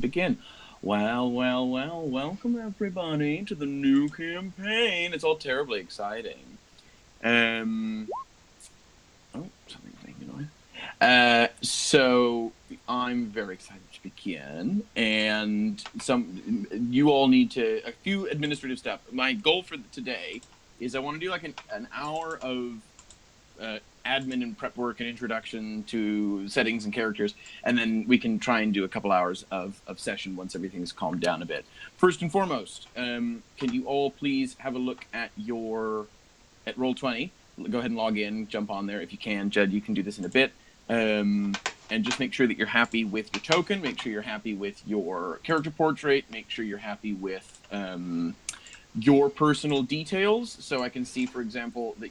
begin. Well, well, well, welcome everybody to the new campaign. It's all terribly exciting. Something's making noise. So I'm very excited to begin, and you all need a few administrative stuff. My goal for today is I want to do like an hour of admin and prep work and introduction to settings and characters, and then we can try and do a couple hours of session once everything's calmed down a bit. First and foremost, can you all please have a look at Roll20? Go ahead and log in, jump on there if you can. Judd, you can do this in a bit. And just make sure that you're happy with your token, make sure you're happy with your character portrait, make sure you're happy with your personal details. So I can see, for example, that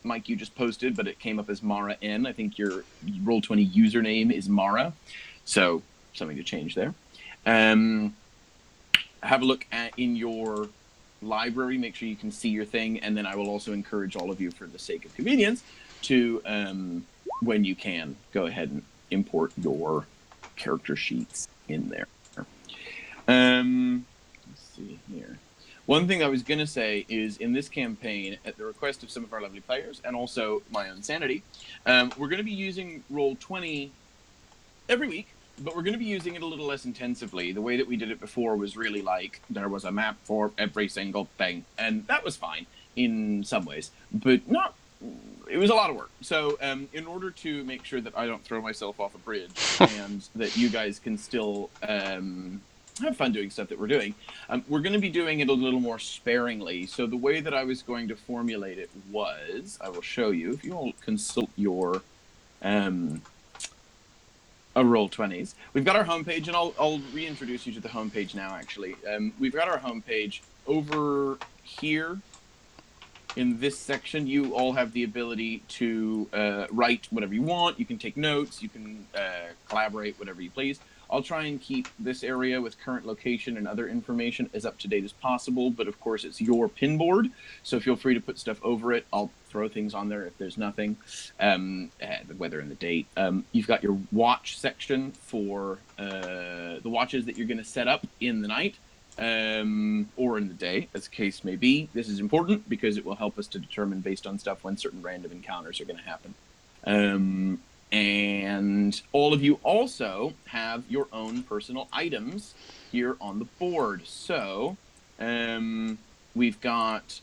Mike, you just posted, but it came up as Mara N. I think your Roll20 username is Mara. So something to change there. Have a look in your library, make sure you can see your thing, and then I will also encourage all of you, for the sake of convenience, to, when you can, go ahead and import your character sheets in there. Let's see here. One thing I was going to say is, in this campaign, at the request of some of our lovely players, and also my own sanity, we're going to be using Roll20 every week, but we're going to be using it a little less intensively. The way that we did it before was really like, there was a map for every single thing, and that was fine in some ways, but not... It was a lot of work. So in order to make sure that I don't throw myself off a bridge and that you guys can still... have fun doing stuff that we're doing. We're going to be doing it a little more sparingly. So the way that I was going to formulate it was, I will show you, if you all consult your Roll20s. We've got our homepage, and I'll reintroduce you to the homepage now, actually. We've got our homepage over here. In this section, you all have the ability to write whatever you want. You can take notes. You can collaborate, whatever you please. I'll try and keep this area with current location and other information as up to date as possible, but of course it's your pin board, so feel free to put stuff over it. I'll throw things on there if there's nothing, the weather and the date. You've got your watch section for the watches that you're going to set up in the night, or in the day, as the case may be. This is important because it will help us to determine, based on stuff, when certain random encounters are going to happen. And all of you also have your own personal items here on the board. So we've got,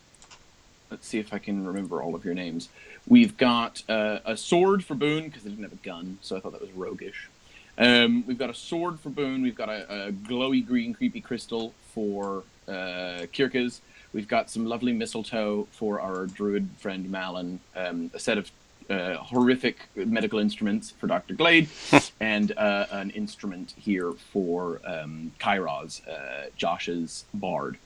let's see if I can remember all of your names. We've got a sword for Boone, because I didn't have a gun, so I thought that was roguish. We've got a sword for Boone. We've got a glowy green creepy crystal for Kirkas. We've got some lovely mistletoe for our druid friend Malin, a set of horrific medical instruments for Dr. Glade, and an instrument here for Kairos, Josh's bard.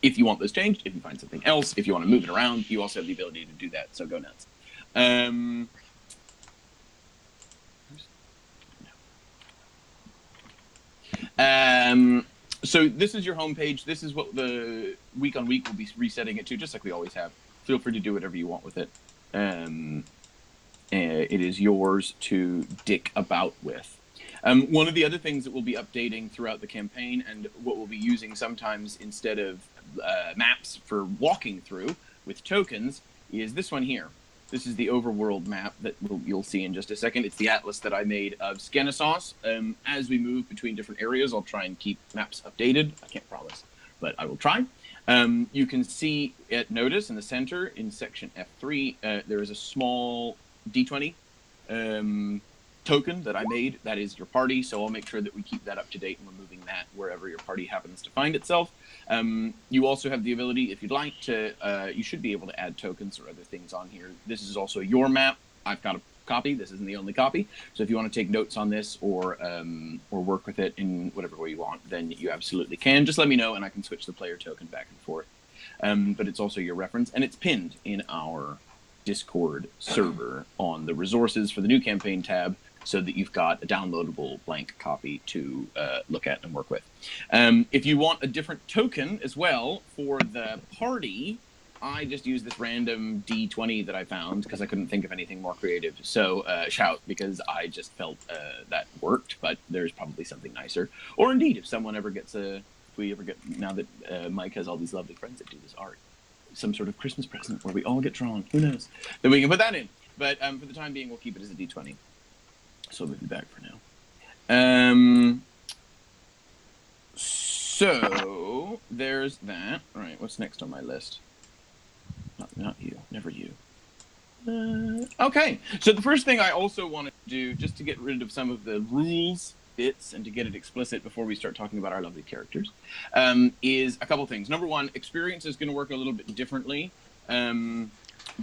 If you want those changed, if you find something else, if you want to move it around, you also have the ability to do that, so go nuts. So this is your homepage. This is what the week on week will be resetting it to, just like we always have. Feel free to do whatever you want with it. It is yours to dick about with. One of the other things that we'll be updating throughout the campaign, and what we'll be using sometimes instead of maps for walking through with tokens, is this one here. This is the overworld map that you'll see in just a second. It's the atlas that I made of Skenosauce. As we move between different areas, I'll try and keep maps updated. I can't promise, but I will try. You can see at Notice in the center, in section F3, there is a small D20 token that I made. That is your party, so I'll make sure that we keep that up to date, and we're moving that wherever your party happens to find itself. You also have the ability, if you'd like to, you should be able to add tokens or other things on here. This is also your map. I've got a copy. This isn't the only copy. So if you want to take notes on this or work with it in whatever way you want, then you absolutely can. Just let me know, and I can switch the player token back and forth. But it's also your reference, and it's pinned in our Discord server on the resources for the new campaign tab, so that you've got a downloadable blank copy to look at and work with. If you want a different token as well for the party, I just used this random D20 that I found because I couldn't think of anything more creative. So shout, because I just felt that worked, but there's probably something nicer. Or indeed, if someone ever gets if we ever get, now that Mike has all these lovely friends that do this art, some sort of Christmas present where we all get drawn, who knows? Then we can put that in. But for the time being, we'll keep it as a D20. So we'll be back for now. So there's that. All right, what's next on my list? Not you, never you. Okay, so the first thing I also want to do, just to get rid of some of the rules bits and to get it explicit before we start talking about our lovely characters, is a couple things. Number one, experience is going to work a little bit differently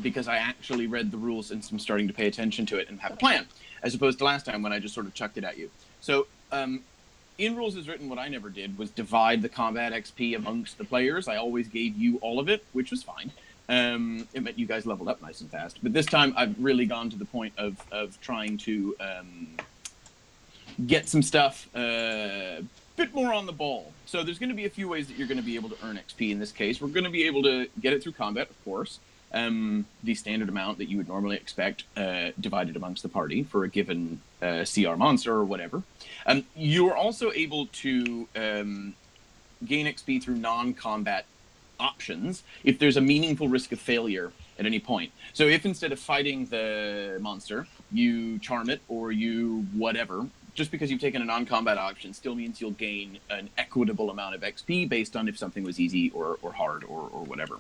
because I actually read the rules and I'm starting to pay attention to it and have a plan, as opposed to last time when I just sort of chucked it at you. So in Rules as Written, what I never did was divide the combat XP amongst the players. I always gave you all of it, which was fine. It meant you guys leveled up nice and fast. But this time I've really gone to the point of trying to get some stuff a bit more on the ball. So there's going to be a few ways that you're going to be able to earn XP in this case. We're going to be able to get it through combat, of course. The standard amount that you would normally expect divided amongst the party for a given CR monster or whatever. You're also able to gain XP through non-combat options if there's a meaningful risk of failure at any point. So if instead of fighting the monster, you charm it or you whatever, just because you've taken a non-combat option still means you'll gain an equitable amount of XP based on if something was easy or hard or whatever.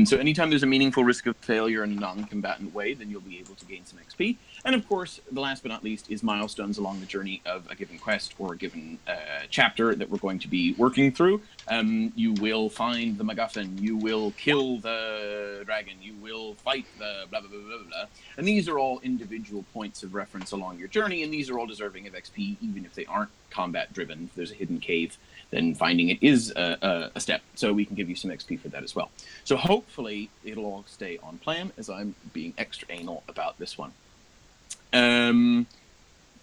So anytime there's a meaningful risk of failure in a non-combatant way, then you'll be able to gain some XP. And of course, the last but not least is milestones along the journey of a given quest or a given chapter that we're going to be working through. You will find the MacGuffin, you will kill the dragon, you will fight the blah, blah, blah, blah, blah. And these are all individual points of reference along your journey, and these are all deserving of XP, even if they aren't combat-driven. If there's a hidden cave, then finding it is a step. So we can give you some XP for that as well. So hopefully it'll all stay on plan, as I'm being extra anal about this one.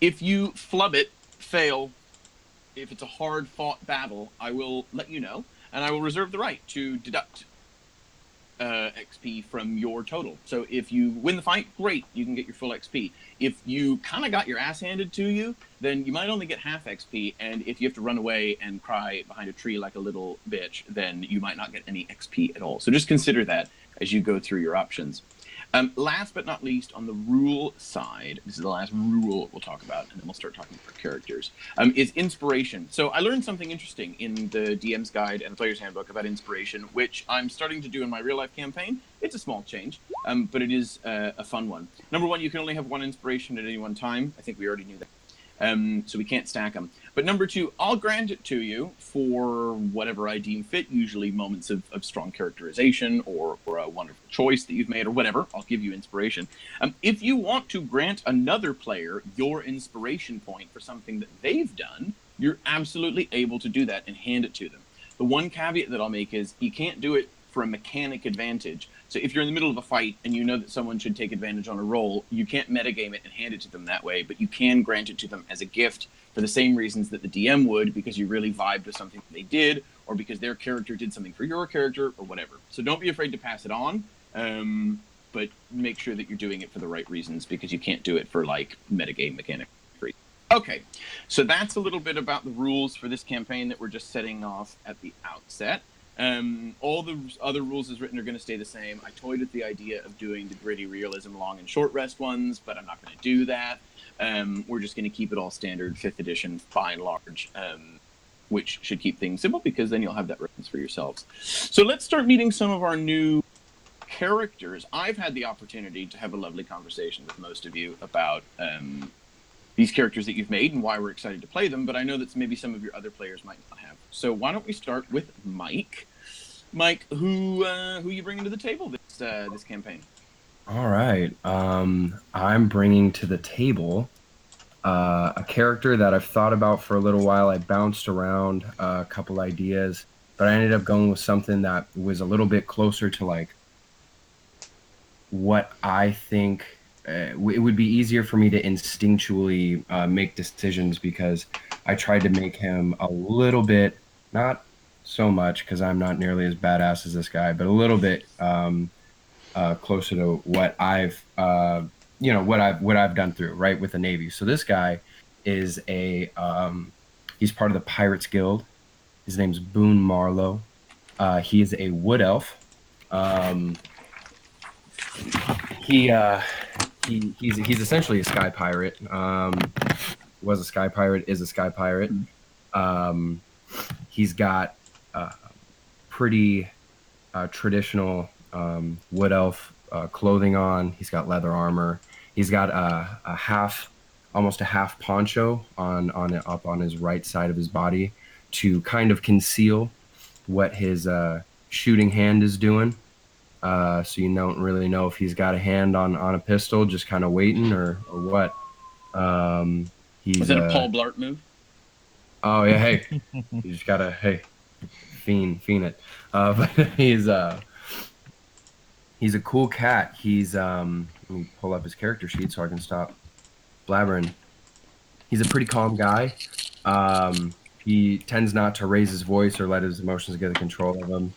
If you flub it, fail, if it's a hard-fought battle, I will let you know, and I will reserve the right to deduct XP from your total. So if you win the fight, great, you can get your full XP. If you kind of got your ass handed to you, then you might only get half XP, and if you have to run away and cry behind a tree like a little bitch, then you might not get any XP at all. So just consider that as you go through your options. Last but not least, on the rule side, this is the last rule we'll talk about, and then we'll start talking about characters, is inspiration. So I learned something interesting in the DM's Guide and the Player's Handbook about inspiration, which I'm starting to do in my real-life campaign. It's a small change, but it is a fun one. Number one, you can only have one inspiration at any one time. I think we already knew that. So we can't stack them. But number two, I'll grant it to you for whatever I deem fit, usually moments of strong characterization or a wonderful choice that you've made or whatever. I'll give you inspiration. If you want to grant another player your inspiration point for something that they've done, you're absolutely able to do that and hand it to them. The one caveat that I'll make is you can't do it for a mechanic advantage. So if you're in the middle of a fight and you know that someone should take advantage on a roll, you can't metagame it and hand it to them that way, but you can grant it to them as a gift for the same reasons that the DM would, because you really vibed with something that they did, or because their character did something for your character, or whatever. So don't be afraid to pass it on, but make sure that you're doing it for the right reasons, because you can't do it for, like, metagame mechanic. Okay, so that's a little bit about the rules for this campaign that we're just setting off at the outset. All the other rules as written are going to stay the same. I toyed with the idea of doing the gritty realism long and short rest ones, but I'm not going to do that. We're just going to keep it all standard 5th edition by and large, which should keep things simple, because then you'll have that reference for yourselves. So let's start meeting some of our new characters. I've had the opportunity to have a lovely conversation with most of you about these characters that you've made and why we're excited to play them, but I know that maybe some of your other players might not have. So why don't we start with Mike? Mike, who you bringing to the table this campaign? All right. I'm bringing to the table a character that I've thought about for a little while. I bounced around a couple ideas, but I ended up going with something that was a little bit closer to like what I think it would be easier for me to instinctually make decisions, because I tried to make him a little bit not so much because I'm not nearly as badass as this guy, but a little bit closer to what I've what I've done through right with the Navy. So this guy is he's part of the Pirates Guild. His name's Boone Marlowe. He is a wood elf. Um, he he's essentially a sky pirate. Was a sky pirate, is a sky pirate. Um, he's got pretty traditional wood elf clothing on. He's got leather armor. He's got almost a half poncho on up on his right side of his body to kind of conceal what his shooting hand is doing. So you don't really know if he's got a hand on a pistol, just kind of waiting, or what. Is He's it a Paul Blart move? Oh yeah, hey, you just gotta fiend it. But he's a cool cat. Let me pull up his character sheet so I can stop blabbering. He's a pretty calm guy. He tends not to raise his voice or let his emotions get the control of him.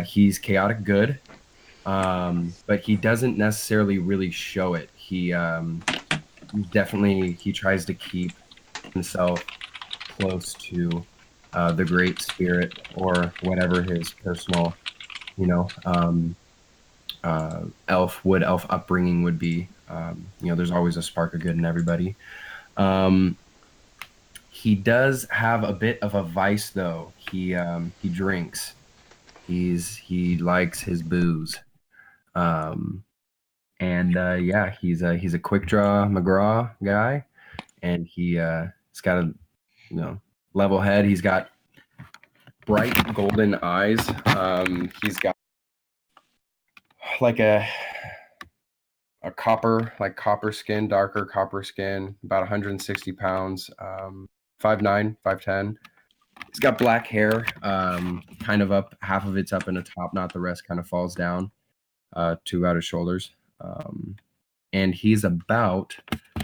He's chaotic good, but he doesn't necessarily really show it. He tries to keep himself close to the Great Spirit or whatever his personal, you know, wood elf upbringing would be. There's always a spark of good in everybody. He does have a bit of a vice, though. He drinks. He likes his booze. He's a quick draw McGraw guy, and he's got a level head. He's got bright golden eyes. He's got like a copper skin, darker copper skin, about 160 pounds, 5'9", 5'10". He's got black hair, kind of up, half of it's up in the top, not the rest kind of falls down to about his shoulders. And he's about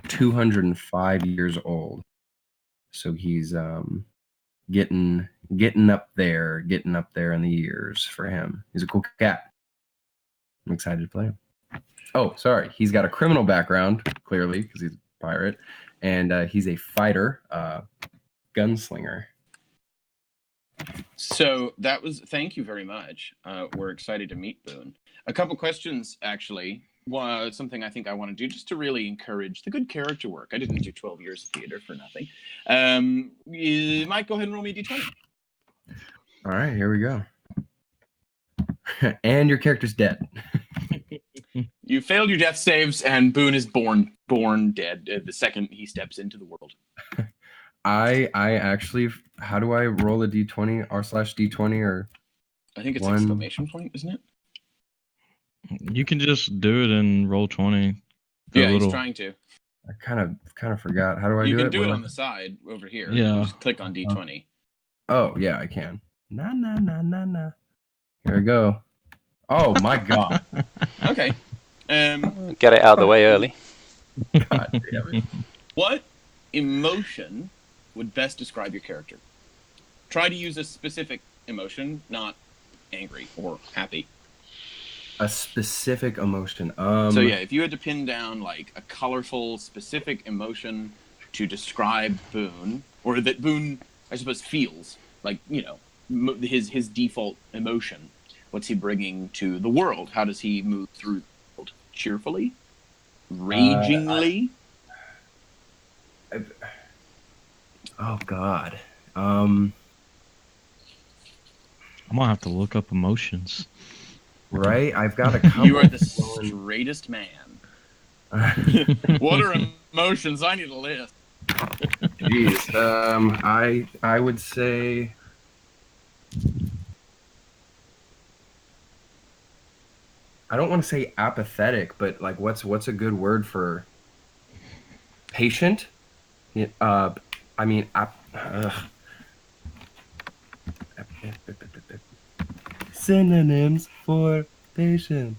205 years old. So he's getting up there in the years for him. He's a cool cat. I'm excited to play him. Oh, sorry. He's got a criminal background, clearly, because he's a pirate. And he's a fighter, gunslinger. So thank you very much. We're excited to meet Boone. A couple questions, actually. Something I think I want to do just to really encourage the good character work. I didn't do 12 years of theater for nothing. You might go ahead and roll me a d20. All right, here we go. And your character's dead. You failed your death saves, and Boone is born dead the second he steps into the world. I actually, how do I roll a d20 r/d20 or? I think it's exclamation point, isn't it? You can just do it in roll 20. Yeah, he's trying to. I kind of forgot. How do I do it? You can do it on the side over here. Yeah. You just click on D20. Oh, yeah, I can. Nah. Here we go. Oh, my God. Okay. Get it out of the way early. God damn it. What emotion would best describe your character? Try to use a specific emotion, not angry or happy. A specific emotion. So yeah, if you had to pin down like a colorful, specific emotion to describe Boone, or that Boone, I suppose, feels like, his default emotion. What's he bringing to the world? How does he move through the world? Cheerfully? Ragingly? Oh God. I'm gonna have to look up emotions. Right? I've got a couple. You are the straightest man. What are emotions? I need a list. Jeez. I would say I don't want to say apathetic, but like what's a good word for patient? Synonyms for patient.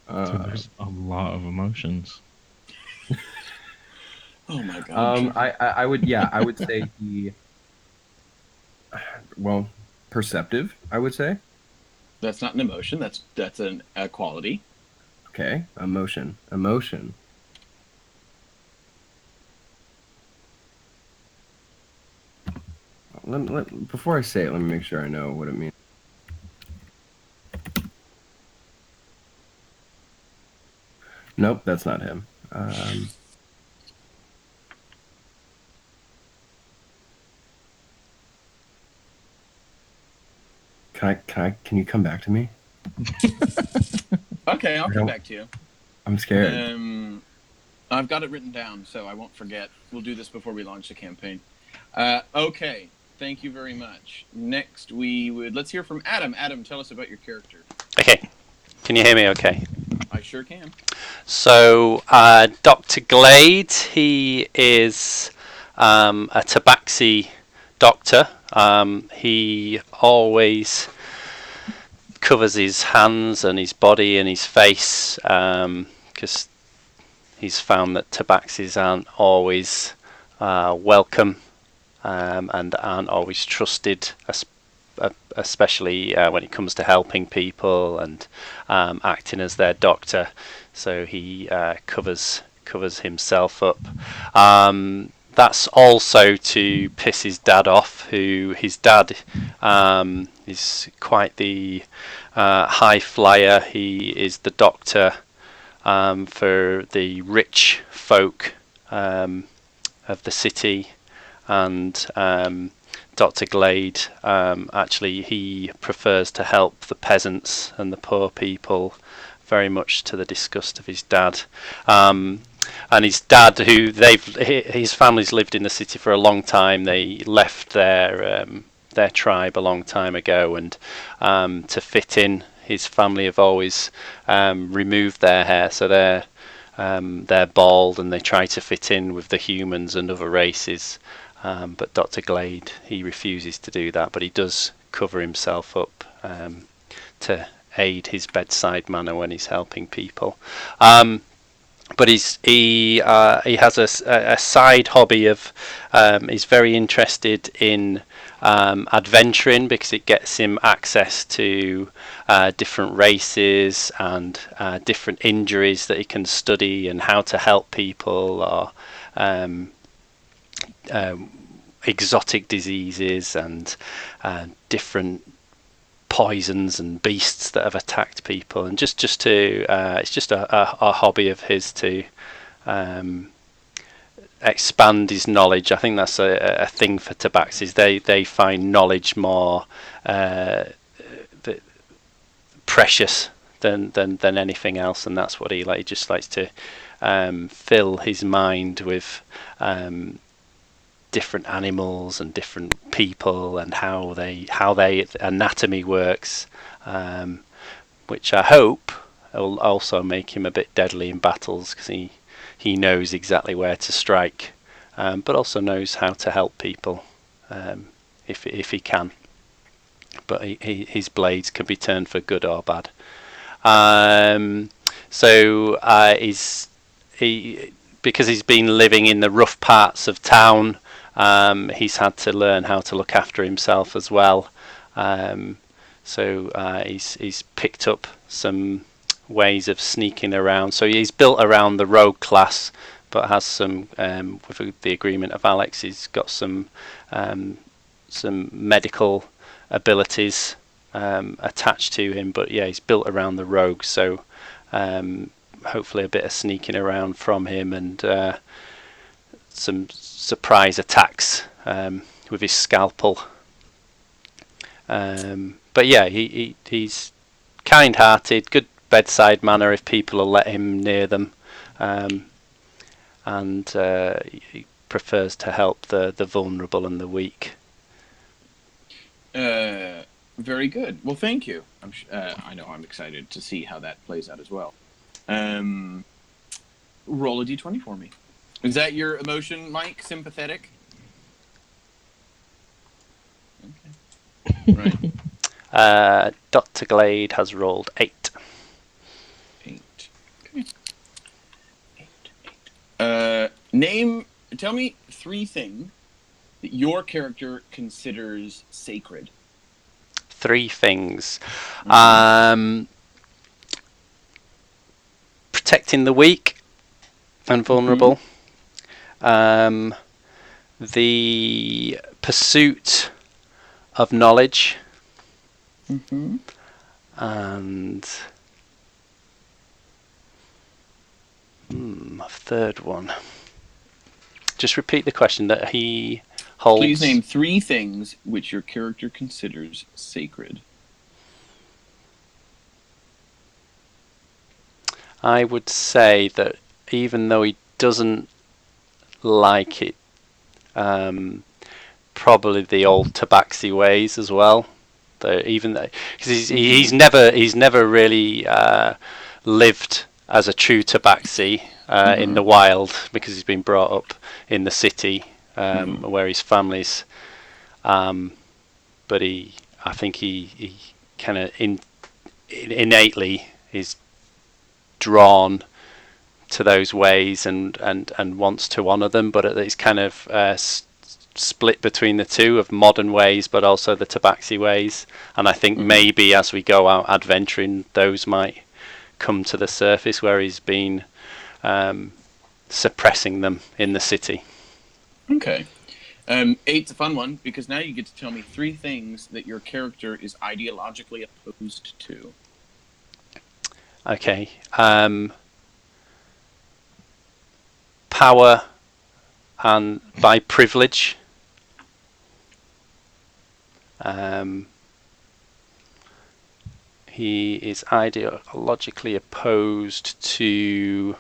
So there's a lot of emotions. Oh my god. I would say he, well, perceptive, I would say. That's not an emotion. That's a quality. Okay, emotion. Before I say it, let me make sure I know what it means. Nope, that's not him. Can you come back to me? Okay, I'll come back to you. I'm scared. I've got it written down, so I won't forget. We'll do this before we launch the campaign. Okay, thank you very much. Next, let's hear from Adam. Adam, tell us about your character. Okay, can you hear me okay? I sure can. So, Dr. Glade, he is a tabaxi doctor. He always covers his hands and his body and his face because he's found that tabaxis aren't always welcome and aren't always trusted, especially when it comes to helping people and acting as their doctor. So he covers himself up. That's also to piss his dad off, his dad is quite the high flyer. He is the doctor for the rich folk of the city, and Dr. Glade actually he prefers to help the peasants and the poor people, very much to the disgust of his dad. And his dad, his family's lived in the city for a long time. They left their tribe a long time ago, and to fit in, his family have always removed their hair, so they're bald, and they try to fit in with the humans and other races. But Dr. Glade, he refuses to do that, but he does cover himself up to aid his bedside manner when he's helping people. But he has a side hobby of he's very interested in adventuring, because it gets him access to different races and different injuries that he can study, and how to help people, or exotic diseases and different poisons and beasts that have attacked people, and just to it's just a hobby of his to expand his knowledge. I think that's a thing for tabaxis. They find knowledge more precious than anything else, and that's what he just likes to fill his mind with different animals and different people, and how they anatomy works, which I hope will also make him a bit deadly in battles, because he knows exactly where to strike, but also knows how to help people if he can. But his blades can be turned for good or bad. Because he's been living in the rough parts of town, he's had to learn how to look after himself as well. He's picked up some ways of sneaking around. So he's built around the rogue class, but has some, with the agreement of Alex, he's got some medical abilities attached to him. But yeah, he's built around the rogue, so hopefully a bit of sneaking around from him, and some surprise attacks with his scalpel. But yeah, he's kind-hearted, good bedside manner if people will let him near them, and he prefers to help the vulnerable and the weak. Very good. Well, thank you. I know I'm excited to see how that plays out as well. Roll a d20 for me. Is that your emotion, Mike? Sympathetic? Okay. Right. Dr. Glade has rolled 8. 8. Okay. 8. Name tell me 3 things that your character considers sacred. 3 things. Protecting the weak and vulnerable. The pursuit of knowledge. And a third one. Just repeat the question that he holds. Please name 3 things which your character considers sacred. I would say that even though he doesn't like it, probably the old Tabaxi ways as well. Because he's never really lived as a true Tabaxi in the wild, because he's been brought up in the city where his family's. But I think he kind of innately is drawn to those ways and wants to honour them, but it's kind of split between the two of modern ways but also the Tabaxi ways, and I think maybe as we go out adventuring those might come to the surface where he's been suppressing them in the city. Okay. 8's a fun one, because now you get to tell me 3 things that your character is ideologically opposed to. Okay. Power and by privilege. He is ideologically opposed to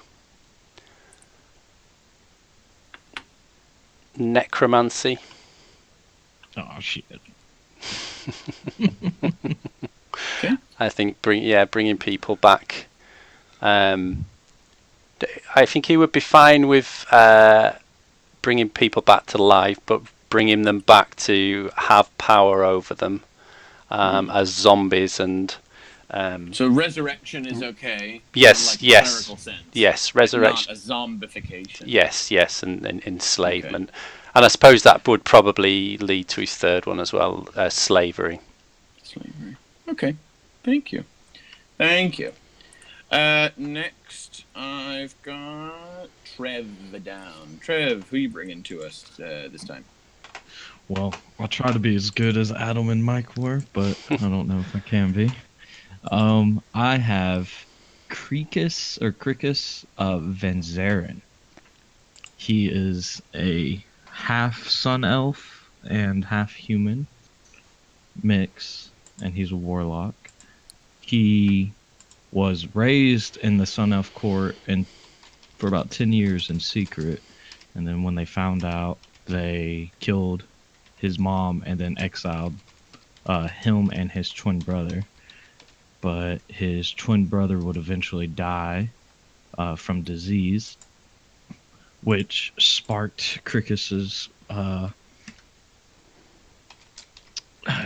necromancy. Oh shit. Okay. I think bringing people back. I think he would be fine with bringing people back to life, but bringing them back to have power over them as zombies and. So resurrection is okay. Yes, in like yes, clerical sense. yes. Resurrection. Not a zombification. Yes, and enslavement, and I suppose that would probably lead to his third one as well, slavery. Slavery. Okay, thank you. Next, I've got Trev down. Trev, who are you bringing to us this time? Well, I'll try to be as good as Adam and Mike were, but I don't know if I can be. I have Cricus Van Zaren. He is a half sun elf and half human mix, and he's a warlock. He was raised in the sun elf court and for about 10 years in secret, and then when they found out, they killed his mom and then exiled him and his twin brother. But his twin brother would eventually die from disease, which sparked Cricus's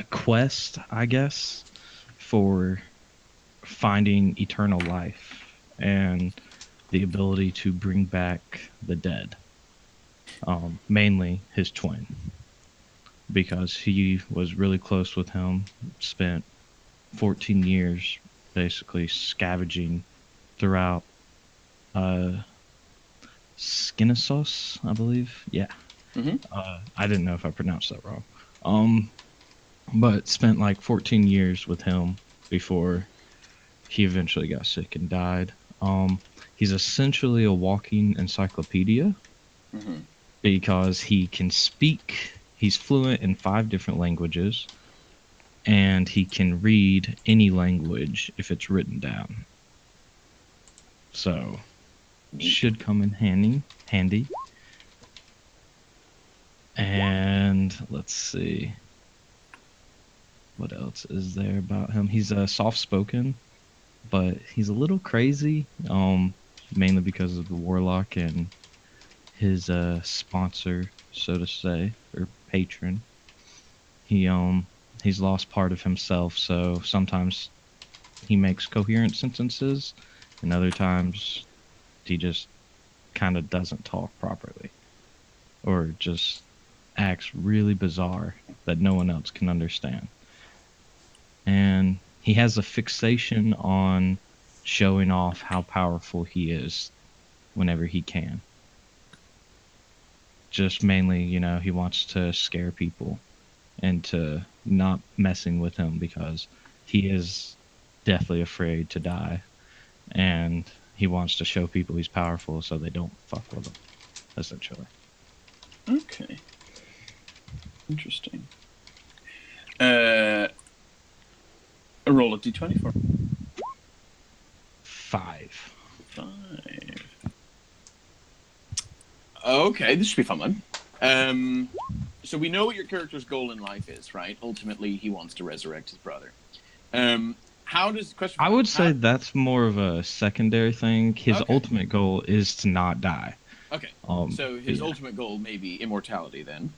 quest, I guess, for finding eternal life and the ability to bring back the dead. Mainly his twin, because he was really close with him, spent 14 years basically scavenging throughout Skinasos, I believe. Yeah. I didn't know if I pronounced that wrong. But spent like 14 years with him before he eventually got sick and died. He's essentially a walking encyclopedia because he can speak. He's fluent in 5 different languages, and he can read any language if it's written down. So, should come in handy. And let's see. What else is there about him? He's soft-spoken, but he's a little crazy, mainly because of the warlock and his sponsor, so to say, or patron. He's lost part of himself, so sometimes he makes coherent sentences, and other times he just kind of doesn't talk properly. or just acts really bizarre that no one else can understand. And he has a fixation on showing off how powerful he is whenever he can. Just mainly, he wants to scare people into not messing with him because he is deathly afraid to die. And he wants to show people he's powerful so they don't fuck with him, essentially. Okay. Interesting. Roll a d20 for 5. 5. Okay, this should be fun one. So we know what your character's goal in life is, right? Ultimately, he wants to resurrect his brother. How does question? I would say that's more of a secondary thing. His ultimate goal is to not die. Okay, so his ultimate goal may be immortality then,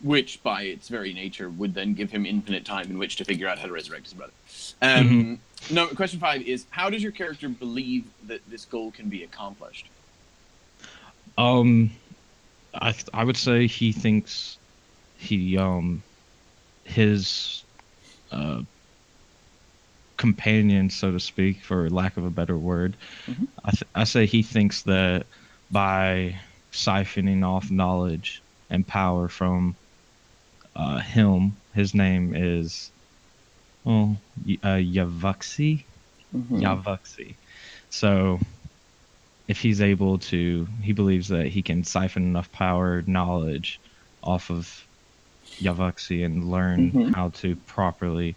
which by its very nature would then give him infinite time in which to figure out how to resurrect his brother. No, question 5 is, how does your character believe that this goal can be accomplished? I would say he thinks his companion, so to speak, for lack of a better word, I say he thinks that by siphoning off knowledge and power from him, his name is Yavuxi. Yavuxi. So if he's able to, he believes that he can siphon enough power, knowledge off of Yavuxi and learn how to properly,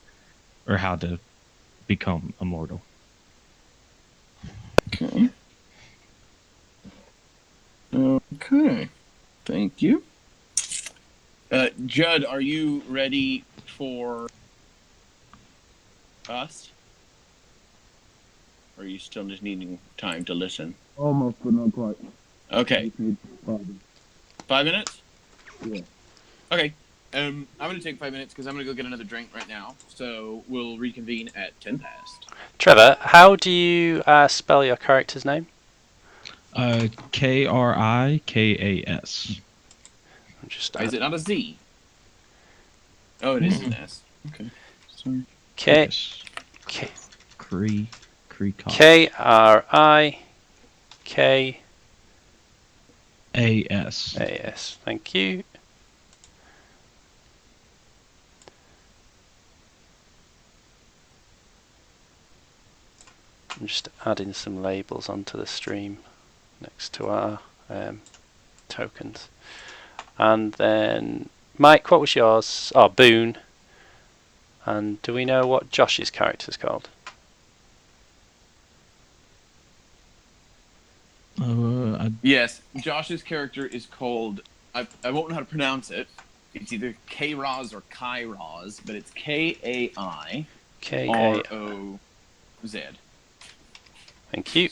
or how to become immortal. Okay. Okay. Thank you. Judd, are you ready for us? Or are you still just needing time to listen? Almost, but not quite. Okay. 5 minutes? Yeah. Okay. I'm going to take 5 minutes because I'm going to go get another drink right now. So we'll reconvene at 10 past. Trevor, how do you spell your character's name? Krikas. Is it not a Z? Oh, it is an S. Okay. Sorry. K Krikas. Krikas. Thank you. I'm just adding some labels onto the stream next to our tokens. And then, Mike, what was yours? Oh, Boone. And do we know what Josh's character's called? Yes, Josh's character is called, I won't know how to pronounce it. It's either K-Roz or Kai-Roz, but it's K-A-I-R-O-Z. Thank you.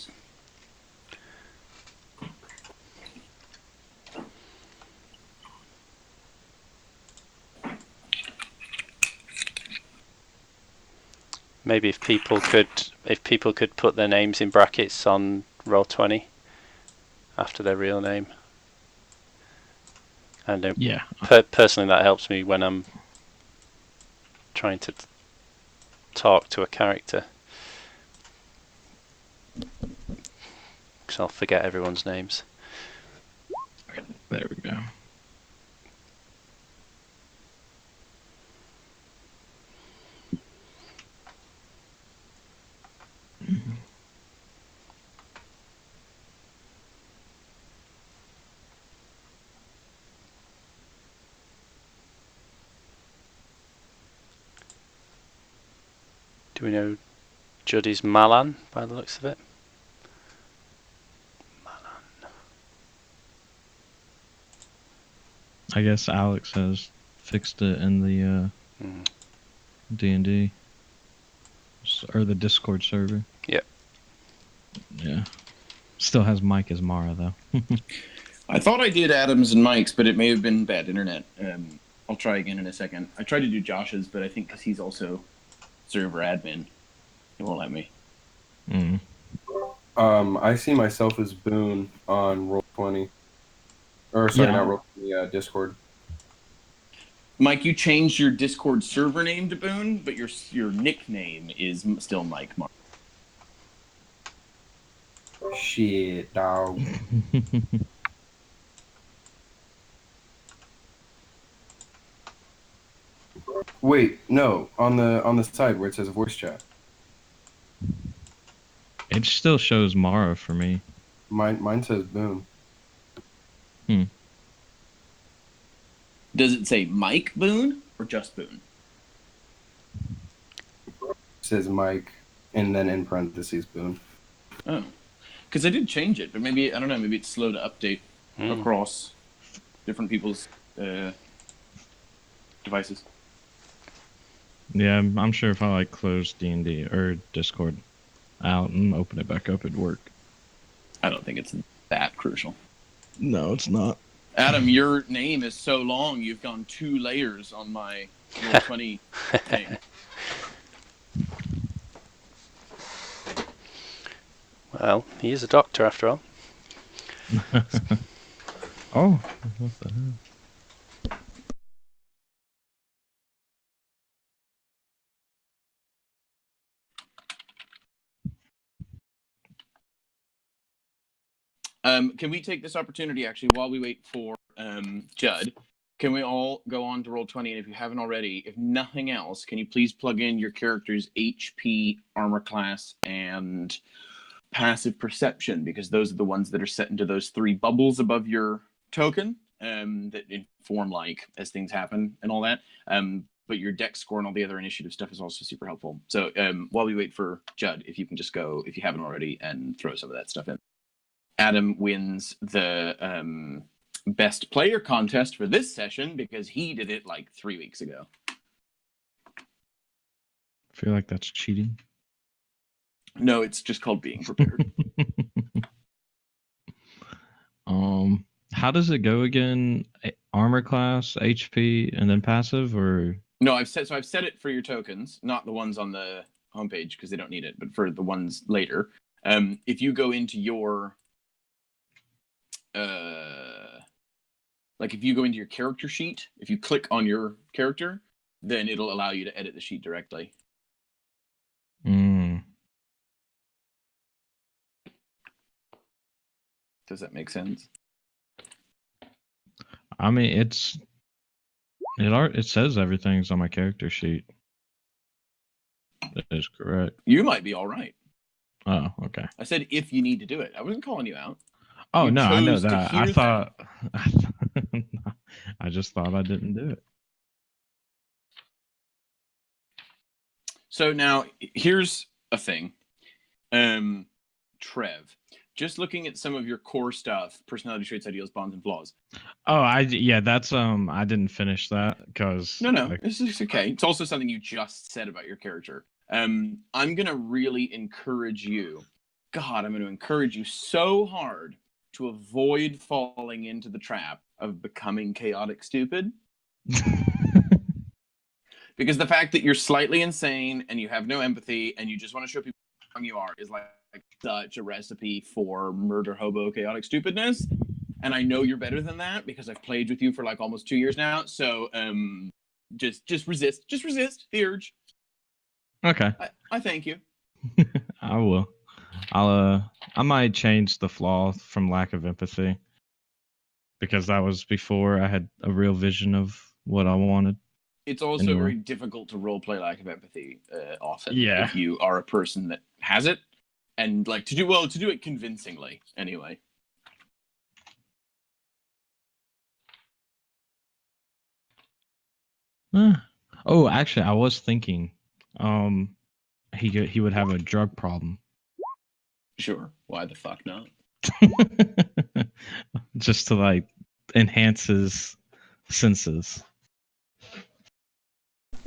Maybe if people could put their names in brackets on Roll20 after their real name. And personally, that helps me when I'm trying to talk to a character, because I'll forget everyone's names. There we go. Do we know Judy's Malan by the looks of it? I guess Alex has fixed it in the D&D or the Discord server. Yep. Yeah. Still has Mike as Mara though. I thought I did Adams and Mike's, but it may have been bad internet. I'll try again in a second. I tried to do Josh's, but I think because he's also server admin, it won't let me. I see myself as Boone on Roll20. Or sorry, Yeah. not roll the Discord. Mike, you changed your Discord server name to Boone, but your nickname is still Mike Mark. Shit, dog. Wait, no, on the side where it says voice chat. It still shows Mara for me. Mine says Boone. Does it say Mike Boone or just Boone? It says Mike, and then in parentheses Boone. Oh, because I did change it, but maybe I don't know. Maybe it's slow to update across different people's devices. Yeah, I'm sure if I like close D&D or Discord out and open it back up, it'd work. I don't think it's that crucial. No, it's not. Adam, your name is so long. You've gone 2 layers on my Roll20 thing. Well, he is a doctor after all. Oh, what the hell? Can we take this opportunity, actually, while we wait for Judd? Can we all go on to Roll20? And if you haven't already, if nothing else, can you please plug in your character's HP, armor class, and passive perception? Because those are the ones that are set into those 3 bubbles above your token that inform, like, as things happen and all that. But your dex score and all the other initiative stuff is also super helpful. So while we wait for Judd, if you can just go, if you haven't already, and throw some of that stuff in. Adam wins the best player contest for this session because he did it like 3 weeks ago. I feel like that's cheating. No, it's just called being prepared. How does it go again? Armor class, HP, and then passive, or No, I've set it for your tokens, not the ones on the homepage because they don't need it, but for the ones later. If you go into your like if you go into your character sheet, if you click on your character, then it'll allow you to edit the sheet directly. Does that make sense? I mean, it says everything's on my character sheet. That is correct. You might be all right. Oh, okay. I said if you need to do it. I wasn't calling you out. Oh, You no, I know chose to that. hear I thought that. I just thought I didn't do it. So now here's a thing. Trev, just looking at some of your core stuff, personality traits, ideals, bonds, and flaws. Oh, that's I didn't finish that because No, this is okay. It's also something you just said about your character. I'm gonna really encourage you. God, I'm gonna encourage you so hard to avoid falling into the trap of becoming chaotic stupid. Because the fact that you're slightly insane and you have no empathy and you just want to show people how strong you are is like such a recipe for murder hobo chaotic stupidness. And I know you're better than that because I've played with you for like almost 2 years now. So just resist the urge. Okay. I thank you. I will. I might change the flaw from lack of empathy because that was before I had a real vision of what I wanted. It's also very difficult to roleplay lack of empathy often if you are a person that has it, and like to do it convincingly anyway. Oh, actually, I was thinking, he would have a drug problem. Sure, why the fuck not? Just to like enhance his senses.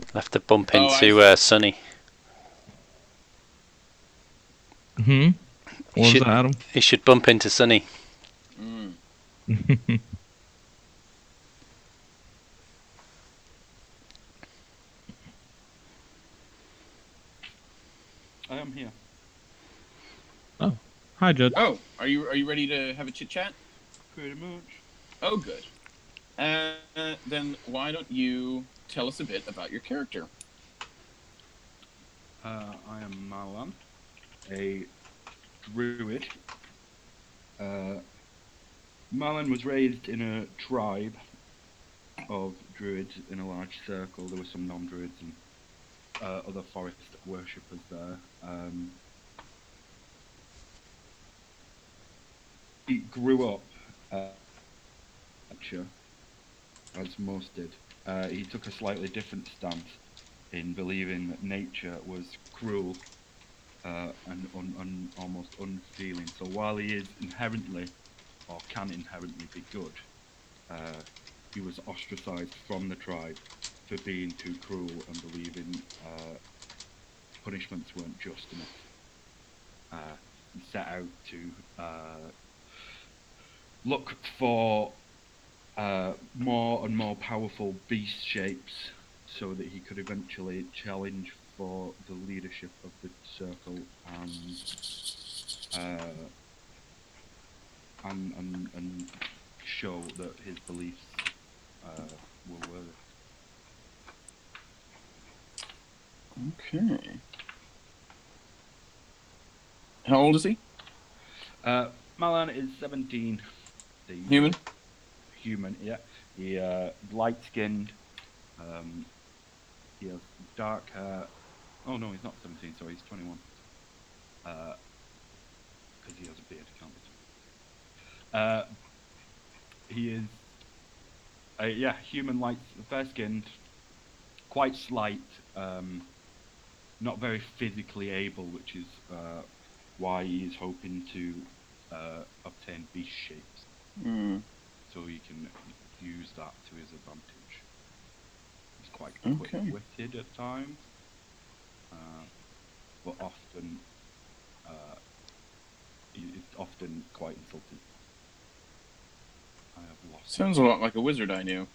I'll have to bump into Sunny. What was that, Adam? He should bump into Sunny. I am here. Oh, hi, Judd. Oh, are you ready to have a chit chat? Pretty much. Oh, good. Then why don't you tell us a bit about your character? I am Malan, a druid. Malan was raised in a tribe of druids in a large circle. There were some non-druids and other forest worshippers there. He grew up nature, as most did. He took a slightly different stance in believing that nature was cruel and almost unfeeling. So while he is inherently, or can inherently be good, he was ostracized from the tribe for being too cruel and believing punishments weren't just enough. He set out to look for more and more powerful beast shapes so that he could eventually challenge for the leadership of the circle and show that his beliefs were worthy. Okay. How old is he? Malan is 17. The Human? Human, yeah. He light-skinned. He has dark hair. Oh no, he's not 17. Sorry, he's 21. Because he has a beard, can't be. He is, human, light, fair-skinned, quite slight. Not very physically able, which is why he is hoping to obtain beast shapes. Mm. So he can use that to his advantage. He's quite Okay. quick-witted at times, but often it's often quite insulting. I have lost. Sounds a lot like a wizard I knew.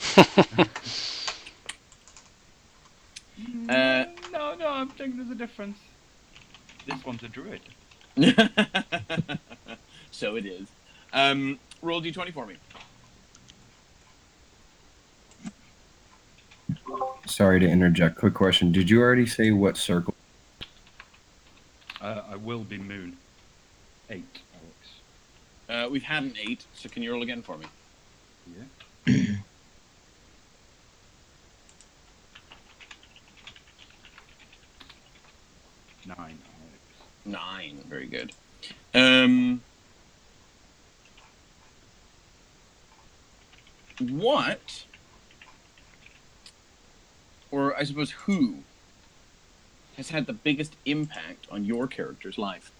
No, I'm thinking there's a difference. This one's a druid. So it is. Roll d20 for me. Sorry to interject. Quick question. Did you already say what circle? I will be moon. 8, Alex. We've had an 8, so can you roll again for me? Yeah. 9, Alex. 9. Very good. What, or I suppose who, has had the biggest impact on your character's life?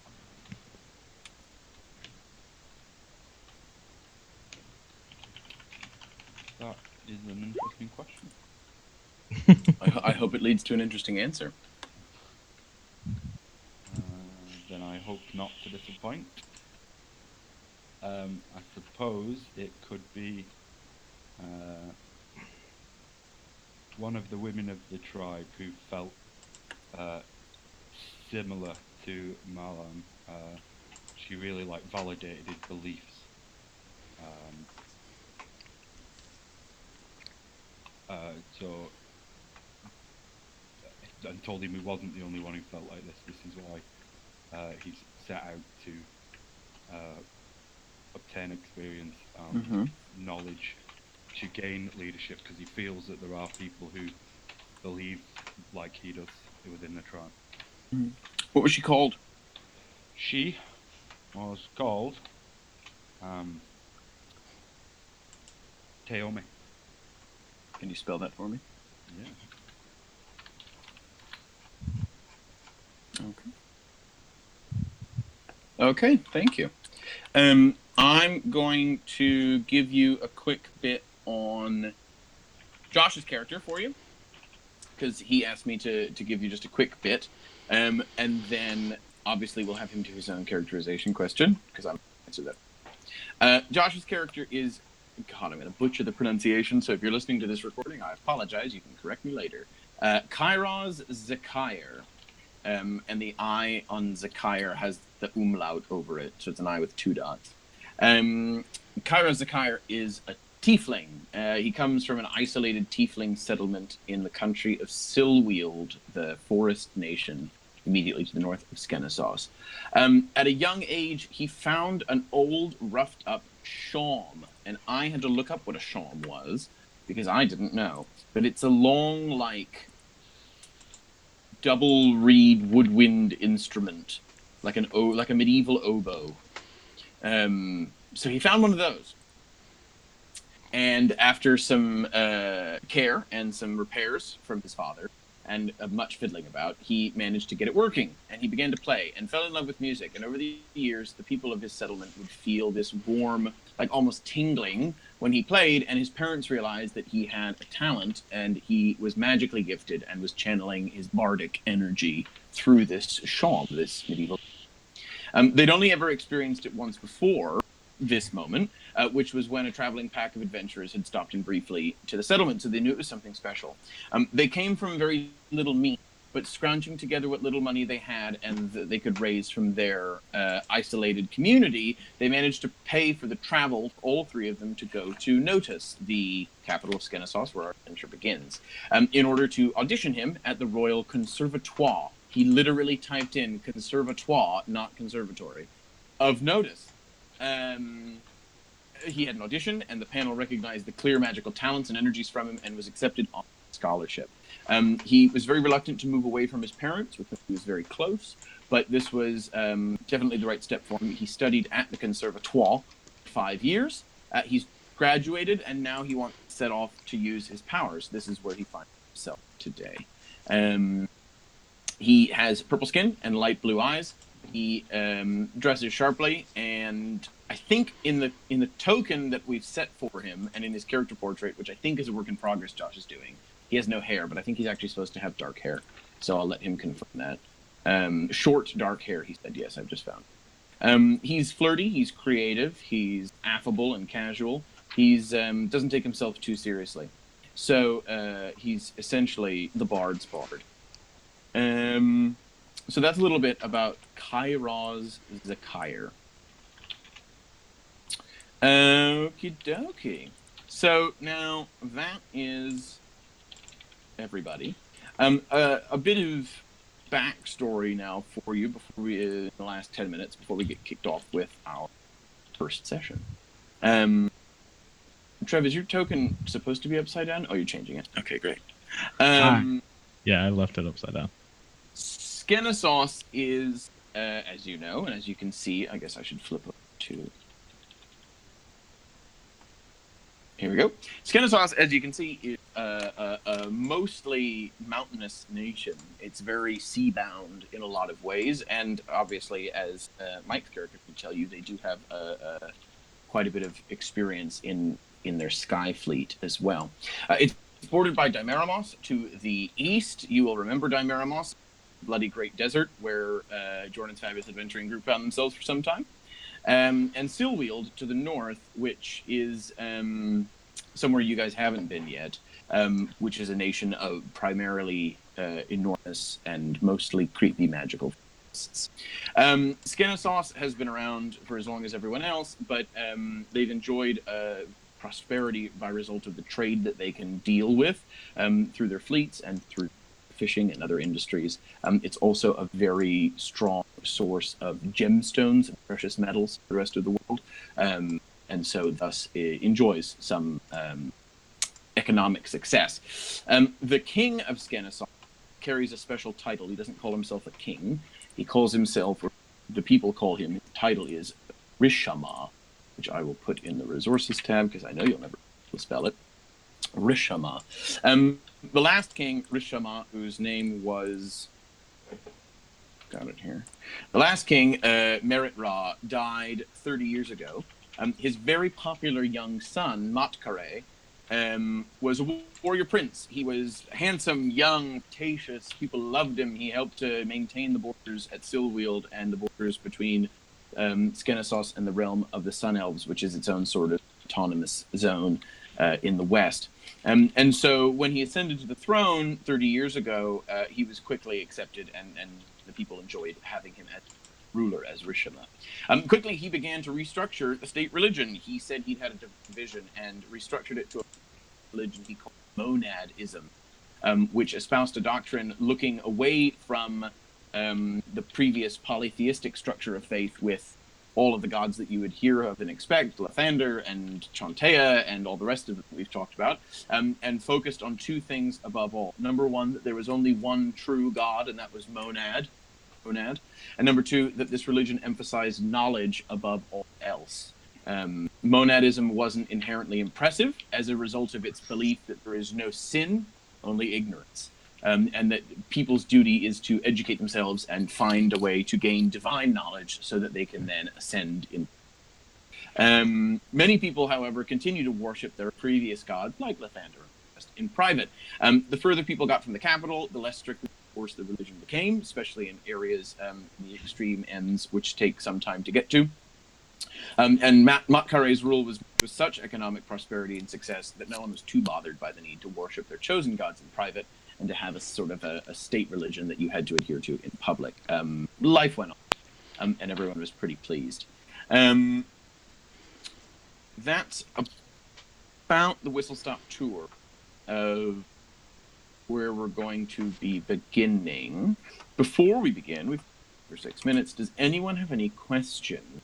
That is an interesting question. I hope it leads to an interesting answer. Then I hope not to disappoint. I suppose it could be one of the women of the tribe who felt similar to Malan. She really validated his beliefs. So and told him he wasn't the only one who felt like this. This is why he's set out to obtain experience and knowledge to gain leadership, because he feels that there are people who believe like he does within the tribe. What was she called? She was called Taomi. Can you spell that for me? Yeah. Okay, thank you. I'm going to give you a quick bit on Josh's character for you, because he asked me to give you just a quick bit, and then obviously we'll have him do his own characterization question, because I'm going to answer that. Josh's character is, God, I'm going to butcher the pronunciation, so if you're listening to this recording, I apologize, you can correct me later. Kairos Zakair. And the I on Zakair has the umlaut over it, so it's an I with 2 dots. Kairos Zakair is a tiefling. He comes from an isolated tiefling settlement in the country of Silweald, the forest nation immediately to the north of Skenesos. At a young age, he found an old, roughed-up shawm, and I had to look up what a shawm was, because I didn't know. But it's a long, like, double reed woodwind instrument, like a medieval oboe. So he found one of those. And after some care and some repairs from his father, and much fiddling about, he managed to get it working, and he began to play and fell in love with music. And over the years, the people of his settlement would feel this warm, like almost tingling when he played, and his parents realized that he had a talent, and he was magically gifted and was channeling his bardic energy through this shawm, this medieval. They'd only ever experienced it once before this moment, which was when a traveling pack of adventurers had stopped in briefly to the settlement, so they knew it was something special. They came from very little means, but scrounging together what little money they had and they could raise from their isolated community, they managed to pay for the travel, all three of them, to go to Notus, the capital of Skenesos, where our adventure begins, in order to audition him at the Royal Conservatoire. He literally typed in conservatoire, not conservatory, of Notus. He had an audition, and the panel recognized the clear magical talents and energies from him and was accepted on scholarship. He was very reluctant to move away from his parents, with whom he was very close, but this was definitely the right step for him. He studied at the Conservatoire for 5 years. He's graduated, and now he wants to set off to use his powers. This is where he finds himself today. He has purple skin and light blue eyes. He dresses sharply, and I think in the token that we've set for him, and in his character portrait, which I think is a work in progress, Josh is doing, he has no hair, but I think he's actually supposed to have dark hair. So I'll let him confirm that. Short, dark hair, he said. Yes, I've just found. He's flirty. He's creative. He's affable and casual. He's doesn't take himself too seriously. So he's essentially the bard's bard. So that's a little bit about Kairos Zakire. Okie dokie. So now that is everybody. A bit of backstory now for you before we, in the last 10 minutes, before we get kicked off with our first session. Trev, is your token supposed to be upside down? Oh, you're changing it. Okay, great. Yeah, I left it upside down. Skenesos is, as you know, and as you can see, I guess I should flip over to... Here we go. Skenesos, as you can see, is a mostly mountainous nation. It's very sea-bound in a lot of ways, and obviously, as Mike's character can tell you, they do have quite a bit of experience in their sky fleet as well. It's bordered by Dimeramos to the east. You will remember Dimeramos, bloody great desert where Jordan's Fabulous Adventuring Group found themselves for some time. And Silweald to the north, which is somewhere you guys haven't been yet, which is a nation of primarily enormous and mostly creepy magical forests. Skenesos has been around for as long as everyone else, but they've enjoyed prosperity by result of the trade that they can deal with through their fleets and through fishing and other industries. It's also a very strong source of gemstones and precious metals for the rest of the world, and so thus it enjoys some economic success. The king of Skenesos carries a special title. He doesn't call himself a king. He calls himself, or the people call him, his title is Rishama, which I will put in the resources tab because I know you'll never spell it. Rishama. The last king, Rishama, whose name was... Got it here. The last king, Merit Ra, died 30 years ago. His very popular young son, Matkare, was a warrior prince. He was handsome, young, flirtatious. People loved him. He helped to maintain the borders at Silweald and the borders between Skenesos and the realm of the Sun Elves, which is its own sort of autonomous zone in the west. And so when he ascended to the throne 30 years ago, he was quickly accepted, and the people enjoyed having him as ruler as Rishama. Quickly, he began to restructure the state religion. He said he'd had a division and restructured it to a religion he called monadism, which espoused a doctrine looking away from the previous polytheistic structure of faith with all of the gods that you would hear of and expect, Lathander and Chantea and all the rest of them we've talked about, and focused on two things above all. Number one, that there was only one true god, and that was monad. And number two, that this religion emphasized knowledge above all else. Monadism wasn't inherently impressive as a result of its belief that there is no sin, only ignorance. And that people's duty is to educate themselves and find a way to gain divine knowledge so that they can then ascend in. Many people, however, continue to worship their previous gods, like Lathander, in private. The further people got from the capital, the less strictly enforced the religion became, especially in areas in the extreme ends, which take some time to get to. And Matkare's rule was such economic prosperity and success that no one was too bothered by the need to worship their chosen gods in private and to have a sort of a state religion that you had to adhere to in public. Life went on, and everyone was pretty pleased. That's about the Whistle Stop tour of where we're going to be beginning. Before we begin, we've for 6 minutes. Does anyone have any questions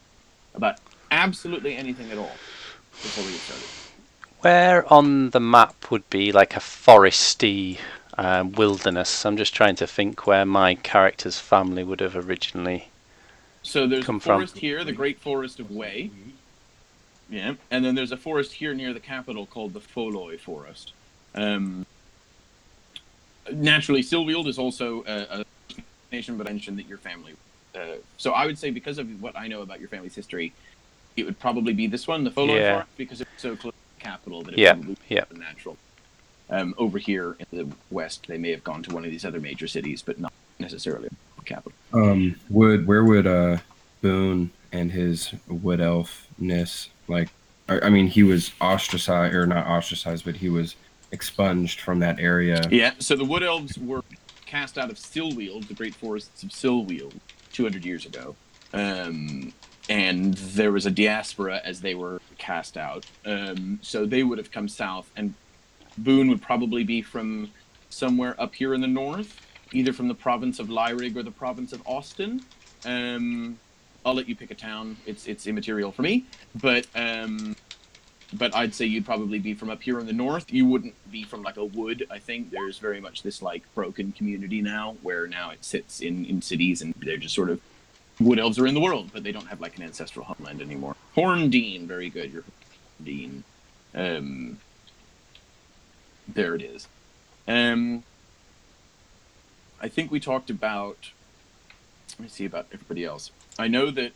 about absolutely anything at all before we get started? Where on the map would be like a foresty wilderness? I'm just trying to think where my character's family would have originally So there's come a forest from. here, the Great Forest of Way. Yeah, and then there's a forest here near the capital called the Foloi Forest. Naturally, Silwield is also a nation, but I mentioned that your family. So I would say, because of what I know about your family's history, it would probably be this one, the Foloi Yeah. Forest, because it's so close to the capital that it Yeah, probably yeah. be natural. Over here in the west, they may have gone to one of these other major cities, but not necessarily the capital. Where would Boone and his wood elfness, like, I mean, he was ostracized, or not ostracized, but he was expunged from that area. Yeah, so the Wood Elves were cast out of Silwield, the Great Forests of Silwield, 200 years ago. And there was a diaspora as they were cast out. So they would have come south, and Boone would probably be from somewhere up here in the north, either from the province of Lyrig or the province of Austin. I'll let you pick a town. It's immaterial for me, but I'd say you'd probably be from up here in the north. You wouldn't be from like a wood. I think there's very much this like broken community now, where now it sits in cities, and they're just sort of wood elves are in the world, but they don't have like an ancestral homeland anymore. Horndean, very good. You're Horndean. There it is. I think we talked about. Let me see about everybody else. I know that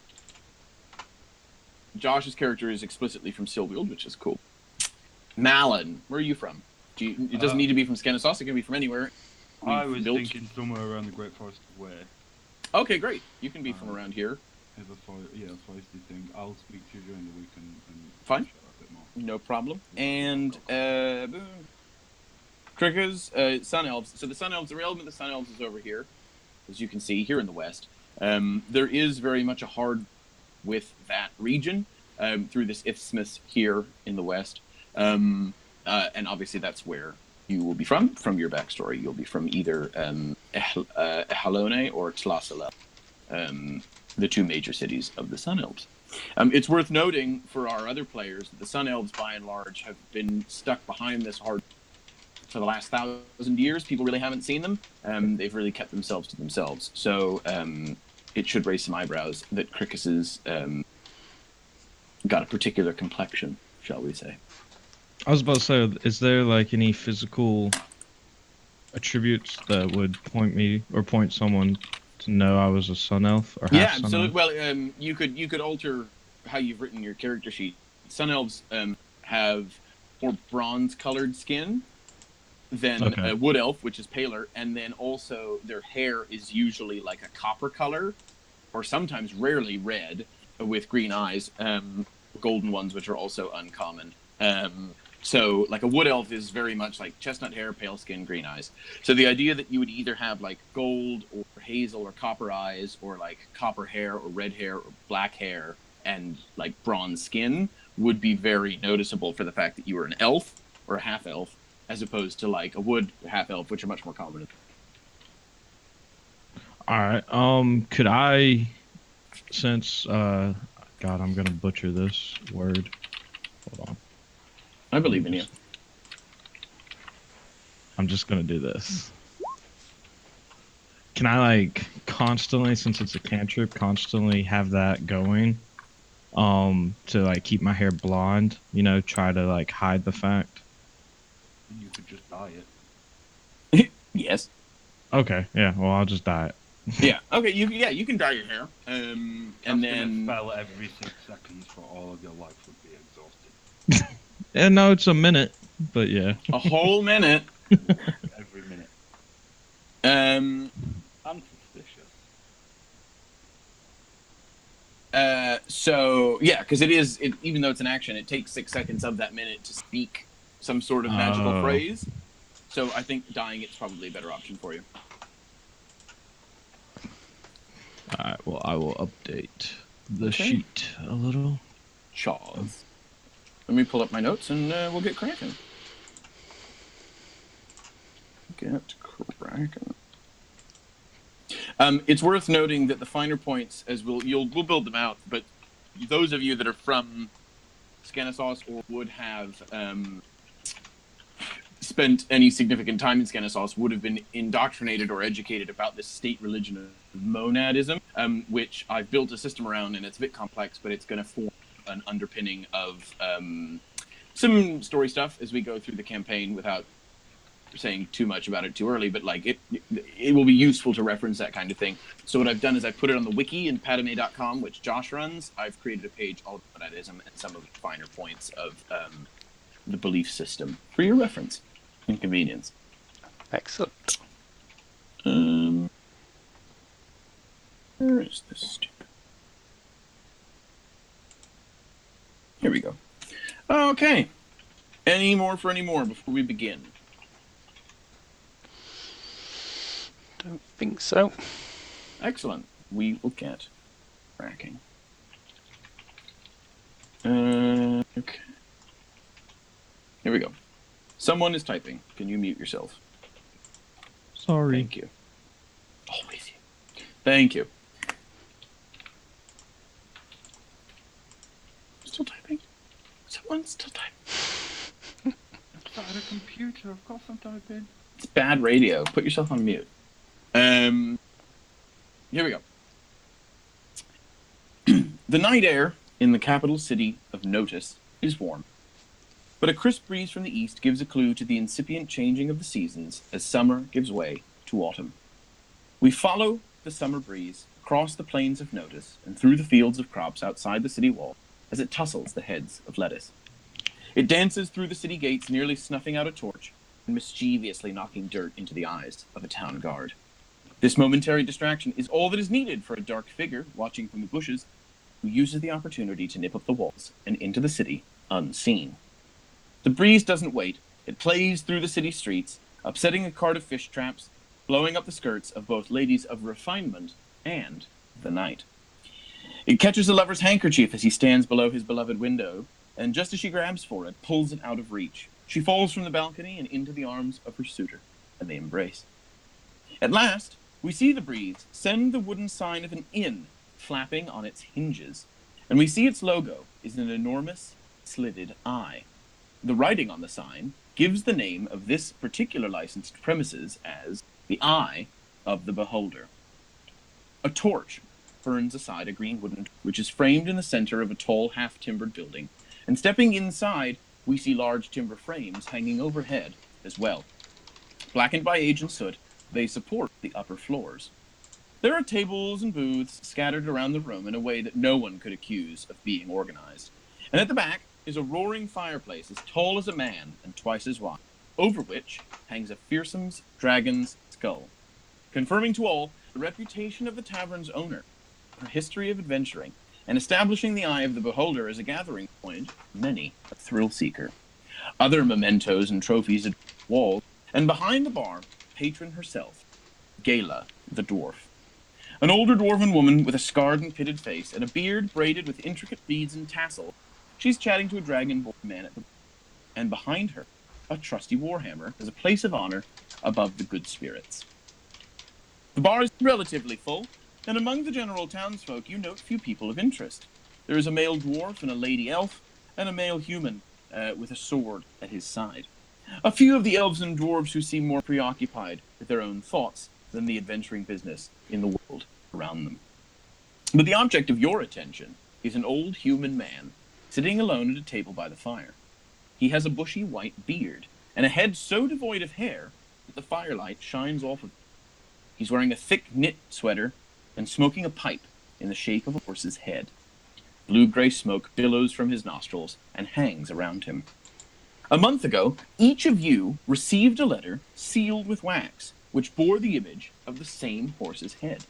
Josh's character is explicitly from Silwield, which is cool. Malin, where are you from? It doesn't need to be from Skenesos. It can be from anywhere. I was thinking somewhere around the Great Forest of Way. Okay, great. You can be from around here. As a foresty thing. I'll speak to you during the week and Fine. chat a bit more. No problem. And Krika's Sun Elves. So the Sun Elves, the realm of the Sun Elves is over here, as you can see here in the west. There is very much a hard with that region through this isthmus here in the west, and obviously that's where you will be from your backstory. You'll be from either Ehalone or Tlasala, the two major cities of the Sun Elves. It's worth noting for our other players that the Sun Elves, by and large, have been stuck behind this hard for the last 1,000 years. People really haven't seen them. They've really kept themselves to themselves. So it should raise some eyebrows that Cricus's got a particular complexion, shall we say. I was about to say, is there like any physical attributes that would point someone to know I was a Sun Elf or half Yeah, Sun absolutely. Elf? Well, you could alter how you've written your character sheet. Sun Elves have more bronze-colored skin than a Wood Elf, which is paler, and then also their hair is usually like a copper color, or sometimes rarely red, with green eyes, golden ones, which are also uncommon. So, like, a wood elf is very much like chestnut hair, pale skin, green eyes. So the idea that you would either have, like, gold or hazel or copper eyes, or, like, copper hair or red hair or black hair and, like, bronze skin would be very noticeable for the fact that you were an elf or a half-elf, as opposed to, like, a wood half-elf, which are much more common. All right. Could I, since God, I'm gonna butcher this word. Hold on. I believe in you. I'm just gonna do this. Can I like constantly, since it's a cantrip, constantly have that going? To like keep my hair blonde, you know, try to like hide the fact. You could just dye it. Yes. Okay, yeah, well I'll just dye it. Yeah. Okay. You can dye your hair. And Casting then a spell every 6 seconds for all of your life would be exhausting. Yeah, no, it's a minute, but yeah. a whole minute. Every minute. I'm suspicious. So yeah, because even though it's an action, it takes 6 seconds of that minute to speak some sort of magical phrase. So I think dyeing it's probably a better option for you. Alright, well I will update the Okay. sheet a little. Chaws. Let me pull up my notes and we'll get cracking. It's worth noting that the finer points, as we'll build them out, but those of you that are from Skenesos or would have spent any significant time in Skenesos would have been indoctrinated or educated about this state religion of monadism, which I've built a system around, and it's a bit complex, but it's going to form an underpinning of some story stuff as we go through the campaign without saying too much about it too early, but like it will be useful to reference that kind of thing. So what I've done is I put it on the wiki in Patamei.com, which Josh runs. I've created a page all about monadism and some of the finer points of the belief system for your reference and convenience. Excellent. Where is this stupid? Here we go. Okay. Any more before we begin? Don't think so. Excellent. We will get cracking. Okay. Here we go. Someone is typing. Can you mute yourself? Sorry. Thank you. Always you. Thank you. Still typing? Someone's still typing. I've started a computer, of course I'm typing. It's bad radio. Put yourself on mute. Here we go. The night air in the capital city of Notus is warm, but a crisp breeze from the east gives a clue to the incipient changing of the seasons as summer gives way to autumn. We follow the summer breeze across the plains of Notus and through the fields of crops outside the city wall as it tussles the heads of lettuce. It dances through the city gates, nearly snuffing out a torch and mischievously knocking dirt into the eyes of a town guard. This momentary distraction is all that is needed for a dark figure watching from the bushes who uses the opportunity to nip up the walls and into the city unseen. The breeze doesn't wait. It plays through the city streets, upsetting a cart of fish traps, blowing up the skirts of both ladies of refinement and the night. It catches a lover's handkerchief as he stands below his beloved window, and just as she grabs for it, pulls it out of reach. She falls from the balcony and into the arms of her suitor, and they embrace. At last, we see the breeze send the wooden sign of an inn flapping on its hinges, and we see its logo is an enormous, slitted eye. The writing on the sign gives the name of this particular licensed premises as the Eye of the Beholder. A torch burns aside a green wooden door, which is framed in the center of a tall, half-timbered building, and stepping inside, we see large timber frames hanging overhead as well. Blackened by age and soot, they support the upper floors. There are tables and booths scattered around the room in a way that no one could accuse of being organized. And at the back is a roaring fireplace as tall as a man and twice as wide, over which hangs a fearsome dragon's skull, confirming to all the reputation of the tavern's owner, her history of adventuring, and establishing the Eye of the Beholder as a gathering point for many a thrill-seeker. Other mementos and trophies adorn the walls, and behind the bar, patron herself, Gala, the dwarf. An older dwarven woman with a scarred and pitted face and a beard braided with intricate beads and tassels. She's chatting to a dragonborn man at the bar, and behind her, a trusty warhammer as a place of honor above the good spirits. The bar is relatively full, and among the general townsfolk you note few people of interest. There is a male dwarf and a lady elf, and a male human with a sword at his side. A few of the elves and dwarves who seem more preoccupied with their own thoughts than the adventuring business in the world around them. But the object of your attention is an old human man sitting alone at a table by the fire. He has a bushy white beard and a head so devoid of hair that the firelight shines off of it. He's wearing a thick knit sweater and smoking a pipe in the shape of a horse's head. Blue-gray smoke billows from his nostrils and hangs around him. A month ago, each of you received a letter sealed with wax, which bore the image of the same horse's head.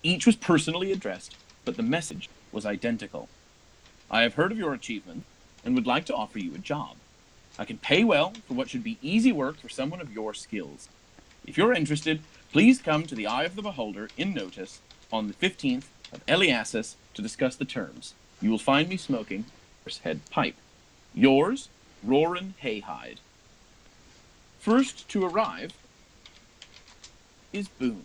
Each was personally addressed, but the message was identical. I have heard of your achievement and would like to offer you a job. I can pay well for what should be easy work for someone of your skills. If you're interested, please come to the Eye of the Beholder in notice on the 15th of Eliassus to discuss the terms. You will find me smoking a horse head pipe. Yours, Roran Hayhide. First to arrive is Boone.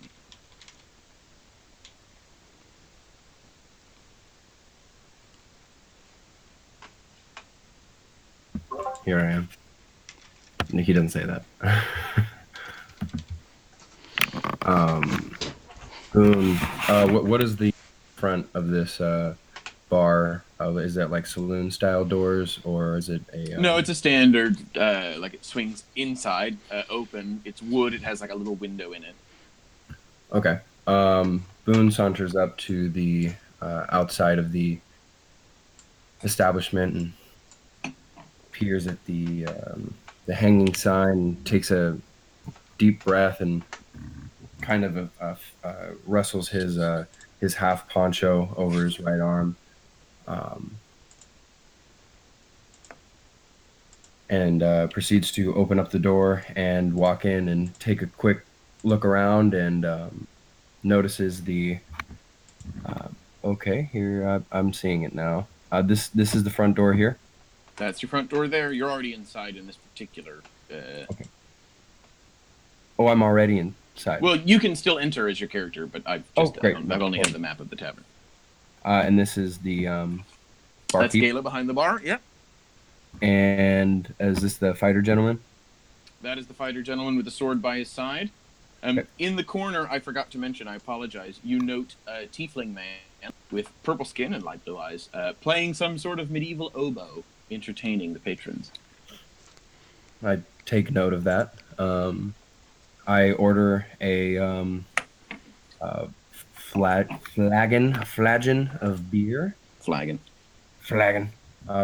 Here I am. He doesn't say that. Boone, what is the front of this bar? Is that like saloon style doors, or is it a? No, it's a standard. Like it swings inside, open. It's wood. It has like a little window in it. Okay. Boone saunters up to the outside of the establishment and peers at the hanging sign, takes a deep breath, and kind of rustles his half poncho over his right arm, and proceeds to open up the door and walk in and take a quick look around, and notices the. Okay, here I'm seeing it now. This is the front door here. That's your front door there. You're already inside in this particular. Okay. Oh, I'm already inside. Well, you can still enter as your character, but I've only had the map of the tavern. And this is the barkeep. That's Gala behind the bar. Yep. And is this the fighter gentleman? That is the fighter gentleman with the sword by his side. Okay. In the corner, I forgot to mention, I apologize, you note a tiefling man with purple skin and light blue eyes, playing some sort of medieval oboe, entertaining the patrons. I take note of that. I order a flagon of beer. Flagon.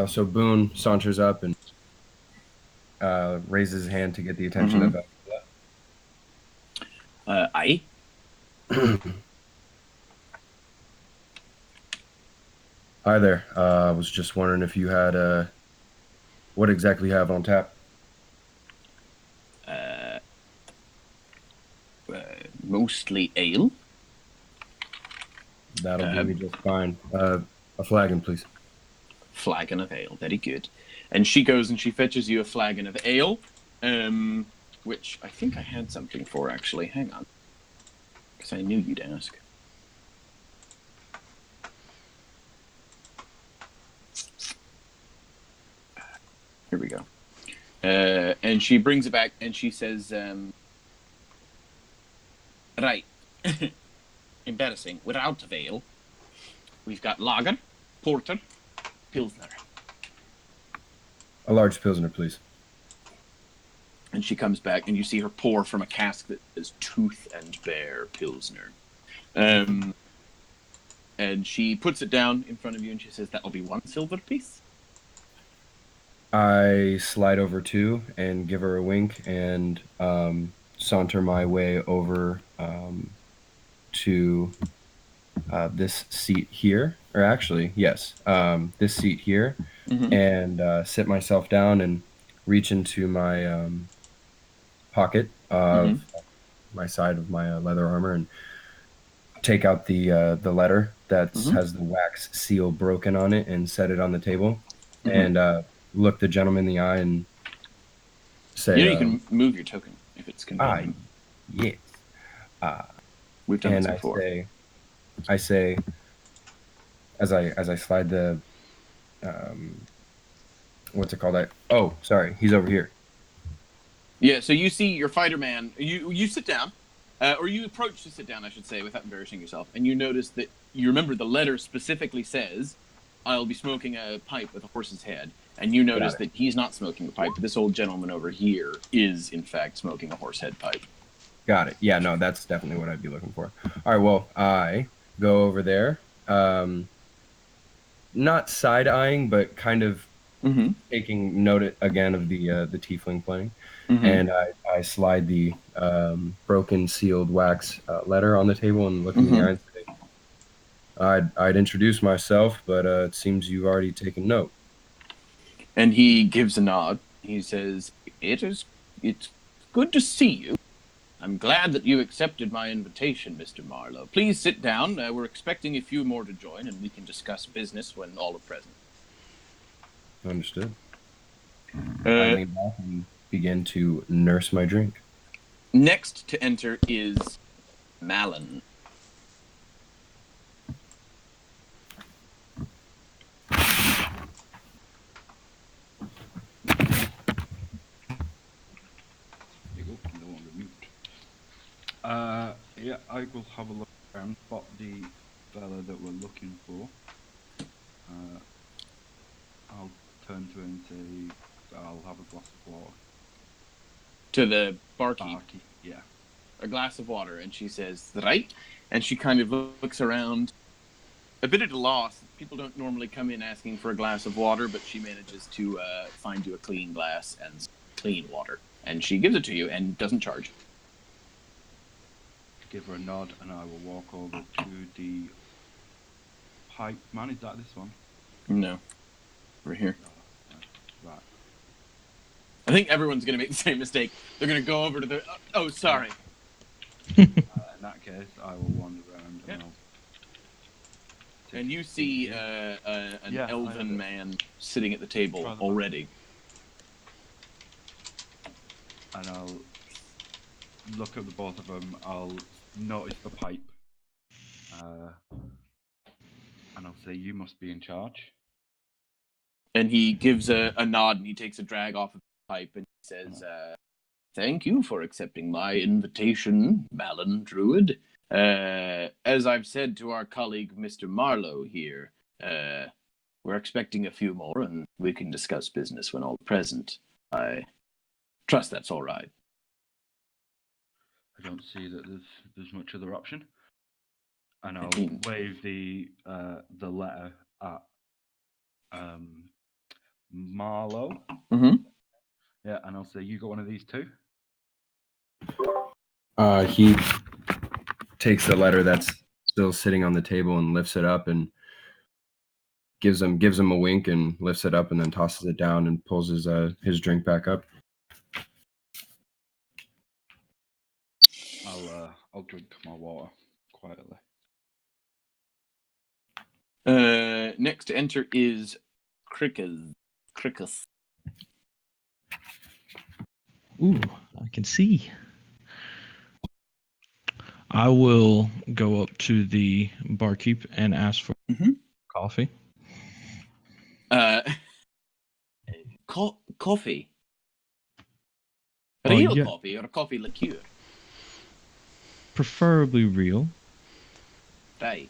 So Boone saunters up and raises his hand to get the attention of Aye. Hi there. I was just wondering if you had what exactly you have on tap. Mostly ale. That'll do me just fine. A flagon, please. Flagon of ale, very good. And she goes and she fetches you a flagon of ale, which I think I had something for, actually. Hang on. Because I knew you'd ask. Here we go. And she brings it back and she says, right. Embarrassing. We're out of ale. We've got lager, porter, pilsner. A large pilsner, please. And she comes back, and you see her pour from a cask that says Tooth and Bear Pilsner. And she puts it down in front of you, and she says, that'll be 1 silver piece. I slide over to and give her a wink and saunter my way over to this seat here. Or actually, yes, this seat here. Mm-hmm. And sit myself down and reach into my pocket of my side of my leather armor and take out the letter that has the wax seal broken on it and set it on the table, and look the gentleman in the eye and say, You can move your token if it's convenient. yes. We've done And this before. I say, as I slide the, what's it called? Oh, sorry, he's over here. Yeah, so you see your fighter man. You sit down, or you approach to sit down, I should say, without embarrassing yourself, and you notice that you remember the letter specifically says, "I'll be smoking a pipe with a horse's head," and you notice that he's not smoking a pipe. But this old gentleman over here is, in fact, smoking a horse head pipe. Got it. Yeah, no, that's definitely what I'd be looking for. All right, well, I go over there, not side eyeing, but kind of taking note again of the tiefling playing, and I slide the broken sealed wax letter on the table and look in the eye and say, I'd introduce myself, but it seems you've already taken note. And he gives a nod. He says, It's good to see you. I'm glad that you accepted my invitation, Mr. Marlowe. Please sit down. We're expecting a few more to join, and we can discuss business when all are present." Understood. I lean back and begin to nurse my drink. Next to enter is Malin. You go, no longer mute. Yeah, I will have a look around, spot the fella that we're looking for. I'll turn to him and say, I'll have a glass of water. To the barkeep. Barkeep, yeah. A glass of water, and she says, "Right?" And she kind of looks around, a bit at a loss. People don't normally come in asking for a glass of water, but she manages to find you a clean glass and clean water. And she gives it to you and doesn't charge. Give her a nod, and I will walk over to the pipe man. Is that this one? No. Over here. Right. I think everyone's going to make the same mistake. They're going to go over to the... Oh, sorry. In that case, I will wander around and I'll... And you see an elven man sitting at the table already. And I'll look at the both of them. I'll notice the pipe. And I'll say, you must be in charge. And he gives a nod and he takes a drag off of the pipe and he says, "Thank you for accepting my invitation, Malin Druid. As I've said to our colleague, Mr. Marlowe here, we're expecting a few more and we can discuss business when all present. I trust that's all right." I don't see that there's much other option. And I'll wave the letter at Marlowe. Yeah, and I'll say, you got one of these too? He takes the letter that's still sitting on the table and lifts it up and gives him a wink and lifts it up and then tosses it down and pulls his drink back up. I'll drink my water quietly. Next to enter is Crickus. Ooh, I can see. I will go up to the barkeep and ask for coffee. Coffee? Oh, Real yeah. coffee or coffee liqueur? Preferably real. Right.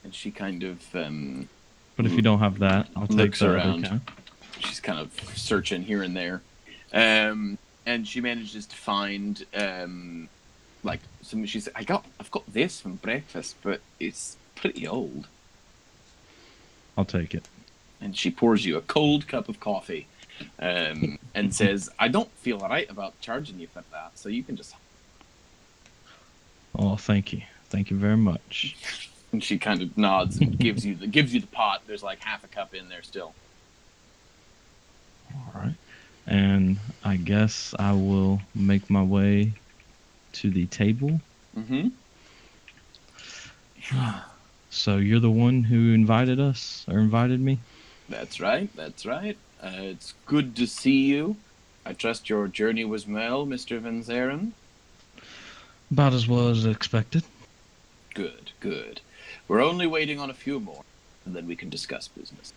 And she kind of but if you don't have that, I'll take the around. other kind. She's kind of searching here and there. And she manages to find like some. She said, I've got this from breakfast, but it's pretty old." I'll take it. And she pours you a cold cup of coffee, and says, "I don't feel right about charging you for that, so you can just..." Oh, thank you very much. And she kind of nods and gives you the pot. There's like half a cup in there still. All right. and I guess I will make my way to the table. Mm-hmm. So you're the one who invited us, or invited me? That's right. That's right. It's good to see you. I trust your journey was well, Mr. Van Zaren. About as well as expected. Good, good. We're only waiting on a few more, and then we can discuss business.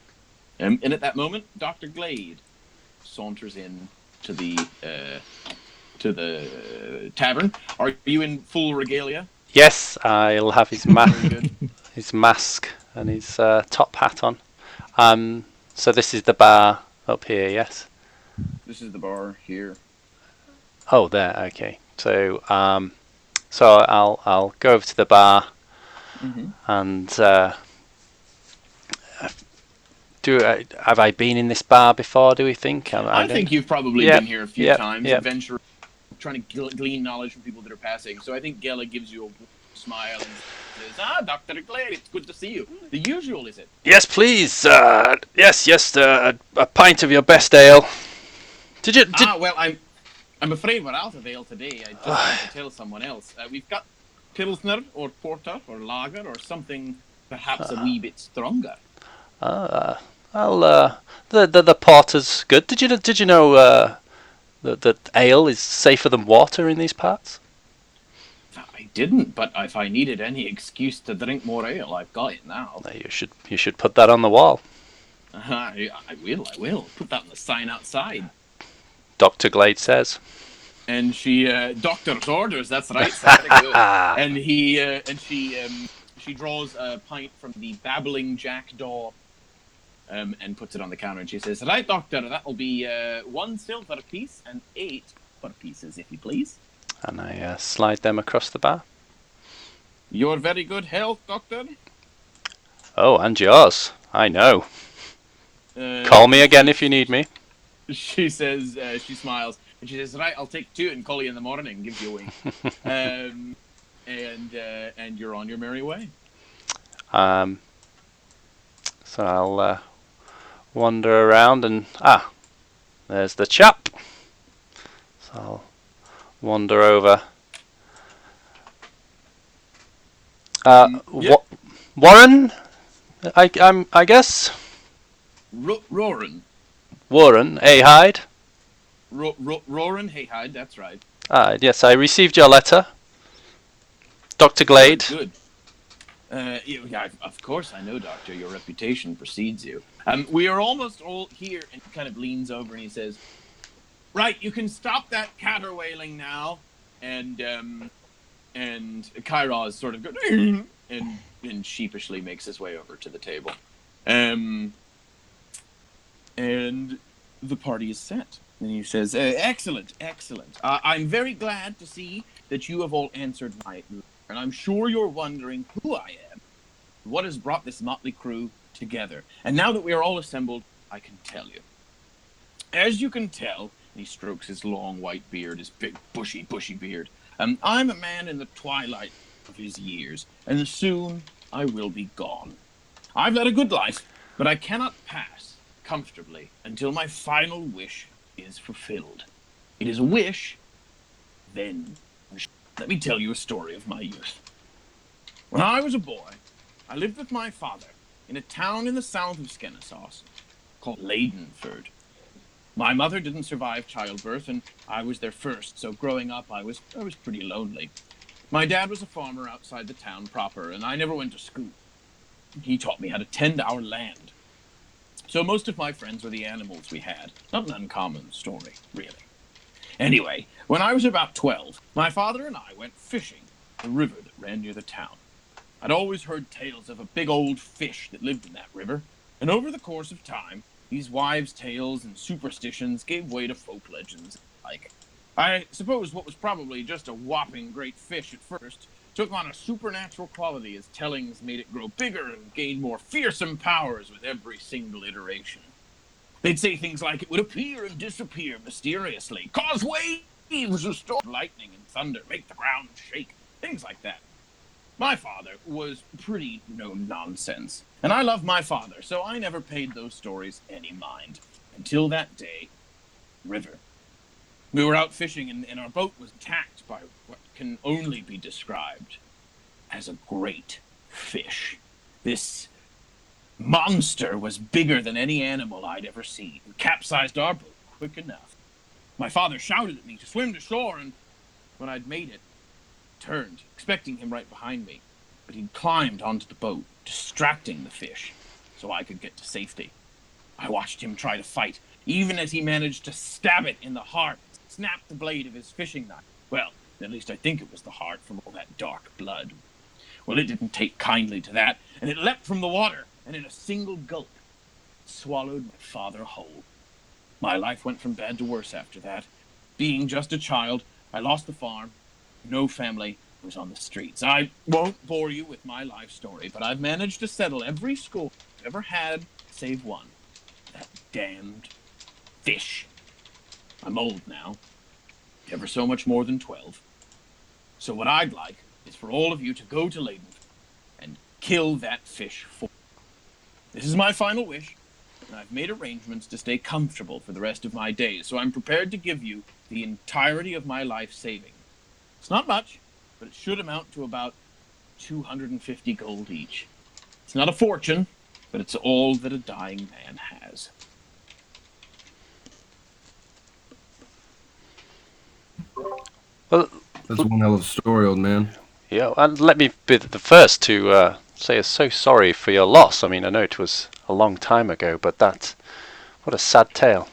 And at that moment, Dr. Glade saunters in to the tavern. Are you in full regalia? Yes, I'll have his Very good. his mask and his top hat on. So this is the bar up here, yes? This is the bar here. Oh, there, okay. So I'll go over to the bar Mm-hmm. and have I been in this bar before? Do we think? I think you've probably Yep, been here a few yep, times, yep. adventuring, trying to glean knowledge from people that are passing. So I think Gela gives you a smile and says, Dr. Glade, it's good to see you. The usual, is it? Yes, please. Yes. A pint of your best ale. Did you? Well, I'm afraid we're out of ale today. I just had to tell someone else. We've got Pilsner or Porter or Lager or something perhaps a wee bit stronger. The porter's good. Did you know that ale is safer than water in these parts? I didn't, but if I needed any excuse to drink more ale, I've got it now. You should put that on the wall. I will. Put that on the sign outside. Dr. Glade says. And she, doctor's orders, that's right, very good. And she draws a pint from the babbling jackdaw and puts it on the counter, and she says, right, doctor, that'll be 1 silver piece and 8 for pieces, if you please. And I slide them across the bar. Your very good health, doctor. Oh, and yours. I know. Call me again if you need me. She says, she smiles, and she says, right, I'll take 2 and call you in the morning, gives you a wink. And you're on your merry way. So I'll wander around and there's the chap. So I'll wander over. Yep. Warren, I guess. Roran. Warren, Hyde. Roran Hayhide, that's right. Yes, I received your letter, Dr. Glade. Good. Yeah, of course I know, Doctor. Your reputation precedes you. We are almost all here, and he kind of leans over and he says, right, you can stop that caterwailing now. And Kairos sort of goes, and sheepishly makes his way over to the table. And the party is set. And he says, excellent. I'm very glad to see that you have all answered my letter. And I'm sure you're wondering who I am, what has brought this motley crew together. And now that we are all assembled, I can tell you. As you can tell, and he strokes his long white beard, his big bushy beard, I'm a man in the twilight of his years, and soon I will be gone. I've led a good life, but I cannot pass comfortably until my final wish is fulfilled. It is a wish, then let me tell you a story of my youth. When I was a boy, I lived with my father in a town in the south of Skennesaw called Leidenford. My mother didn't survive childbirth, and I was their first, so growing up I was pretty lonely. My dad was a farmer outside the town proper, and I never went to school. He taught me how to tend our land. So most of my friends were the animals we had. Not an uncommon story, really. Anyway, when I was about 12, my father and I went fishing in a river that ran near the town. I'd always heard tales of a big old fish that lived in that river, and over the course of time, these wives' tales and superstitions gave way to folk legends like. I suppose what was probably just a whopping great fish at first took on a supernatural quality as tellings made it grow bigger and gain more fearsome powers with every single iteration. They'd say things like it would appear and disappear mysteriously, cause waves of storm, lightning and thunder, make the ground shake, things like that. My father was pretty no-nonsense, and I loved my father, so I never paid those stories any mind. Until that day, river. We were out fishing, and our boat was attacked by what can only be described as a great fish. This monster was bigger than any animal I'd ever seen, and capsized our boat quick enough. My father shouted at me to swim to shore, and when I'd made it, turned, expecting him right behind me. But he'd climbed onto the boat, distracting the fish, so I could get to safety. I watched him try to fight, even as he managed to stab it in the heart, snap the blade of his fishing knife. Well, at least I think it was the heart from all that dark blood. Well, it didn't take kindly to that, and it leapt from the water, and in a single gulp, swallowed my father whole. My life went from bad to worse after that. Being just a child, I lost the farm, no family, was on the streets. I won't bore you with my life story, but I've managed to settle every score I've ever had, save one. That damned fish. I'm old now, ever so much more than 12. So what I'd like is for all of you to go to Leyden and kill that fish for me. This is my final wish, and I've made arrangements to stay comfortable for the rest of my days, so I'm prepared to give you the entirety of my life saving. It's not much, but it should amount to about 250 gold each. It's not a fortune, but it's all that a dying man has. Well, That's one hell of a story, old man. yeah, and let me be the first to say I'm so sorry for your loss. I mean, I know it was a long time ago, but what a sad tale.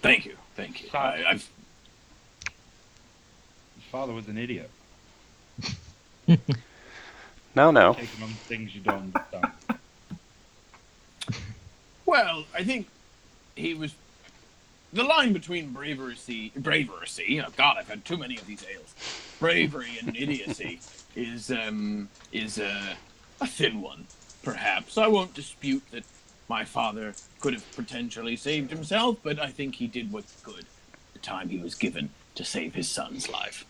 Thank you. I've His father was an idiot. No. Taking on things you don't understand. Well, I think he was the line between bravery, oh God, I've had too many of these ales. Bravery and idiocy is a thin one, perhaps. I won't dispute that my father could have potentially saved himself, but I think he did what he could the time he was given to save his son's life.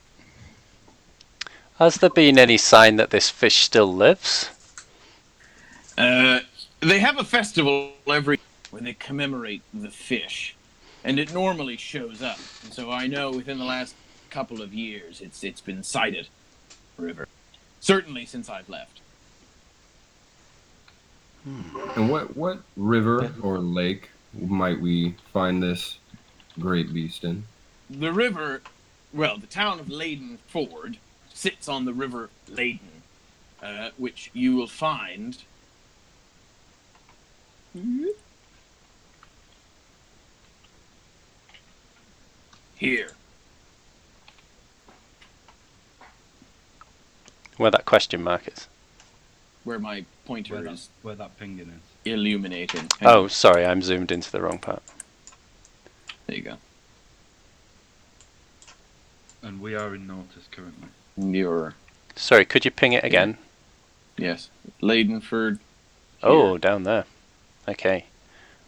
Has there been any sign that this fish still lives? They have a festival every where they commemorate the fish, and it normally shows up. And so I know within the last couple of years it's been sighted in the river. Certainly since I've left. And what river or lake might we find this great beast in? The river, well, the town of Leyden Ford sits on the river Leyden, which you will find here. Where that question mark is. Where my pointer is Where that pinging is. illuminating. Oh, sorry, I'm zoomed into the wrong part. There you go. And we are in Notice currently. You're Sorry, could you ping it again? yes, Leidenford. Oh, down there. Okay.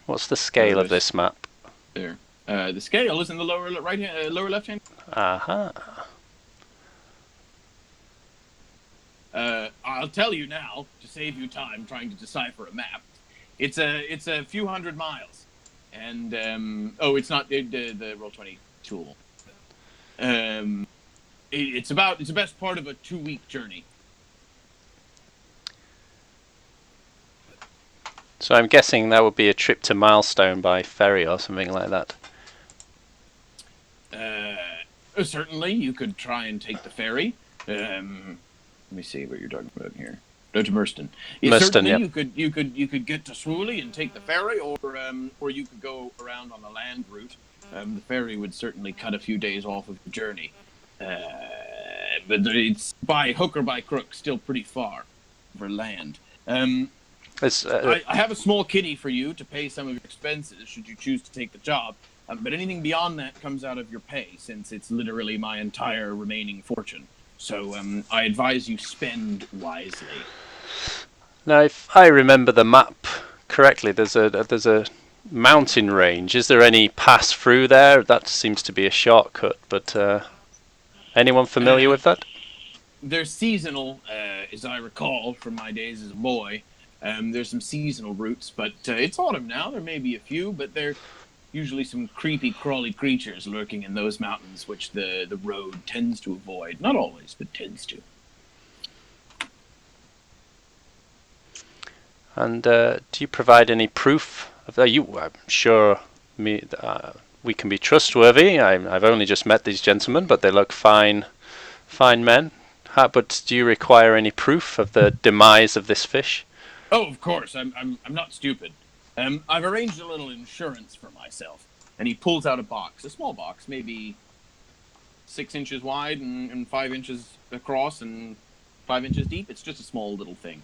What's the scale of this map? There. The scale is in the lower left hand. Aha. I'll tell you now to save you time trying to decipher a map. It's a few hundred miles, and it's not the Roll20 tool. It's the best part of a 2-week journey. So I'm guessing that would be a trip to Milestone by ferry or something like that. Certainly, you could try and take the ferry. Let me see what you're talking about here. Go to Merston. Certainly, yep. you could get to Swooley and take the ferry, or you could go around on the land route. The ferry would certainly cut a few days off of the journey, but it's by hook or by crook still pretty far for land. I have a small kitty for you to pay some of your expenses should you choose to take the job, but anything beyond that comes out of your pay, since it's literally my entire remaining fortune. So I advise you spend wisely. Now, if I remember the map correctly, there's a mountain range. Is there any pass through there? That seems to be a shortcut, but anyone familiar with that? They're seasonal, as I recall from my days as a boy. There's some seasonal routes, but it's autumn now. There may be a few, but they're usually some creepy, crawly creatures lurking in those mountains, which the road tends to avoid. Not always, but tends to. And do you provide any proof of that? I'm sure we can be trustworthy. I've only just met these gentlemen, but they look fine men. But do you require any proof of the demise of this fish? Oh, of course. I'm not stupid. I've arranged a little insurance for myself. And he pulls out a box, a small box, maybe 6 inches wide and 5 inches across and 5 inches deep. It's just a small little thing.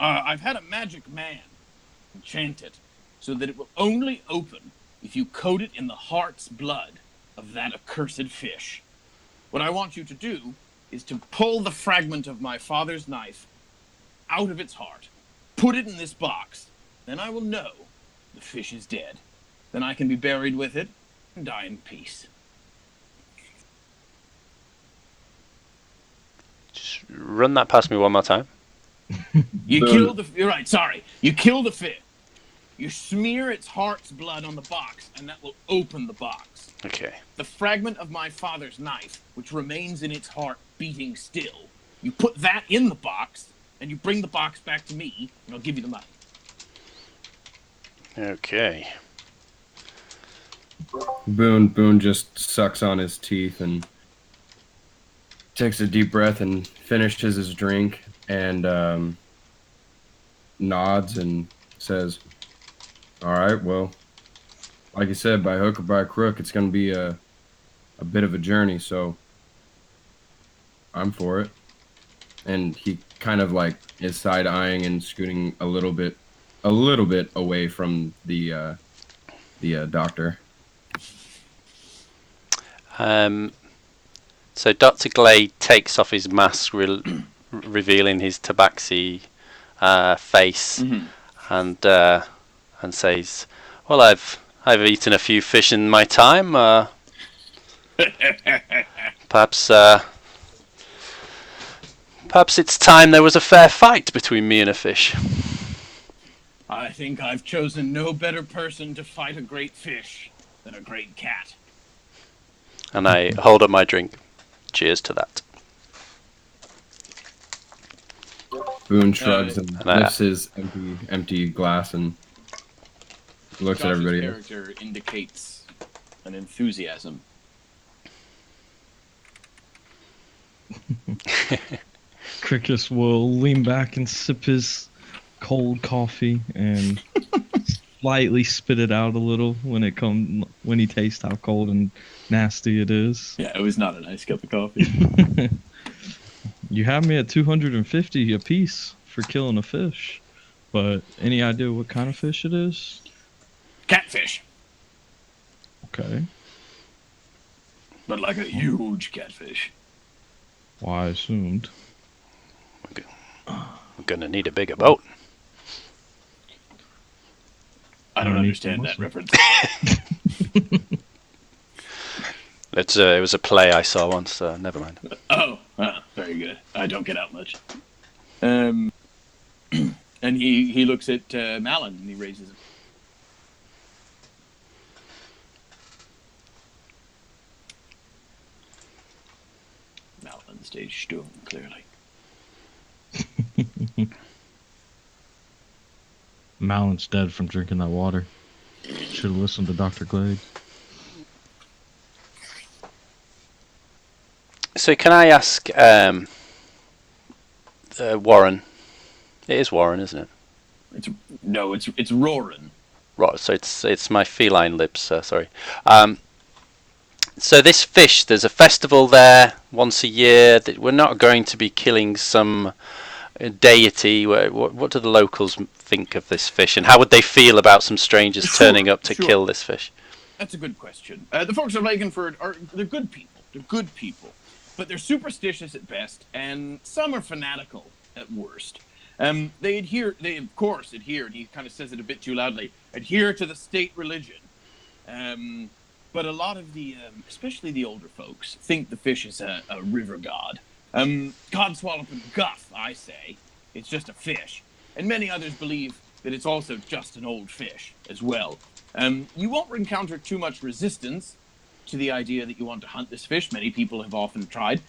I've had a magic man enchant it so that it will only open if you coat it in the heart's blood of that accursed fish. What I want you to do is to pull the fragment of my father's knife out of its heart, put it in this box, then I will know the fish is dead. Then I can be buried with it and die in peace. Just run that past me one more time. You kill the... You're right, sorry. You kill the fish. You smear its heart's blood on the box, and that will open the box. Okay. The fragment of my father's knife, which remains in its heart beating still, you put that in the box, and you bring the box back to me, and I'll give you the money. Okay. Boone just sucks on his teeth and takes a deep breath and finishes his drink and nods and says, all right, well, like you said, by hook or by crook, it's going to be a bit of a journey, so I'm for it. And he kind of like is side-eyeing and scooting a little bit away from the doctor. So Dr. Glade takes off his mask, revealing his tabaxi face, and says, "Well, I've eaten a few fish in my time. Perhaps it's time there was a fair fight between me and a fish." I think I've chosen no better person to fight a great fish than a great cat. And I hold up my drink. Cheers to that. Boone shrugs and lifts his empty glass and looks at everybody. Josh's character indicates an enthusiasm. Cricus will lean back and sip his cold coffee and slightly spit it out a little when he tastes how cold and nasty it is. Yeah, it was not a nice cup of coffee. You have me at 250 a piece for killing a fish, but any idea what kind of fish it is? Catfish. Okay. But like a huge catfish. Well, I assumed. I'm gonna need a bigger boat. I don't understand that reference. It was a play I saw once, so never mind. Oh, very good. I don't get out much. And he looks at Malin and he raises him. Malin stays stumm, clearly. Malin's dead from drinking that water. Should have listened to Dr. Glade. So can I ask Warren? It is Warren, isn't it? It's Roran. Right. So it's my feline lips. Sorry. So this fish, there's a festival there once a year. That we're not going to be killing some deity. What do the locals think of this fish, and how would they feel about some strangers turning up to kill this fish? That's a good question. The folks of Lakenford they're good people. They're good people, but they're superstitious at best, and some are fanatical at worst. They of course adhere, and he kind of says it a bit too loudly, adhere to the state religion. But a lot of especially the older folks, think the fish is a river god. Codswallop and guff, I say. It's just a fish. And many others believe that it's also just an old fish as well. You won't encounter too much resistance to the idea that you want to hunt this fish. Many people have often tried.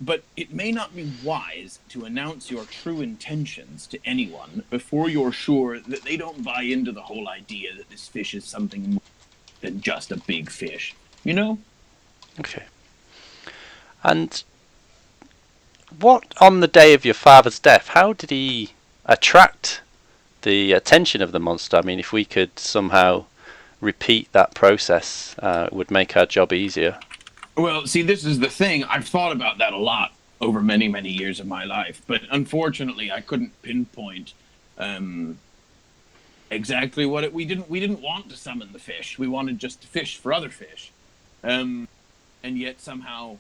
But it may not be wise to announce your true intentions to anyone before you're sure that they don't buy into the whole idea that this fish is something more than just a big fish. You know? Okay. And what, on the day of your father's death, how did he attract the attention of the monster? I mean, if we could somehow repeat that process, it would make our job easier. Well, see, this is the thing. I've thought about that a lot over many, many years of my life, but unfortunately, I couldn't pinpoint exactly what it. We didn't want to summon the fish. We wanted just to fish for other fish, and yet somehow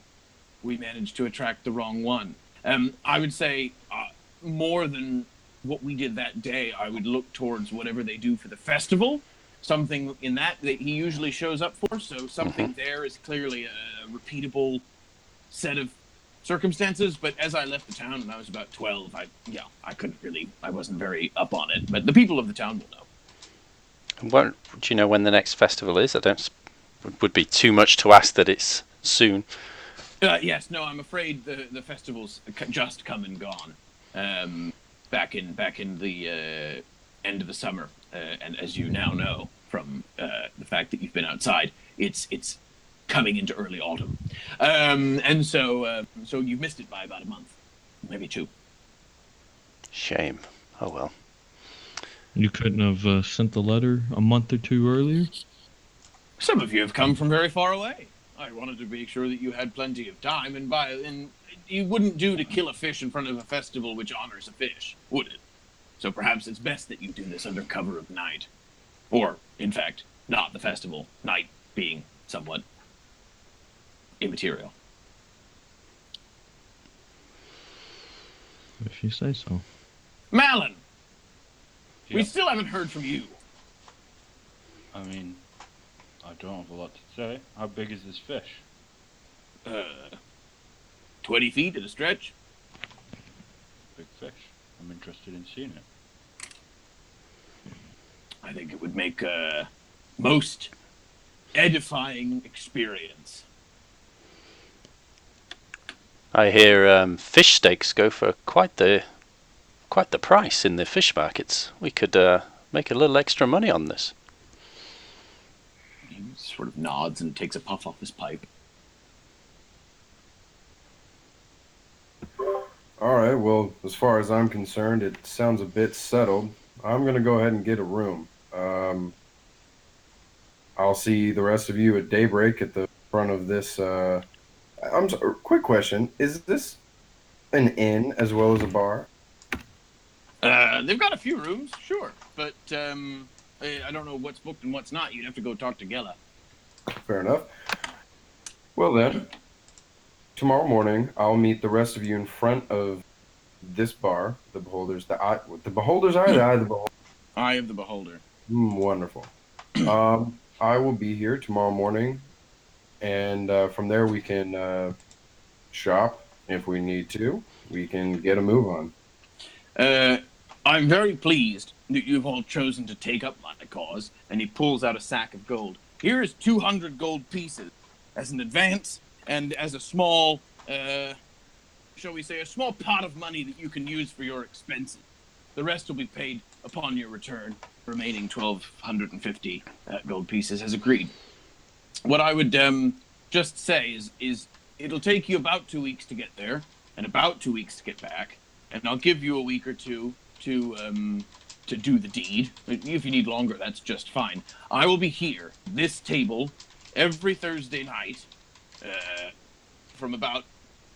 we managed to attract the wrong one. I would say more than what we did that day, I would look towards whatever they do for the festival. Something in that he usually shows up for. So something there is clearly a repeatable set of circumstances. But as I left the town and I was about 12, I wasn't very up on it. But the people of the town will know. What, do you know when the next festival is? Would be too much to ask that it's soon. Yes, no, I'm afraid the festival's just come and gone. Back in the end of the summer, and as you now know from the fact that you've been outside, it's coming into early autumn, and so you've missed it by about a month, maybe 2. Shame. Oh well. You couldn't have sent the letter a month or 2 earlier? Some of you have come from very far away. I wanted to make sure that you had plenty of time, and it wouldn't do to kill a fish in front of a festival which honors a fish, would it? So perhaps it's best that you do this under cover of night. Or, in fact, not the festival, night being somewhat immaterial. If you say so. Malin! Yeah. We still haven't heard from you. I mean, I don't have a lot to say. How big is this fish? 20 feet at a stretch. Big fish. I'm interested in seeing it. I think it would make a most edifying experience. I hear fish steaks go for quite the price in the fish markets. We could make a little extra money on this. He sort of nods and takes a puff off his pipe. All right, well, as far as I'm concerned, it sounds a bit settled. I'm going to go ahead and get a room. I'll see the rest of you at daybreak at the front of this. Quick question. Is this an inn as well as a bar? They've got a few rooms, sure. But I don't know what's booked and what's not. You'd have to go talk to Gela. Fair enough. Well then, tomorrow morning, I'll meet the rest of you in front of this bar, the Beholders. The Beholders are the Eye of the Beholder. Eye of the Beholder. Wonderful. I will be here tomorrow morning, and from there we can shop if we need to. We can get a move on. I'm very pleased that you've all chosen to take up my cause. And he pulls out a sack of gold. Here is 200 gold pieces as an advance and as a small, shall we say, a small pot of money that you can use for your expenses. The rest will be paid upon your return. Remaining 1,250 gold pieces as agreed. What I would just say is it'll take you about 2 weeks to get there and about 2 weeks to get back. And I'll give you a week or two to do the deed. If you need longer, that's just fine. I will be here, this table, every Thursday night from about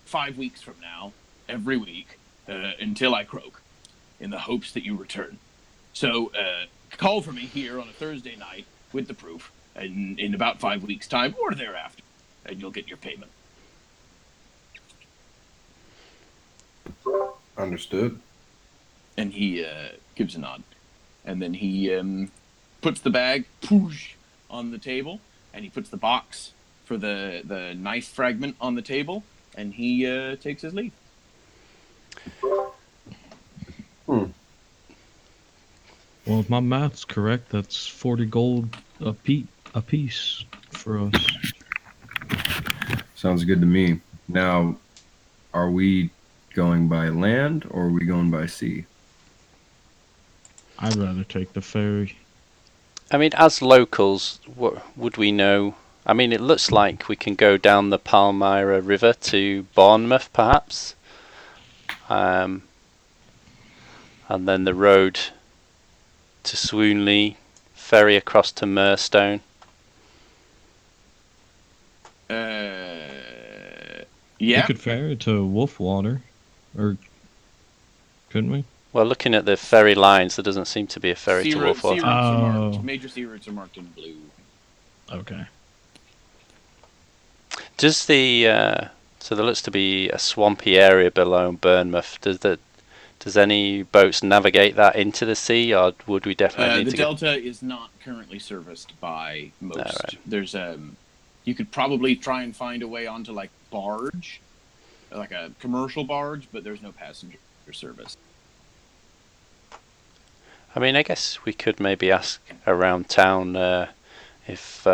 5 weeks from now, every week, until I croak, in the hopes that you return. So call for me here on a Thursday night with the proof in about 5 weeks' time or thereafter, and you'll get your payment. Understood. And he gives a nod. And then he puts the bag on the table, and he puts the box for the knife fragment on the table, and he takes his leave. Well, if my math's correct, that's 40 gold a piece for us. Sounds good to me. Now, are we going by land or are we going by sea? I'd rather take the ferry. I mean, as locals, what would we know? I mean, it looks like we can go down the Palmyra River to Bournemouth, perhaps, and then the road to Swoonley, ferry across to Murstone. We Yeah. could ferry to Wolfwater, or couldn't we? Well, looking at the ferry lines, there doesn't seem to be a ferry Sea to routes Wolfwater. are marked. Oh. Major sea routes are marked in blue. Okay. Does the so there looks to be a swampy area below Bournemouth. Does any boats navigate that into the sea, or would we definitely need The to delta is not currently serviced by most. right. There's you could probably try and find a way onto like barge, like a commercial barge, but there's no passenger service. I mean, I guess we could maybe ask around town if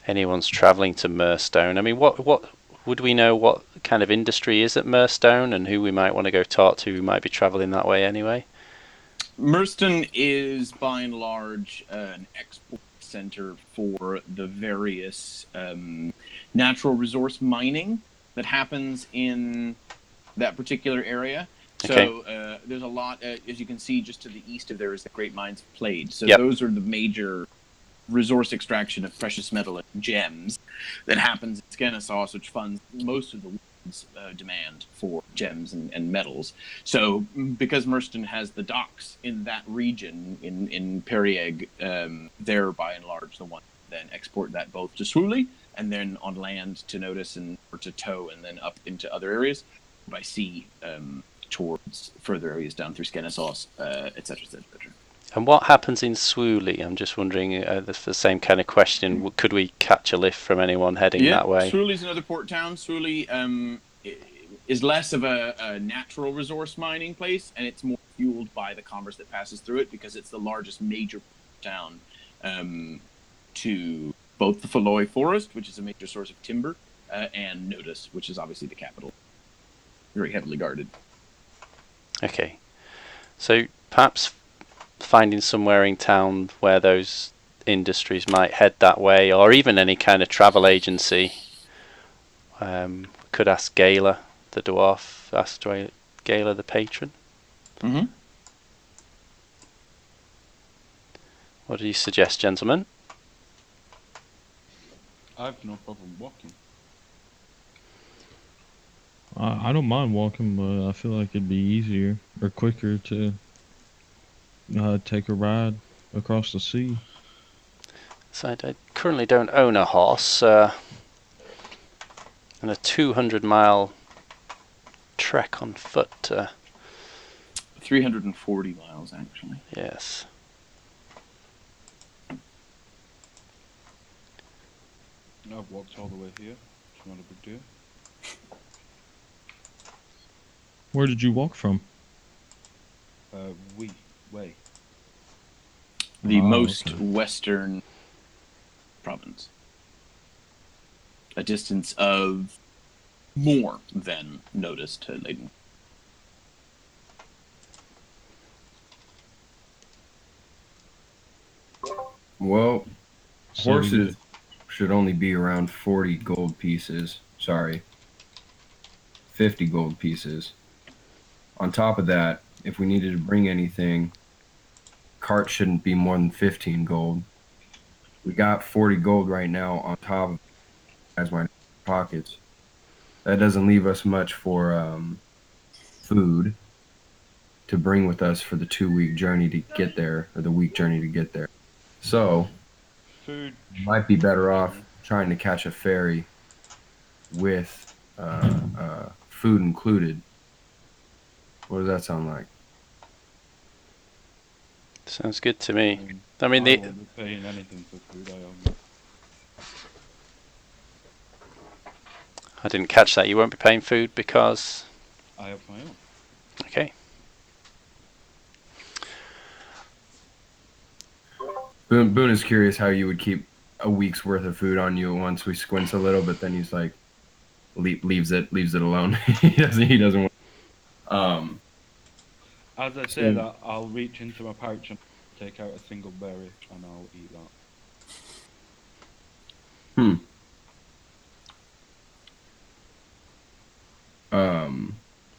anyone's travelling to Murstone. I mean, what would we know what kind of industry is at Murstone and who we might want to go talk to who might be travelling that way anyway? Merston is by and large an export center for the various natural resource mining that happens in that particular area. So there's a lot, as you can see, just to the east of there is the Great Mines of Plate. So those are the major resource extraction of precious metal and gems that happens in Skenesaw, which funds most of the world's demand for gems and metals. So because Merston has the docks in that region, in Perieg, they're by and large the ones that then export that both to Swooley and then on land to Notice and or to Tow and then up into other areas, by sea towards further areas down through Skenesaw, etc., etc. And what happens in Swooley? I'm just wondering, the same kind of question. Could we catch a lift from anyone heading that way? Swooley's another port town. Swooley is less of a natural resource mining place, and it's more fueled by the commerce that passes through it because it's the largest major town to both the Falloy Forest, which is a major source of timber, and Notice, which is obviously the capital. Very heavily guarded. Okay. So perhaps finding somewhere in town where those industries might head that way, or even any kind of travel agency. Could ask Gala, the dwarf, ask Gala, the patron. Mm-hmm. What do you suggest, gentlemen? I've no problem walking. I don't mind walking, but I feel like it'd be easier or quicker to take a ride across the sea. So I currently don't own a horse, and a 200-mile trek on foot. 340 miles, actually. Yes. I've walked all the way here. It's not a big deal. Where did you walk from? Way. The Oh, most okay. western province. A distance of more than Notice to Leyden. Well, So horses should only be around 40 gold pieces. Sorry. 50 gold pieces. On top of that, if we needed to bring anything, cart shouldn't be more than 15 gold. We got 40 gold right now on top of as my pockets. That doesn't leave us much for food to bring with us for the 2-week journey to get there, or the week journey to get there. So, Food might be better off trying to catch a ferry with food included. What does that sound like? Sounds good to me. I I mean, won't be paying anything for food. I didn't catch that. You won't be paying food because... I have my own. Okay. Boone is curious how you would keep a week's worth of food on you once we squints a little, but then he's like, leaves it alone. He doesn't want. As I say So- that, I'll reach into my pouch and take out a single berry, and I'll eat that.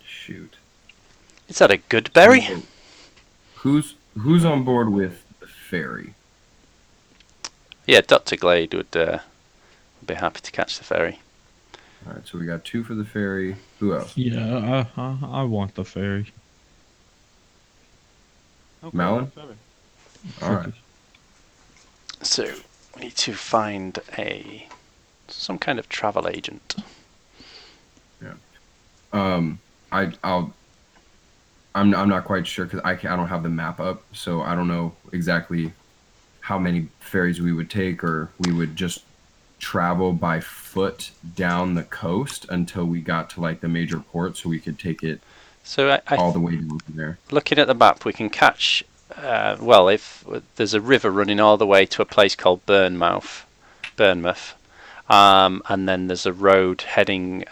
Shoot. Is that a good berry? So, who's on board with the ferry? Yeah, Dr. Glade would be happy to catch the ferry. All right, so we got 2 for the ferry. Who else? Yeah, I want the ferry. Okay, Malin? ferry. All right. So we need to find some kind of travel agent. I'm not quite sure because I don't have the map up, so I don't know exactly how many ferries we would take, or we would just travel by foot down the coast until we got to like the major port, so we could take it So all the way down from there. looking at the map, we can catch. Well, if there's a river running all the way to a place called Bournemouth, and then there's a road heading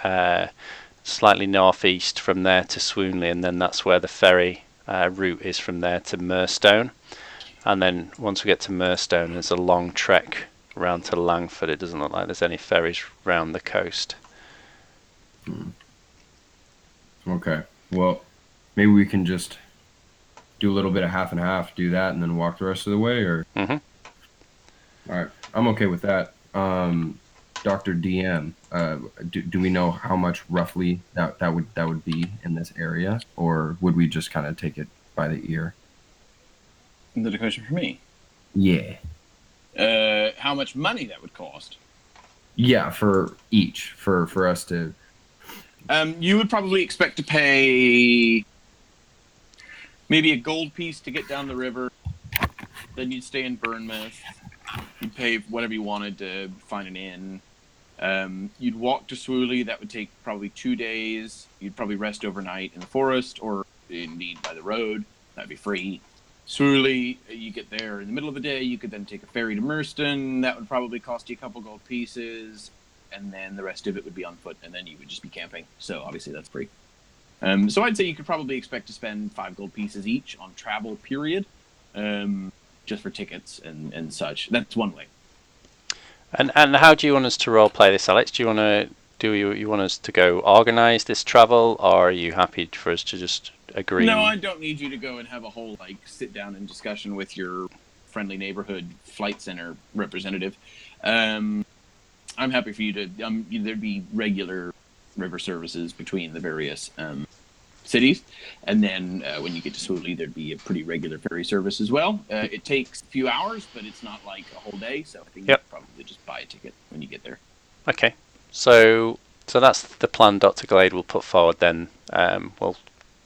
slightly northeast from there to Swoonley, and then that's where the ferry route is from there to Murstone. And then once we get to Murstone, there's a long trek round to Langford. It doesn't look like there's any ferries round the coast. Okay. Well, maybe we can just do a little bit of half and half, do that, and then walk the rest of the way, or... Mm-hmm. All right. I'm okay with that. Dr. DM, do we know how much roughly that would be in this area, or would we just kind of take it by the ear? Is that a question for me? Yeah. How much money that would cost? Yeah, for each, for us to... You would probably expect to pay maybe a gold piece to get down the river. Then you'd stay in Bournemouth. You'd pay whatever you wanted to find an inn. You'd walk to Swooley. That would take probably 2 days. You'd probably rest overnight in the forest or indeed by the road. That'd be free. Swooley, you get there in the middle of the day. You could then take a ferry to Merston. That would probably cost you a couple gold pieces. And then the rest of it would be on foot. And then you would just be camping. So obviously that's free. So I'd say you could probably expect to spend 5 gold pieces each on travel, period. Just for tickets and such. That's one way. And how do you want us to role play this, Alex? Do you want us to go organise this travel, or are you happy for us to just agree? No, I don't need you to go and have a whole sit down and discussion with your friendly neighborhood flight center representative. I'm happy for you to. There'd be regular river services between the various cities, and then when you get to Swooley, there'd be a pretty regular ferry service as well. It takes a few hours, but it's not like a whole day, so I think you could probably just buy a ticket when you get there. Okay, so that's the plan Dr. Glade will put forward then. We'll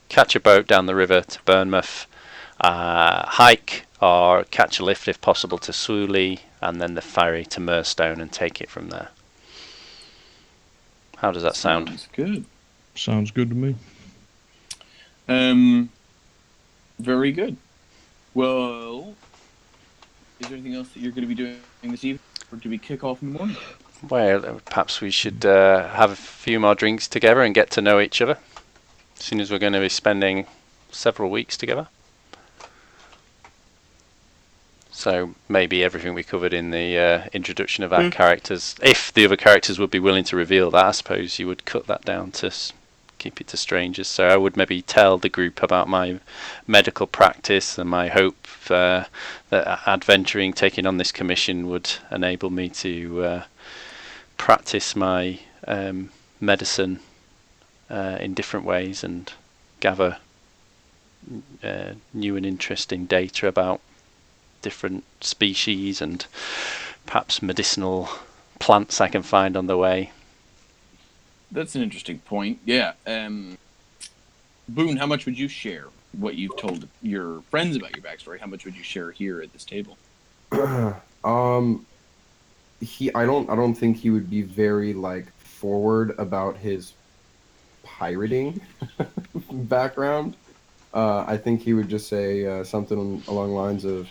catch a boat down the river to Bournemouth, hike or catch a lift if possible to Swooley, and then the ferry to Murstone and take it from there. How does that sound? Sounds good. Sounds good to me. Very good. Well, is there anything else that you're going to be doing this evening, or do we kick off in the morning? Well, perhaps we should have a few more drinks together and get to know each other, seeing as we're going to be spending several weeks together. So maybe everything we covered in the introduction of our characters, if the other characters would be willing to reveal that, I suppose you would cut that down to keep it to strangers. So I would maybe tell the group about my medical practice and my hope that adventuring, taking on this commission, would enable me to practice my medicine in different ways and gather new and interesting data about different species and perhaps medicinal plants I can find on the way. That's an interesting point. Yeah. Boone, how much would you share what you've told your friends about your backstory? How much would you share here at this table? I don't think he would be very forward about his pirating background. I think he would just say something along the lines of,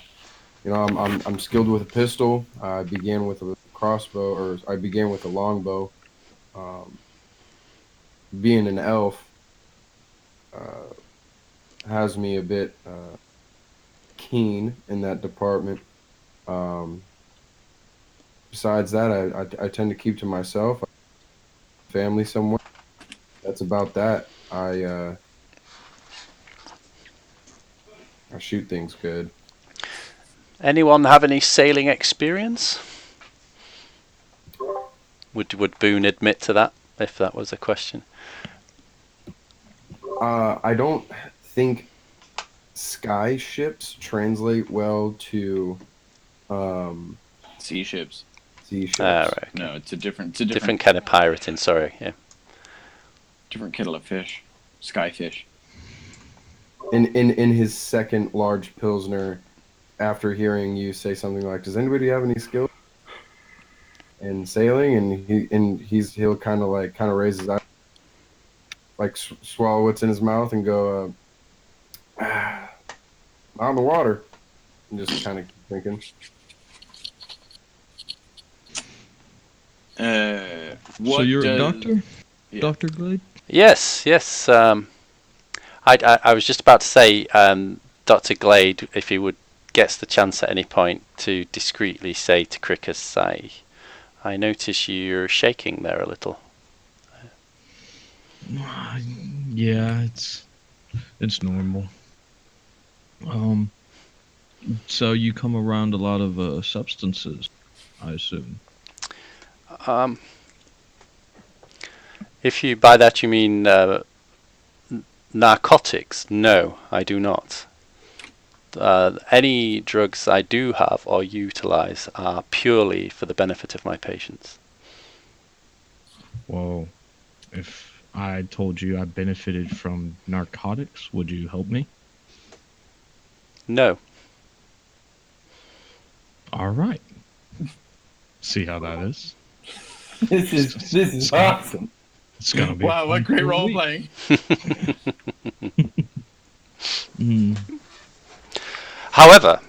I'm skilled with a pistol. I began with a crossbow, or I began with a longbow. Um, Being an elf has me a bit keen in that department. Um, Besides that, I tend to keep to myself. Family somewhere. That's about that. I shoot things good. Anyone have any sailing experience? Would Boone admit to that if that was a question? I don't think sky ships translate well to um, Sea ships. sea ships. Right. Okay. No, it's a different Different kind of pirating. Sorry. Yeah. different kettle of fish. Skyfish. In his second large pilsner, after hearing you say something like, "Does anybody have any skill in sailing?" and he'll kind of raise his eyes, like swallow what's in his mouth and go, on the water, and just kind of keep thinking. So you're a doctor? Yeah. Dr. Glade? Yes. I was just about to say, Dr. Glade, if he gets the chance at any point to discreetly say to Cricus, I notice you're shaking there a little. Yeah, it's normal. So you come around a lot of substances, I assume. If you by that you mean narcotics, no, I do not. Any drugs I do have or utilize are purely for the benefit of my patients. Well, if I told you I benefited from narcotics, would you help me? No. All right. See how that is? This is awesome. It's gonna be Wow, what great role playing. However,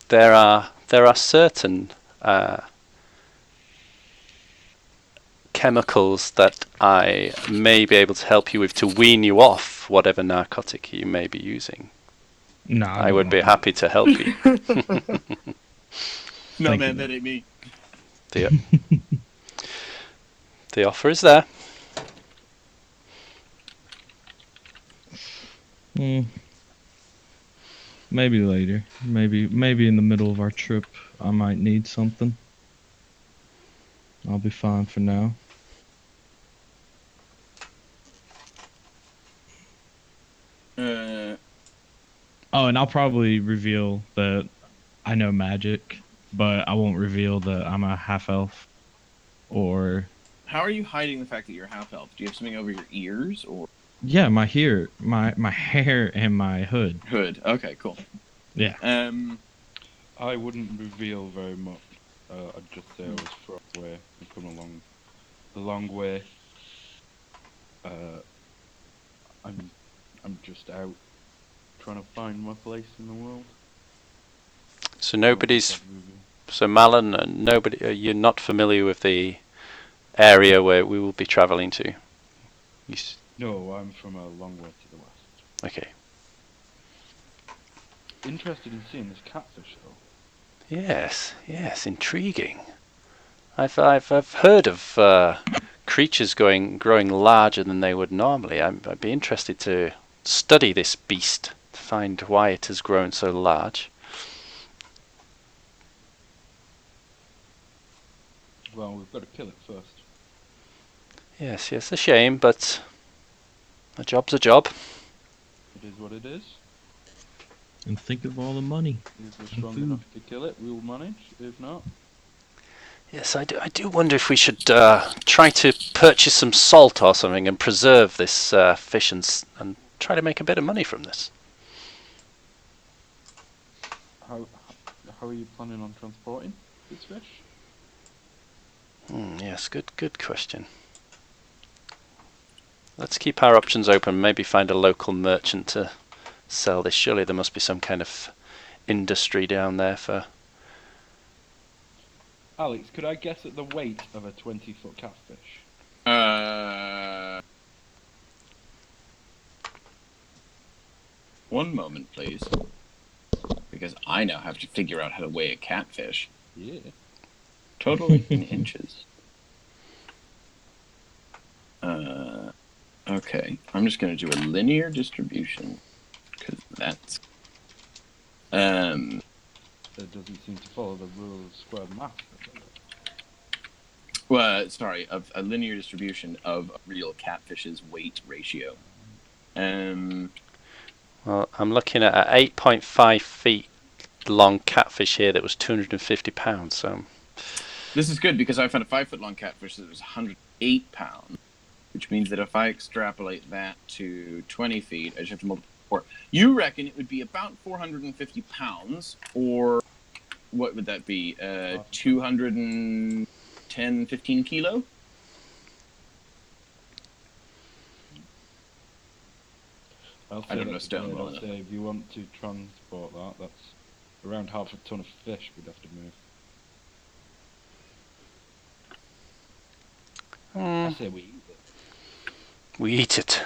there are certain chemicals that I may be able to help you with to wean you off whatever narcotic you may be using. No, I would be happy to help you. No, Thank man, you, that ain't me. The offer is there. Maybe later. Maybe in the middle of our trip, I might need something. I'll be fine for now. Oh, and I'll probably reveal that I know magic, but I won't reveal that I'm a half elf. Or How are you hiding the fact that you're half elf? Do you have something over your ears or yeah, my hair and my hood. hood? Okay, cool. Yeah. I wouldn't reveal very much. I'd just say I was from away and come along a long way. I'm just out trying to find my place in the world. So Malin, you're not familiar with the area where we will be travelling to? No, I'm from a long way to the west. Okay. Interested in seeing this catfish, though. Yes, intriguing. I've heard of creatures growing larger than they would normally. I'd be interested to study this beast to find why it has grown so large. Well, we've got to kill it first. Yes, a shame, but a job's a job. It is what it is. And think of all the money. If we're strong enough to kill it, we'll manage. If not... Yes, I do wonder if we should try to purchase some salt or something and preserve this fish and try to make a bit of money from this. How are you planning on transporting this fish? Yes, good question. Let's keep our options open. Maybe find a local merchant to sell this. Surely there must be some kind of industry down there for. Alex, could I guess at the weight of a 20-foot catfish? One moment, please. Because I now have to figure out how to weigh a catfish. Yeah. Totally in inches. Okay. I'm just going to do a linear distribution. Because that's... That doesn't seem to follow the rule of square math. Well, sorry, of a linear distribution of a real catfish's weight ratio. Well, I'm looking at an 8.5 feet long catfish here that was 250 pounds. So This is good because I found a 5-foot long catfish that was 108 pounds, which means that if I extrapolate that to 20 feet, I just have to multiply 4. You reckon it would be about 450 pounds, or what would that be? 210, 15 kilo? I don't know stone well I'll enough. say if you want to transport that, that's around half a ton of fish we'd have to move. I say we eat it. we eat it.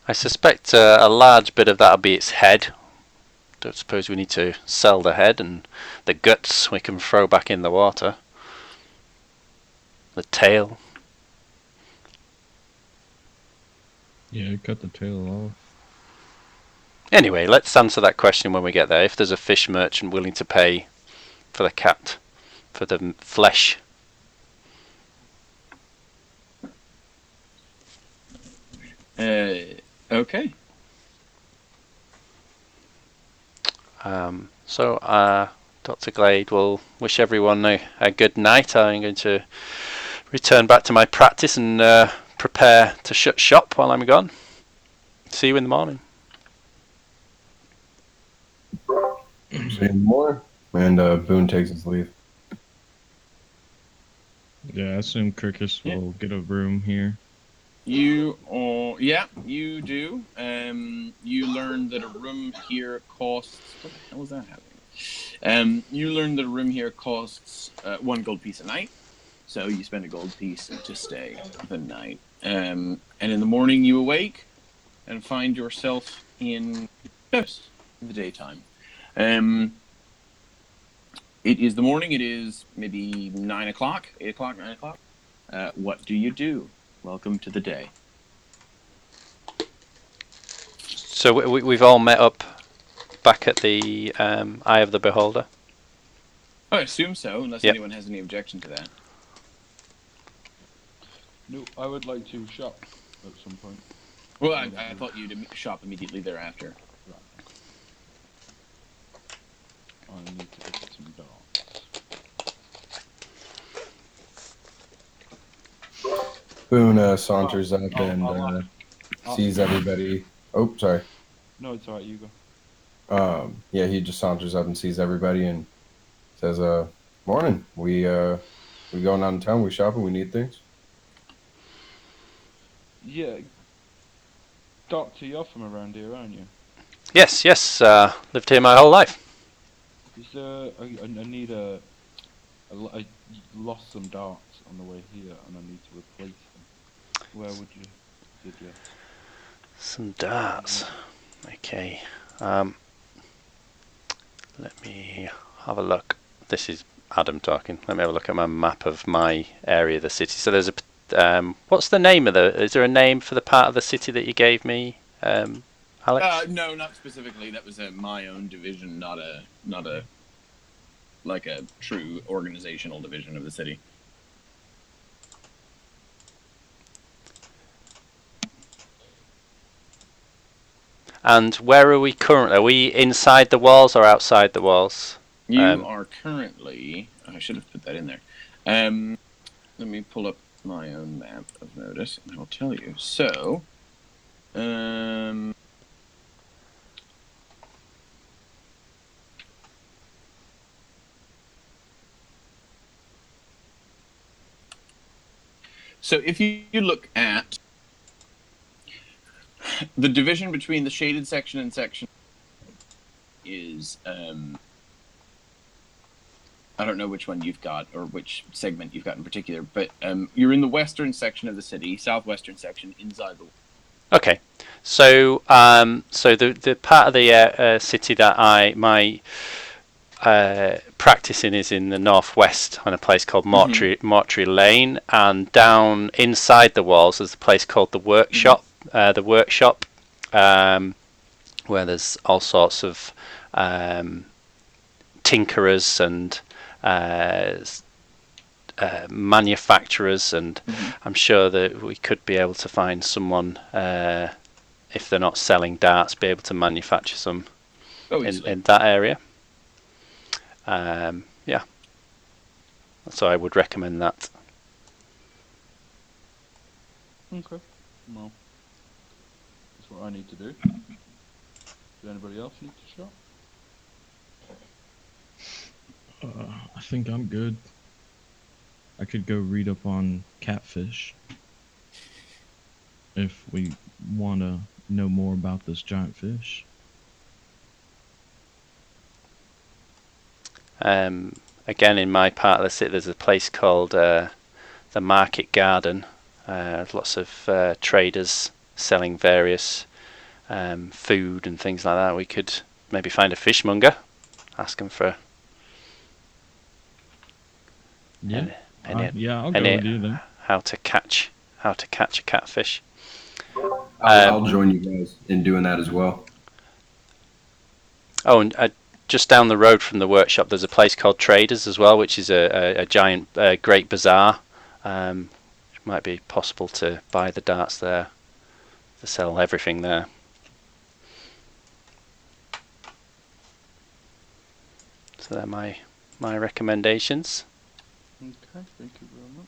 I suspect a large bit of that'll be its head. Don't suppose we need to sell the head, and the guts we can throw back in the water. The tail. Yeah, cut the tail off. Anyway, let's answer that question when we get there. If there's a fish merchant willing to pay for the cat, for the flesh. Okay. So, Dr. Glade will wish everyone a good night. I'm going to return back to my practice and prepare to shut shop while I'm gone. See you in the morning. See you more. And Boone takes his leave. Yeah, I assume Kirkus will get a room here. You you do. You learn that a room here costs. What the hell is that happening? You learn that a room here costs 1 gold piece a night. So you spend a gold piece to stay the night. And in the morning you awake and find yourself in house in the daytime. It is the morning. It is maybe 9 o'clock, 8 o'clock, 9 o'clock. What do you do? Welcome to the day. So we've all met up back at the Eye of the Beholder. I assume so, unless Yep. anyone has any objection to that. No, I would like to shop at some point. Well, I thought you'd shop immediately thereafter. I need to get some darts. Boone saunters up I'll- and I'll- sees everybody. Oh, sorry. No, it's alright, you go. Yeah, he just saunters up and sees everybody and says, "Morning. We going out in town? We shopping? We need things." Yeah. Doctor, you're from around here, aren't you? Yes. Lived here my whole life. Is there... I need I lost some darts on the way here, and I need to replace them. Where would you suggest? Some darts. Okay. Let me have a look. This is Adam talking. Let me have a look at my map of my area of the city. So there's a... what's the name of the... Is there a name for the part of the city that you gave me, Alex? No, not specifically. That was my own division, not a like a true organizational division of the city. And where are we currently? Are we inside the walls or outside the walls? You are currently... I should have put that in there. Let me pull up my own map of notice, and I'll tell you. So, so if you look at the division between the shaded section and section is is I don't know which one you've got or which segment you've got in particular, but you're in the western section of the city, southwestern section, inside the. Okay, so the part of the city that my practicing is in the northwest on a place called Mortuary Lane, and down inside the walls there's a place called the workshop. Where there's all sorts of tinkerers and manufacturers, and I'm sure that we could be able to find someone, if they're not selling darts, be able to manufacture some in that area. Yeah, so I would recommend that. Okay. Well, that's what I need to do. Does anybody else need to shop? I think I'm good. I could go read up on catfish if we want to know more about this giant fish. Again, in my part of the city, there's a place called the Market Garden. Lots of traders selling various food and things like that. We could maybe find a fishmonger, ask him for. Yeah, I'll go any with you then. how to catch a catfish. I'll join you guys in doing that as well. Oh, and just down the road from the workshop, there's a place called Traders as well, which is a giant, great bazaar. It might be possible to buy the darts there, to sell everything there. So they're my recommendations. Okay, thank you very much.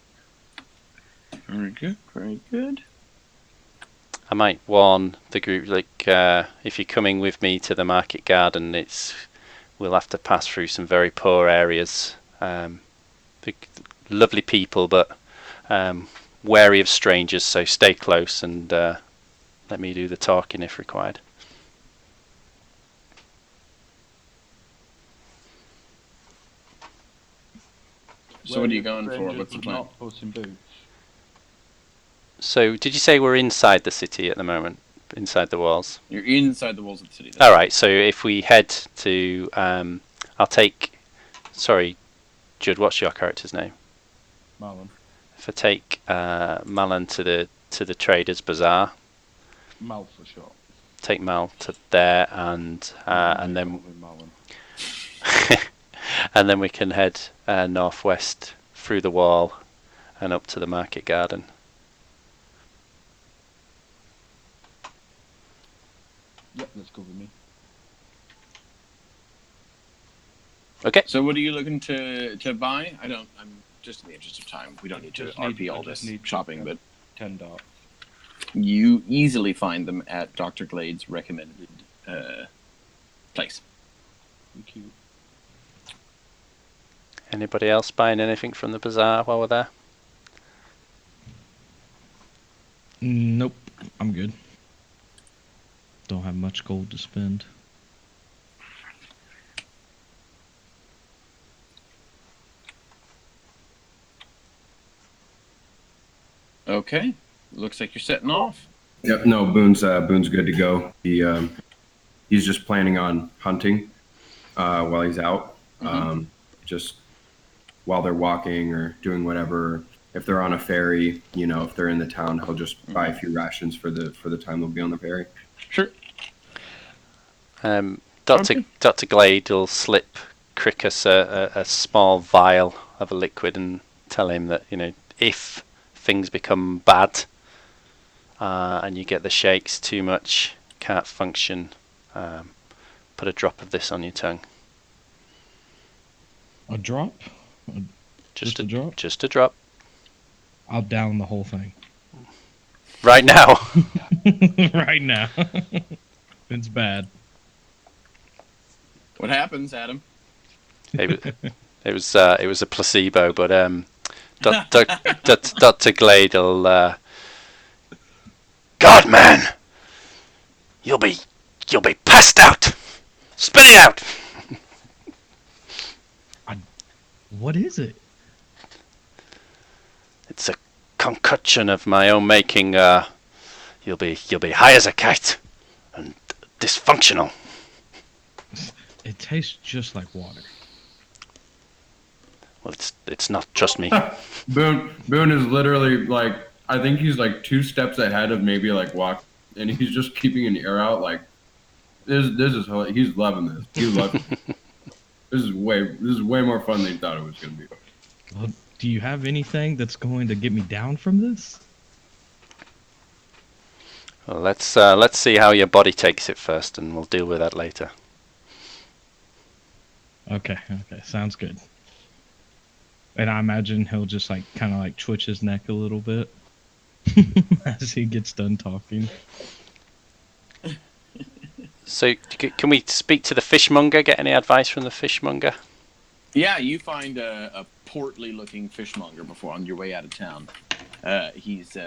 Very good, very good. I might warn the group, like, if you're coming with me to the Market Garden, we'll have to pass through some very poor areas. Lovely people, but wary of strangers, so stay close and let me do the talking if required. So what are you going for? What's the plan? Not Puss in Boots. So, did you say we're inside the city at the moment? Inside the walls? You're inside the walls of the city. Alright, so if we head to... I'll take... Sorry, Judd, what's your character's name? Malin. If I take Malin to the Traders Bazaar. Mal for short. Take Mal to there, and then... Malin. and then we can head northwest through the wall and up to the Market Garden. Yep, that's good with me. Okay. So what are you looking to buy? I'm just in the interest of time. We don't need to RP all this shopping, but 10 darts. you easily find them at Dr. Glade's recommended place. Thank you. Anybody else buying anything from the bazaar while we're there? Nope, I'm good. Don't have much gold to spend. Okay. Looks like you're setting off. Yep. No, Boone's good to go. He's just planning on hunting while he's out. Just while they're walking or doing whatever. If they're on a ferry, if they're in the town, he'll just buy a few rations for the time they'll be on the ferry. Sure. Dr. Glade will slip Cricus a small vial of a liquid and tell him that, if things become bad and you get the shakes too much, can't function, put a drop of this on your tongue. A drop? Just a drop? Just a drop. I'll down the whole thing. Right now. Right now. It's bad. What happens, Adam? It was a placebo, but Dr. Glade will God, man, you'll be passed out. Spit it out. What is it? It's a concoction of my own making. You'll be high as a kite and dysfunctional. It tastes just like water. Well, it's not. Trust me. Boone is literally like, I think he's like 2 steps ahead of maybe like walk, and he's just keeping an ear out. Like this is he's loving this. He's loving it. This is way more fun than he thought it was gonna be. Well, do you have anything that's going to get me down from this? Well, let's see how your body takes it first, and we'll deal with that later. Okay, sounds good. And I imagine he'll just like kind of like twitch his neck a little bit as he gets done talking. So, can we speak to the fishmonger? Get any advice from the fishmonger? Yeah, you find a portly-looking fishmonger before on your way out of town. He's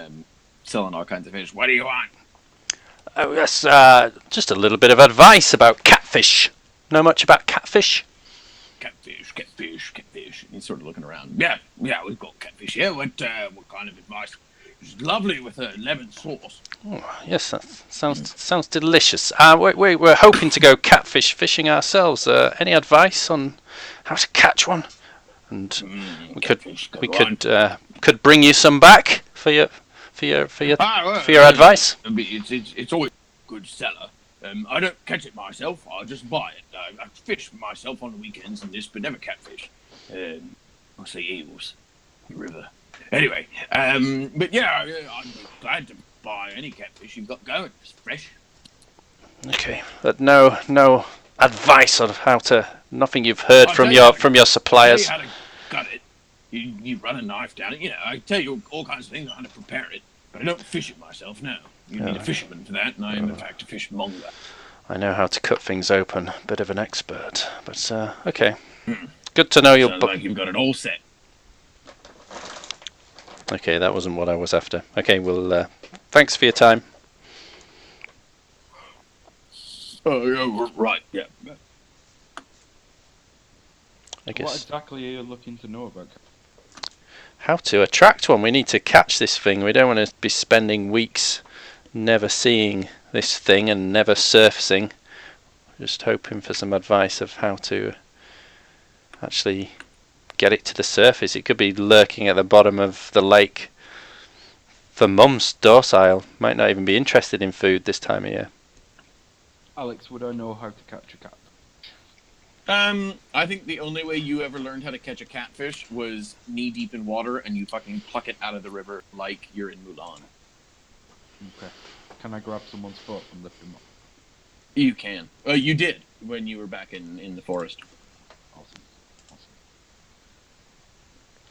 selling all kinds of fish. What do you want? Oh, yes, just a little bit of advice about catfish. Know much about catfish? Catfish. He's sort of looking around. Yeah, we've got catfish here. What kind of advice? It's lovely with a lemon sauce. Oh, yes, that sounds delicious. We're hoping to go catfish fishing ourselves. Any advice on how to catch one? And we could bring you some back for your advice. It's always a good seller. I don't catch it myself. I just buy it. I fish myself on the weekends and this, but never catfish. Mostly eels in the river. Anyway, but yeah, I'm glad to buy any catfish you've got going. It's fresh. Okay, but no advice on how to. Nothing you've heard from your suppliers. I'll tell you how to gut it. You run a knife down it. I tell you all kinds of things on how to prepare it, but I don't fish it myself. No, you need a fisherman for that, and I am in fact a fishmonger. I know how to cut things open. Bit of an expert, but okay. Good to know you're. Sounds like you've got it all set. Okay, that wasn't what I was after. Okay, well, thanks for your time. Oh, yeah, right, yeah. I guess. What exactly are you looking to know about? How to attract one. We need to catch this thing. We don't want to be spending weeks never seeing this thing and never surfacing. Just hoping for some advice of how to actually get it to the surface. It could be lurking at the bottom of the lake for months, docile. Might not even be interested in food this time of year. Alex, would I know how to catch a cat? I think the only way you ever learned how to catch a catfish was knee deep in water and you fucking pluck it out of the river like you're in Mulan. Okay. Can I grab someone's foot and lift him up? You can. You did when you were back in the forest. Awesome.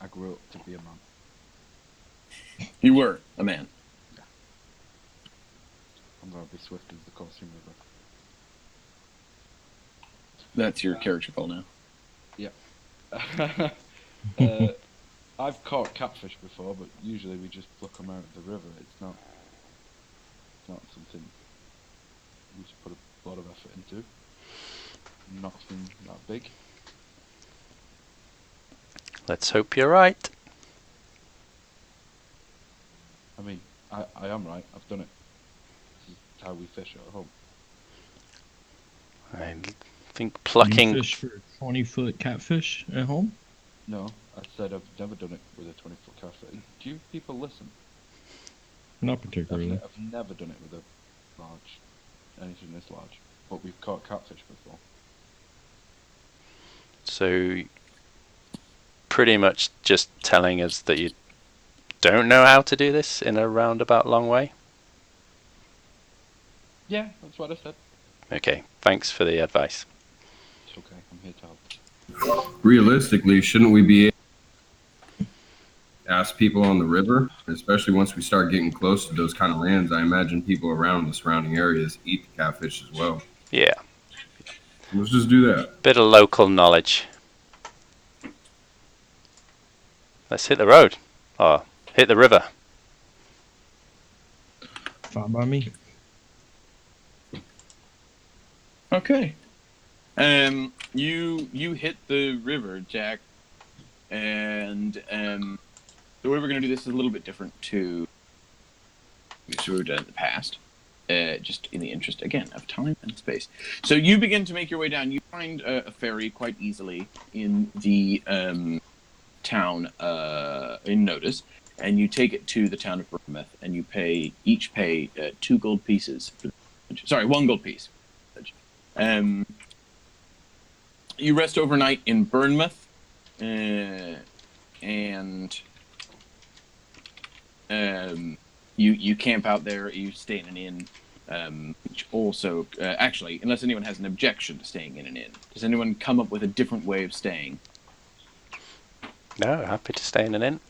I grew up to be a man. You were a man. Yeah. I'm gonna be swift as the Costume River. That's your character call now. Yeah. I've caught catfish before, but usually we just pluck them out of the river. It's not something we should put a lot of effort into. Nothing that big. Let's hope you're right. I mean, I am right. I've done it. This is how we fish at home. I think plucking. You fish for a 20-foot catfish at home? No, I said I've never done it with a 20-foot catfish. Do you people listen? Not particularly. I've never done it with a large, anything this large. But we've caught catfish before. So, pretty much just telling us that you don't know how to do this in a roundabout long way? Yeah, that's what I said. Okay, thanks for the advice. It's okay, I'm here to help. Realistically, shouldn't we be able to ask people on the river, especially once we start getting close to those kind of lands? I imagine people around the surrounding areas eat the catfish as well. Yeah. Let's just do that. Bit of local knowledge. Let's hit the road. Or hit the river. Fine by me. Okay. You hit the river, Jack, And the way we're going to do this is a little bit different to what we've done in the past. Just in the interest, again, of time and space. So you begin to make your way down. You find a ferry quite easily in the town in Notice, and you take it to the town of Bournemouth, and you each pay 2 gold pieces. Sorry, 1 gold piece. You rest overnight in Bournemouth, and you camp out there. You stay in an inn. Which also, actually, unless anyone has an objection to staying in an inn, does anyone come up with a different way of staying? No, happy to stay in an inn.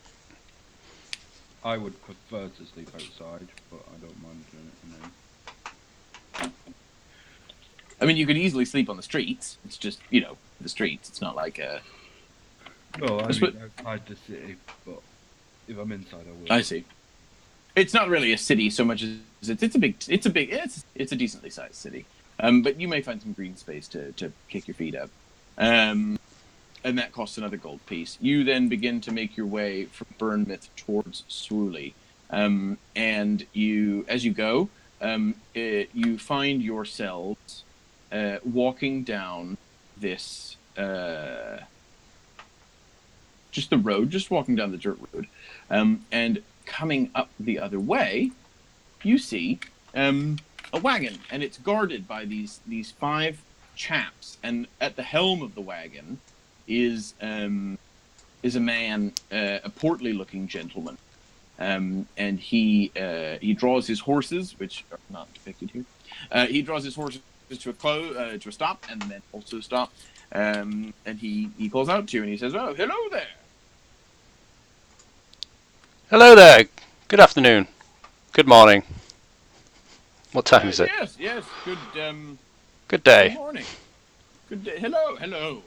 I would prefer to sleep outside, but I don't mind doing it in an inn. I mean, you could easily sleep on the streets. It's just, the streets. It's not like a... No, I mean outside the city, but if I'm inside, I will. I see. It's not really a city so much as it's a decently sized city. But you may find some green space to kick your feet up. And that costs another gold piece. You then begin to make your way from Bournemouth towards Swooley. And as you go, you find yourselves walking down this walking down the dirt road, and coming up the other way, you see a wagon, and it's guarded by these 5 chaps, and at the helm of the wagon is a man, a portly-looking gentleman, and he draws his horses, which are not depicted here. He draws his horses to a stop, and then also stop. And he calls out to you, and he says, "Oh, hello there." Hello there. Good afternoon. Good morning. What time is it? Yes. Good. Good day. Good morning. Good day. Hello.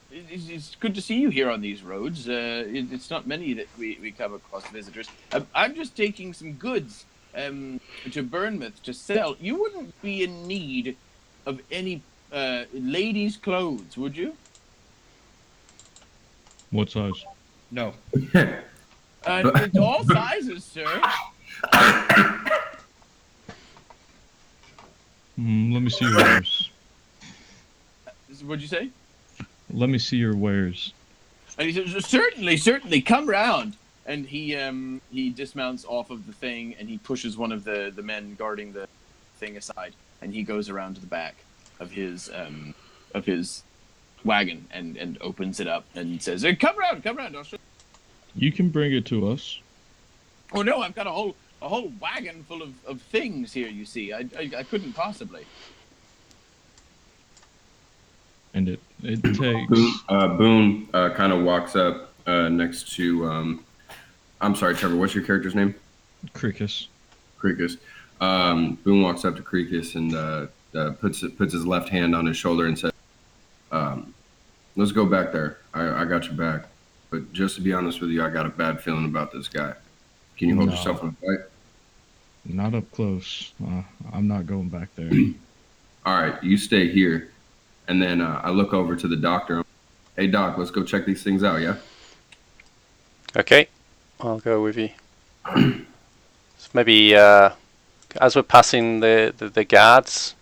It's good to see you here on these roads. It's not many that we come across visitors. I'm just taking some goods to Bournemouth to sell. You wouldn't be in need of any ladies' clothes, would you? What size? No. All sizes, sir. Let me see your wares. What'd you say? Let me see your wares. And he says, certainly, come round. And he dismounts off of the thing, and he pushes one of the men guarding the thing aside, and he goes around to the back of his wagon and opens it up and says, come round, I'll show you. You can bring it to us. Oh no, I've got a whole wagon full of things here, you see. I couldn't possibly. And it takes... Boone kind of walks up next to... I'm sorry, Trevor, what's your character's name? Cricus. Boone walks up to Cricus and puts his left hand on his shoulder and says, let's go back there. I got your back. But just to be honest with you, I got a bad feeling about this guy. Can you hold yourself in a fight? Not up close. I'm not going back there. All right, you stay here. And then I look over to the doctor. Hey, Doc, let's go check these things out, yeah? Okay, I'll go with you. So maybe as we're passing the guards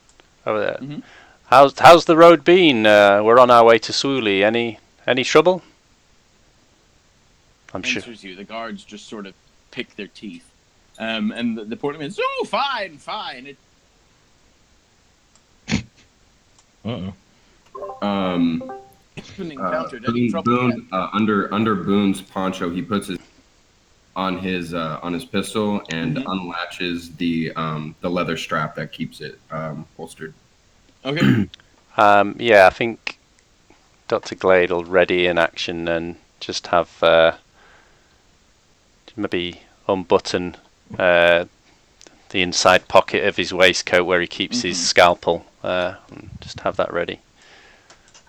over there, Mm-hmm. how's the road been? We're on our way to Swooley. Any trouble? I'm sure. Answers you. The guards just sort of pick their teeth. And the portman says, "Oh, fine. Uh-oh. It's been encountered. Any trouble Boone, under Boone's poncho, he puts it on his pistol and unlatches the leather strap that keeps it holstered. Okay. Yeah, I think Dr. Glade will ready in action and just have maybe unbutton the inside pocket of his waistcoat where he keeps his scalpel. And just have that ready.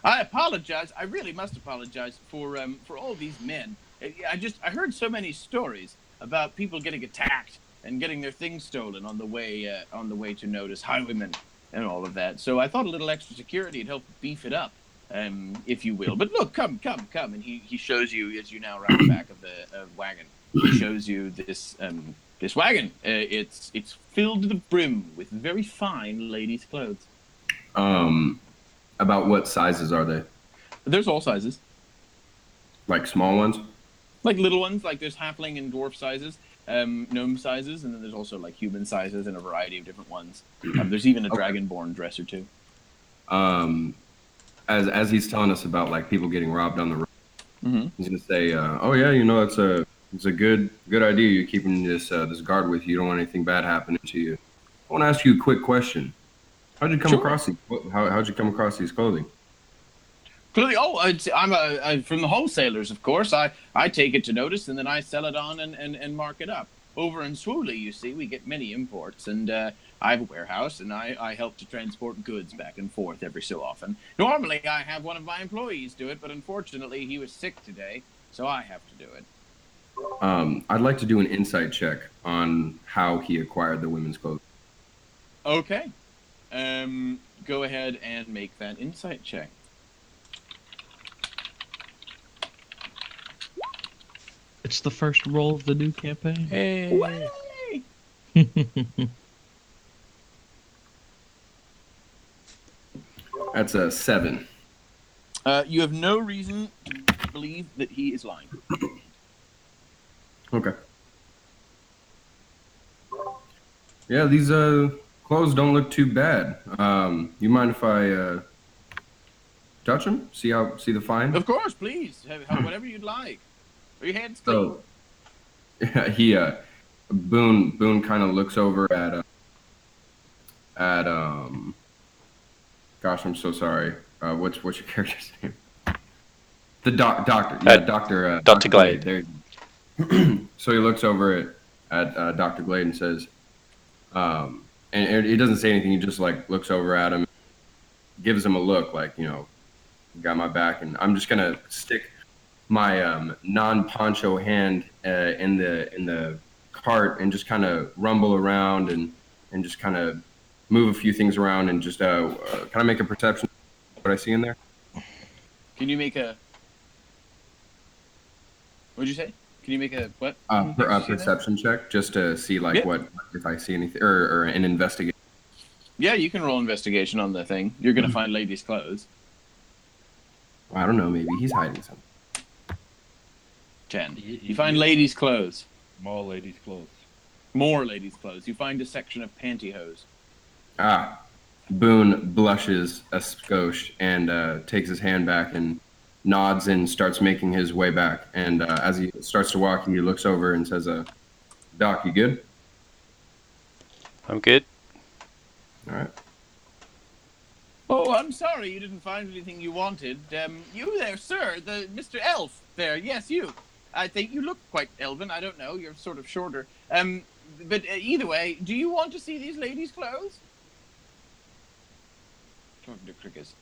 I apologize. I really must apologize for all these men. I heard so many stories about people getting attacked and getting their things stolen on the way to Notice, highwaymen and all of that. So I thought a little extra security would help beef it up. if you will. But look, come, and he shows you as you now round the back of the wagon. He shows you this wagon. It's filled to the brim with very fine ladies' clothes. About what sizes are they? There's all sizes. Like small ones? Like little ones, like there's halfling and dwarf sizes, gnome sizes, and then there's also like human sizes and a variety of different ones. There's even a dragonborn dress or two. As he's telling us about like people getting robbed on the road, Mm-hmm. he's gonna say, "Oh yeah, you know it's a good idea. You're keeping this guard with you. You don't want anything bad happening to you." I want to ask you a quick question. How'd you come Sure. across these? How'd you come across these clothing? Clearly, I'm from the wholesalers, of course. I take it to notice, and then I sell it on and mark it up. Over in Swooley, you see, we get many imports, and I have a warehouse, and I help to transport goods back and forth every so often. Normally, I have one of my employees do it, but unfortunately, he was sick today, so I have to do it. I'd like to do an insight check on how he acquired the women's clothing. Okay. Go ahead and make that insight check. It's the first roll of the new campaign. Hey. Way! That's a 7. You have no reason to believe that he is lying. Okay. Yeah, these clothes don't look too bad. You mind if I touch them? See the find? Of course, please. Have whatever you'd like. Are your hands clean? So, he Boone kind of looks over at gosh, I'm so sorry. What's your character's name? The doctor. Yeah, Dr. Glade. There. So he looks over at Dr. Glade and says, and he doesn't say anything. He just like looks over at him, gives him a look like, you know, got my back, and I'm just gonna stick my non-poncho hand in the cart and just kind of rumble around and just kind of move a few things around and just kind of make a perception of what I see in there. Can you make a... What'd you say? Can you make a what? A perception check just to see like what if I see anything or an investigation. Yeah, you can roll investigation on the thing. You're gonna find ladies' clothes. I don't know. Maybe he's hiding something. 10. You find ladies' clothes. More ladies' clothes. More ladies' clothes. You find a section of pantyhose. Boone blushes a skosh and takes his hand back and nods and starts making his way back. And as he starts to walk, he looks over and says, "Doc, you good?" I'm good. All right. Oh, I'm sorry you didn't find anything you wanted. You there, sir, the Mr. Elf there. Yes, you. I think you look quite elven. I don't know. You're sort of shorter. But either way, do you want to see these ladies' clothes? Talking to Crickets.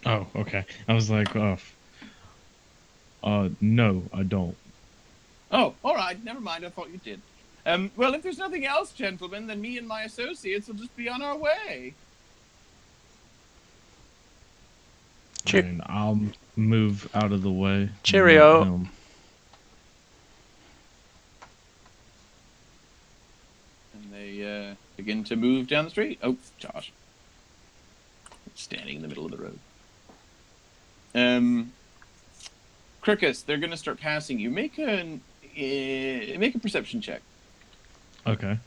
Oh, okay. I was like, no, I don't. Oh, all right. Never mind. I thought you did. Well, if there's nothing else, gentlemen, then me and my associates will just be on our way. And I'll move out of the way. Cheerio. And they begin to move down the street. Oh, Josh. Standing in the middle of the road. Crickus, they're going to start passing you. Make a perception check. Okay.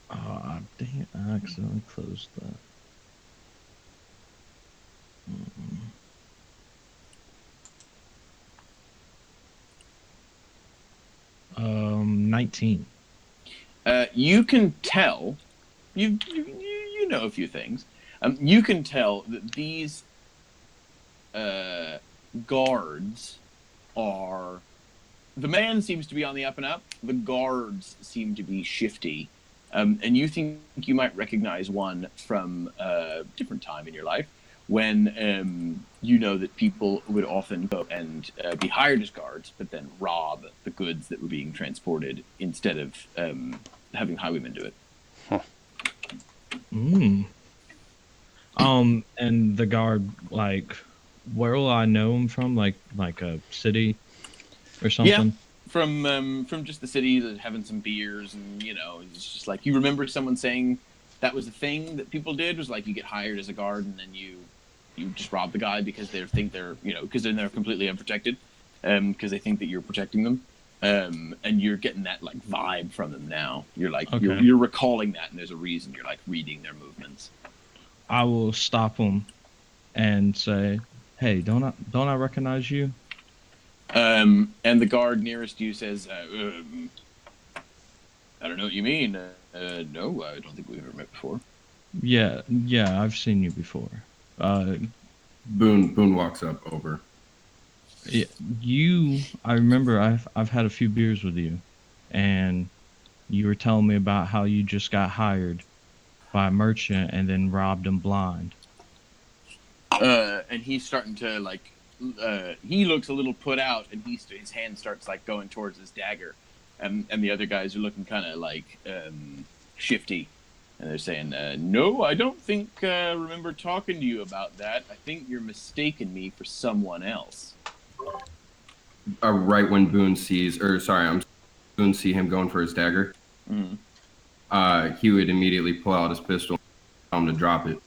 Dang it, I accidentally closed that. 19. You can tell, you know a few things. You can tell that these guards are... The man seems to be on the up and up. The guards seem to be shifty. And you think you might recognize one from a different time in your life when you know that people would often go and be hired as guards, but then rob the goods that were being transported instead of having highwaymen do it. Hmm. And the guard, like, where will I know him from? Like a city or Yeah, something? from just the city, having some beers, and it's just like you remember someone saying that was a thing that people did, was like you get hired as a guard and then you just rob the guy because they think they're because then they're completely unprotected, because they think that you're protecting them, and you're getting that like vibe from them now. You're like Okay. you're recalling that, and there's a reason. You're like reading their movements. I will stop him and say, "Hey, don't I recognize you?" And the guard nearest you says, I don't know what you mean. No, I don't think we've ever met before. Yeah, I've seen you before. Boone walks up over. Yeah, I remember I've had a few beers with you, and you were telling me about how you just got hired by a merchant and then robbed him blind. And he's starting to like, he looks a little put out, and his hand starts like going towards his dagger, and the other guys are looking kind of like shifty, and they're saying, "No, I don't think remember talking to you about that. I think you're mistaking me for someone else." Right when Boone sees, or sorry, Boone see him going for his dagger. He would immediately pull out his pistol and tell him to drop it.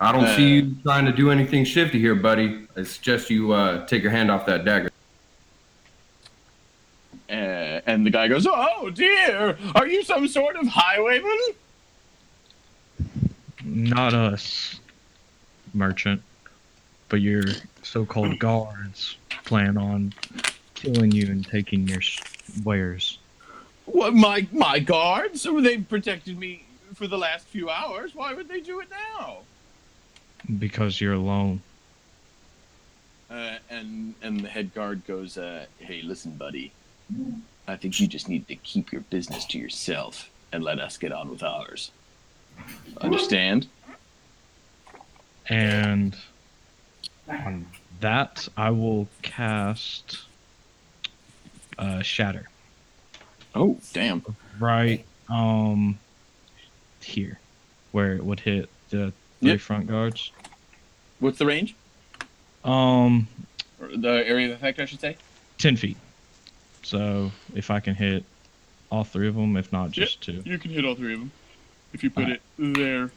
I don't see you trying to do anything shifty here, buddy. It's just you take your hand off that dagger. And the guy goes, "Oh dear, are you some sort of highwayman?" Not us, merchant, but your so-called guards plan on killing you and taking your wares. What, my guards? They've protected me for the last few hours. Why would they do it now? Because you're alone. And the head guard goes, "Hey, listen, buddy. I think you just need to keep your business to yourself and let us get on with ours. Understand?" And on that, I will cast Shatter. Oh, damn. Right here, where it would hit the three front guards. What's the range? Or the area of effect, I should say. 10 feet. So if I can hit all three of them, if not just two. You can hit all three of them if you put it there.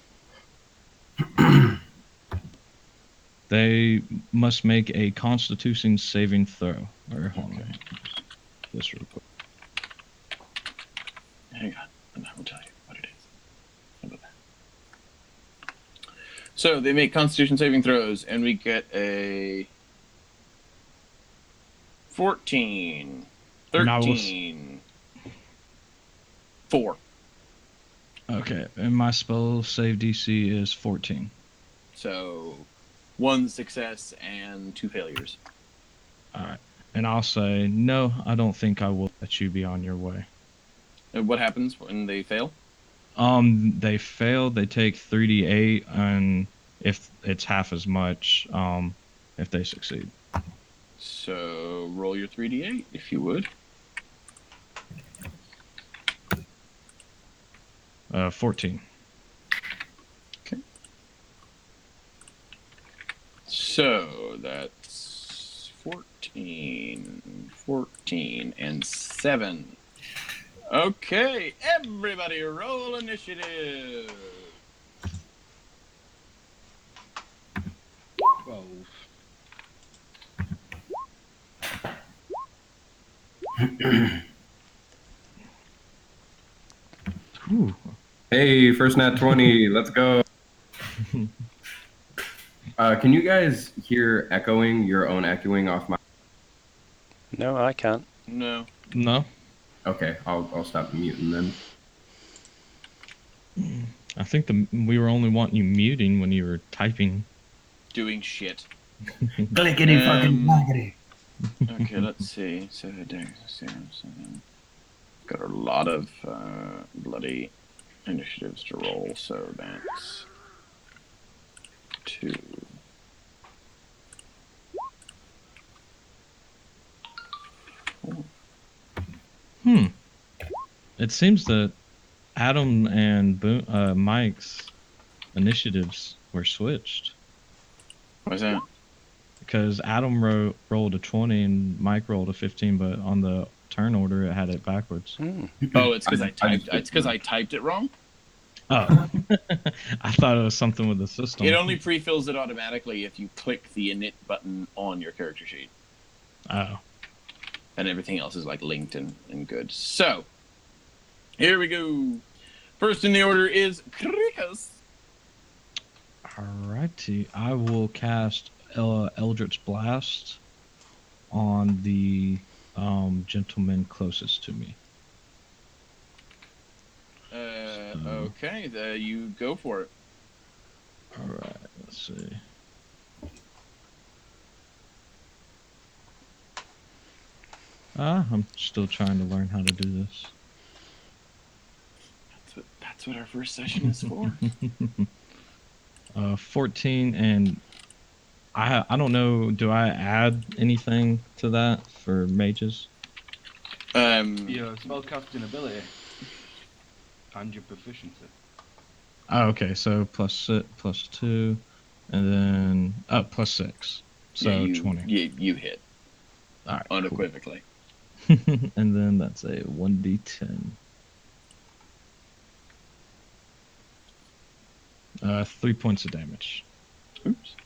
They must make a Constitution saving throw. Or hold on, this real quick. Hang on, and I will tell you what it is. How about that? So they make Constitution saving throws, and we get a 14, 13, 4. Okay, and my spell save DC is 14. So 1 success and 2 failures. Alright. And I'll say, no, I don't think I will let you be on your way. And what happens when they fail? They fail, they take 3d8, and if it's half as much, if they succeed. So roll your 3d8, if you would. 14. Okay. So that's 14, and 7. Okay, everybody roll initiative. 12. Ooh. Hey, first nat 20. Let's go. Can you guys hear your own echoing off my... No, I can't. No. No? Okay, I'll stop muting then. I think we were only wanting you muting when you were typing. Doing shit. Clickety fucking blackety. Okay, let's see. Got a lot of bloody initiatives to roll, so that's 2. It seems that Adam and Mike's initiatives were switched. What's that? Because Adam rolled a 20 and Mike rolled a 15, but on the turn order it had it backwards. Oh, it's because I typed. It's because I typed it wrong. Oh, I thought it was something with the system. It only pre-fills it automatically if you click the init button on your character sheet. Oh, And everything else is like linked and good. So, here we go. First in the order is Krikas. alrighty. I will cast Eldritch Blast on the gentleman closest to me. Okay, you go for it. All right, let's see. I'm still trying to learn how to do this. That's what our first session is for. 14, and I don't know. Do I add anything to that for mages? Your spellcasting ability and your proficiency. Oh, okay. So plus 2, and then plus 6. So yeah, 20. You hit. All right, unequivocally. Cool. And then that's a 1d10. 3 points of damage. Oops.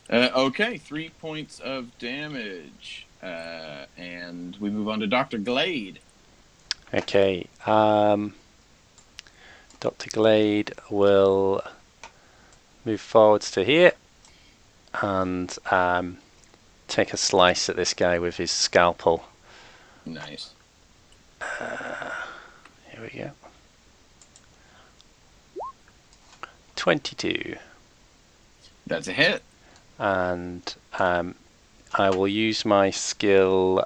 Okay, 3 points of damage. And we move on to Dr. Glade. Okay. Dr. Glade will move forwards to here and take a slice at this guy with his scalpel. Nice. Here we go. 22. That's a hit. And I will use my skill,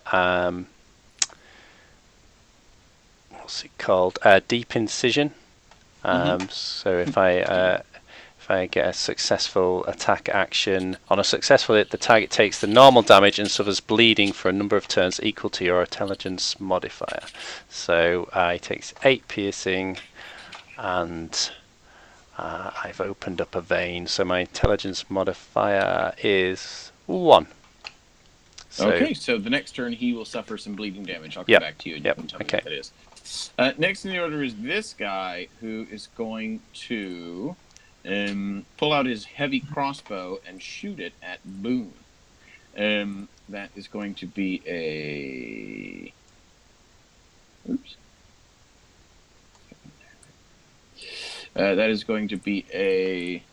what's it called? Deep Incision. So if I get a successful attack action, on a successful hit, the target takes the normal damage and suffers bleeding for a number of turns equal to your intelligence modifier. So it takes 8 piercing, and I've opened up a vein, so my intelligence modifier is 1. So, Okay, so the next turn he will suffer some bleeding damage. I'll come Yep, back to you and yep, you can tell me okay. what that is. Next in the order is this guy, who is going to pull out his heavy crossbow and shoot it at Boone. That is going to be a... Oops. That is going to be a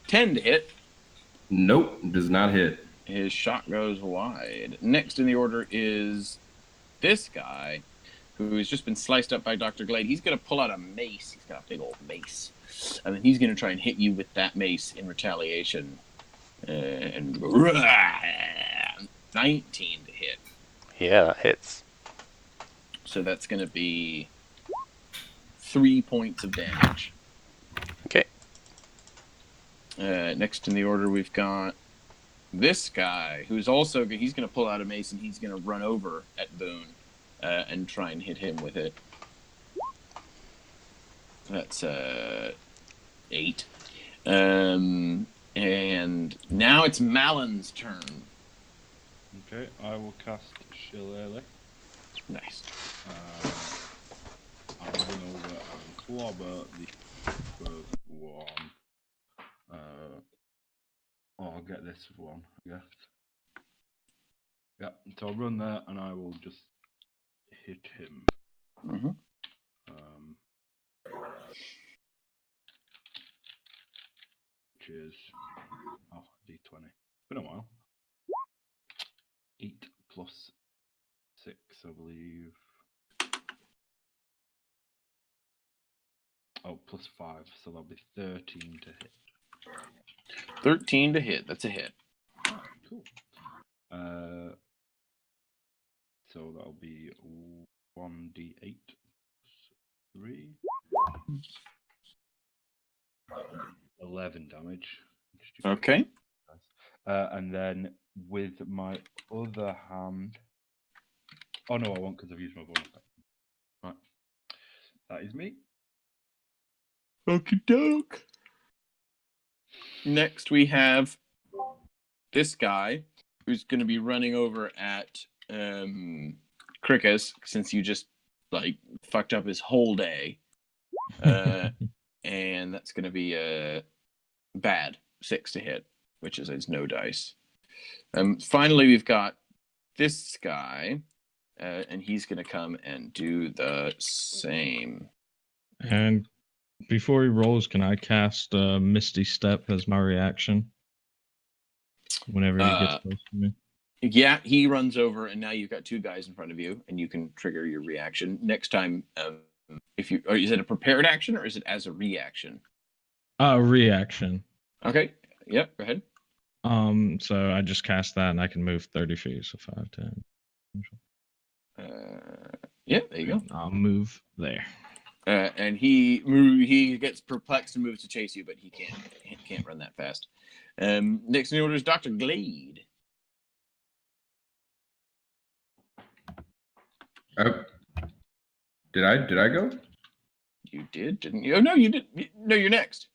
10 to hit. Nope, does not hit. His shot goes wide. Next in the order is this guy, who has just been sliced up by Dr. Glade. He's going to pull out a mace. He's got a big old mace. And then he's going to try and hit you with that mace in retaliation. And 19 to hit. Yeah, that hits. So that's going to be 3 points of damage. Okay. Next in the order, we've got this guy, who's also... He's going to pull out a mace and he's going to run over at Boone and try and hit him with it. That's 8. And now it's Malon's turn. Okay, I will cast Shillelagh. Nice. I'm going over and clobber the first one. I'll get this one, I guess. Yeah, so I'll run there and I will just hit him. Mm-hmm. Which is D20. It's been a while. 8 plus 6, I believe. Oh, plus 5, so that'll be 13 to hit. 13 to hit. That's a hit. Cool. So that'll be 1d8 plus 3. 11 damage. Okay. And then with my other hand... Oh no, I won't, because I've used my bonus action. Right. That is me. Okie doke. Next, we have this guy who's going to be running over at Krickus, since you just like fucked up his whole day. And that's going to be a bad 6 to hit, which is no dice. Finally, we've got this guy, and he's going to come and do the same. And before he rolls, can I cast Misty Step as my reaction? Whenever he gets close to me. Yeah, he runs over, and now you've got 2 guys in front of you, and you can trigger your reaction. Next time, if you, or is it a prepared action, or is it as a reaction? Reaction. Okay. Yep. Go ahead. So I just cast that, and I can move 30 feet, so 5, 10. Yeah, there you go. I'll move there. And he gets perplexed and moves to chase you, but he can't run that fast. Next in the order is Dr. Glade. Did I go? You did, didn't you? Oh no, you did. No, you're next.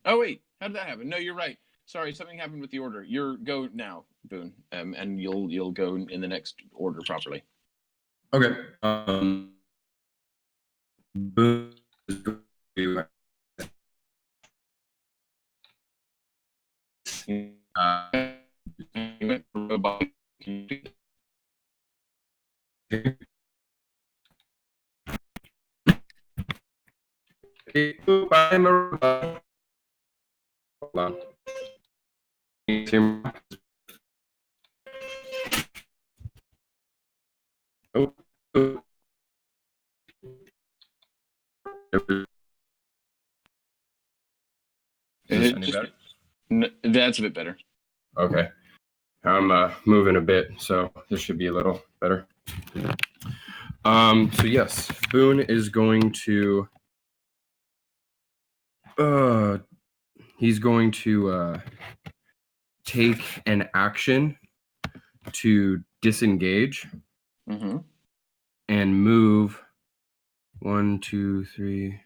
Oh wait, how did that happen? No, you're right. Sorry, something happened with the order. You're go now, Boone. And you'll go in the next order properly. Okay. Boone is going to I'm a robot. Hold on. Oh. Is this any better? That's a bit better. Okay. I'm moving a bit, so this should be a little better. So yes, Boone is going to he's going to take an action to disengage and move 1, 2, 3,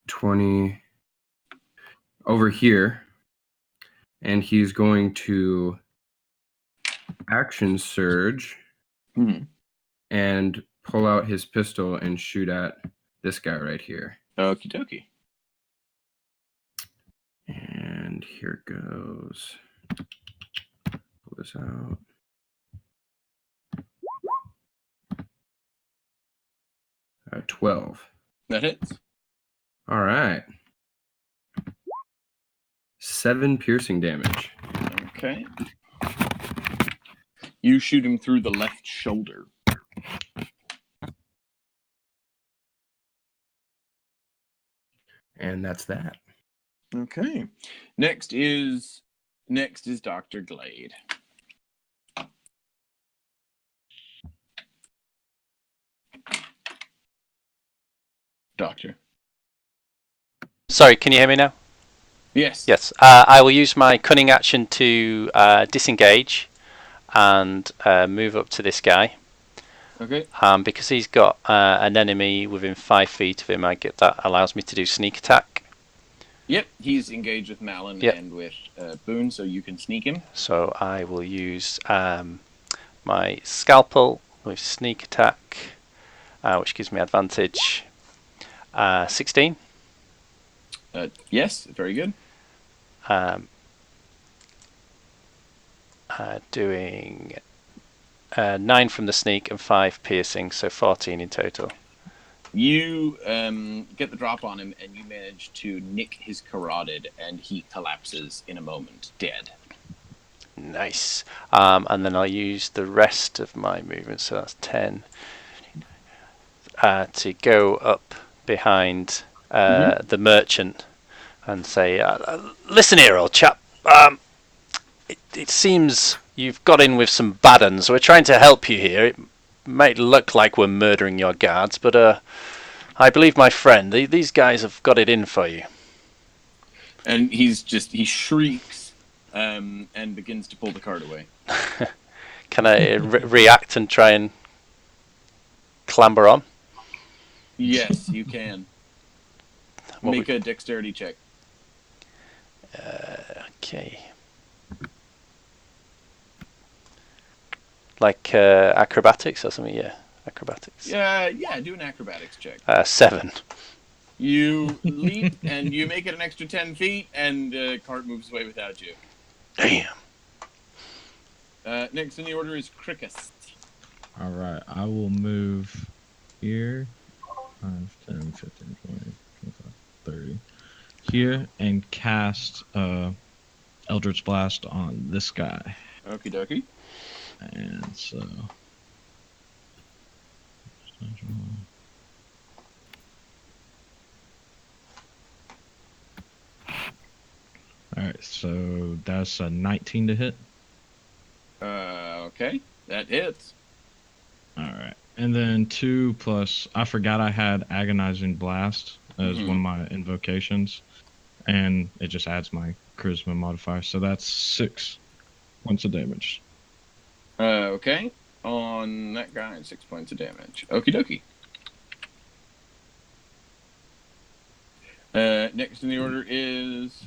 20 over here, and he's going to action surge and pull out his pistol and shoot at this guy right here. Okie dokie. And here goes. Pull this out. Uh, 12. That hits. All right. 7 piercing damage. Okay. You shoot him through the left shoulder. And that's that. Okay. Next is Dr. Glade. Doctor. Sorry, can you hear me now? Yes. Yes. I will use my cunning action to disengage and move up to this guy. Okay. Because he's got an enemy within 5 feet of him, that allows me to do sneak attack. Yep, he's engaged with Malin and with Boone, so you can sneak him. So I will use my scalpel with sneak attack, which gives me advantage. 16. Yes, very good. Doing 9 from the sneak and 5 piercing, so 14 in total. You get the drop on him, and you manage to nick his carotid, and he collapses in a moment, dead. Nice. And then I'll use the rest of my movement, so that's 10, to go up behind the merchant and say, listen here, old chap. It seems you've got in with some bad uns. We're trying to help you here. It might look like we're murdering your guards, but I believe my friend, these guys have got it in for you. And he shrieks and begins to pull the cart away. Can I react and try and clamber on? Yes, you can. Make a dexterity check. Okay. Like acrobatics or something? Yeah, acrobatics. Yeah, do an acrobatics check. 7. You leap and you make it an extra 10 feet, and the cart moves away without you. Damn. Next in the order is Cricus. All right, I will move here. 5, 10, 15, 20, 25, 30. Here and cast Eldritch Blast on this guy. Okie dokie. And so. Alright, so that's a 19 to hit. Okay. That hits. Alright. And then 2 plus. I forgot I had Agonizing Blast as one of my invocations. And it just adds my charisma modifier. So that's 6 points of damage. Okay. On that guy, 6 points of damage. Okie dokie. Next in the order is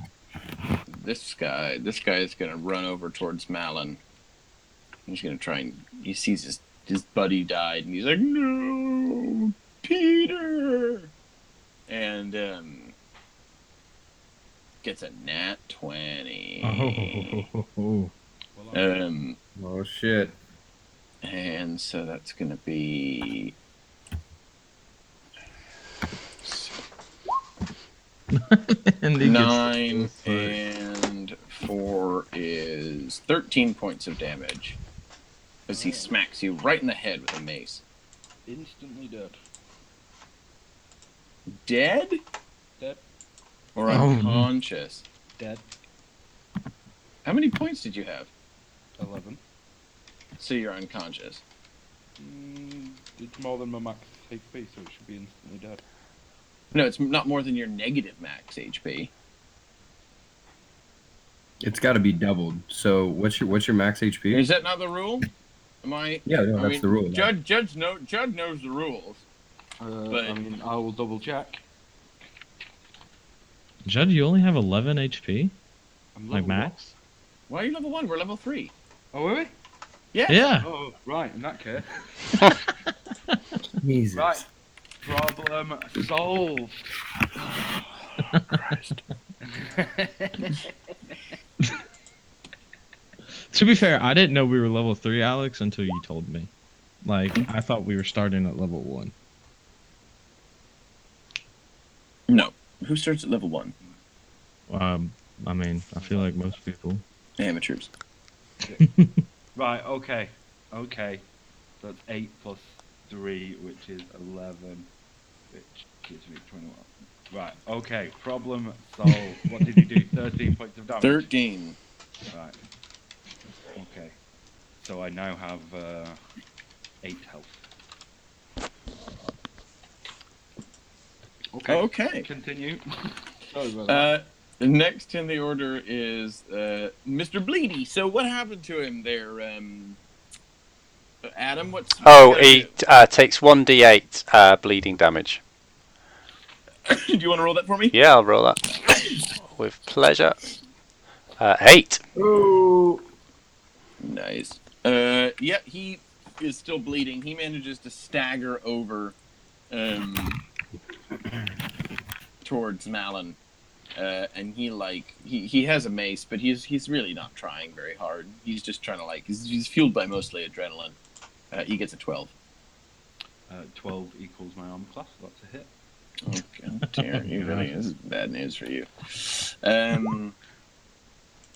this guy. This guy is going to run over towards Malin. He's going to try and... He sees his buddy died, and he's like, no, Peter! And, gets a nat 20. Oh. Oh shit. And so that's going to be... And he 9 gets and 4 is 13 points of damage. As he smacks you right in the head with a mace. Instantly dead. Dead? Dead. Or Oh, no. unconscious? Dead. How many points did you have? 11. So you're unconscious. It's more than my max HP, so it should be instantly dead. No, it's not more than your negative max HP. It's got to be doubled. So what's your max HP? Is that not the rule? Am I? Yeah, no, that's the rule. Judd knows the rules. But I mean, I will double check. Judd, you only have 11 HP? I'm Like level max? Why are you level 1? We're level 3. one. Oh, are we? Yes. Yeah. Oh, right, in that case. Jesus. Right. Problem solved. Christ. To be fair, I didn't know we were level 3, Alex, until you told me. Like, I thought we were starting at level 1. No. Who starts at level 1? I mean, I feel like most people. Amateurs. Right, okay. Okay. So that's 8 plus 3, which is 11, which gives me 21. Right, okay. Problem solved. What did you do? 13 points of damage? 13. Right. Okay. So I now have 8 health. Okay. Okay. Continue. Sorry about that. Next in the order is Mr. Bleedy. So what happened to him there, Adam? What's He takes 1d8 bleeding damage. Do you want to roll that for me? Yeah, I'll roll that. With pleasure. 8. Oh. Nice. Yeah, he is still bleeding. He manages to stagger over towards Malin. And he has a mace, but he's really not trying very hard. He's just trying to he's fueled by mostly adrenaline. He gets a 12. 12 equals my armor class. That's a hit. Oh, God, this is bad news for you.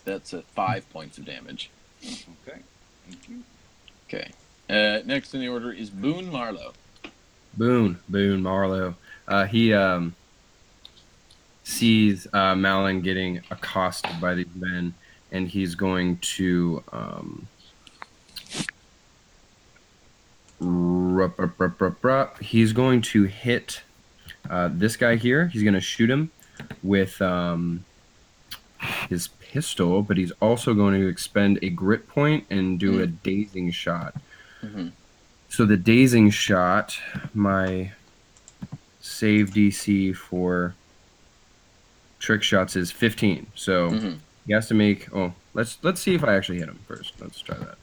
That's 5 points of damage. Okay. Thank you. Okay. Next in the order is Boone Marlowe. Boone Marlowe. He sees Malin getting accosted by these men, and he's going to he's going to hit this guy here. He's going to shoot him with his pistol, but he's also going to expend a grit point and do a dazing shot. Mm-hmm. So the dazing shot, my save DC for trick shots is 15. So Mhm. he has to make. Oh, let's see if I actually hit him first. Let's try that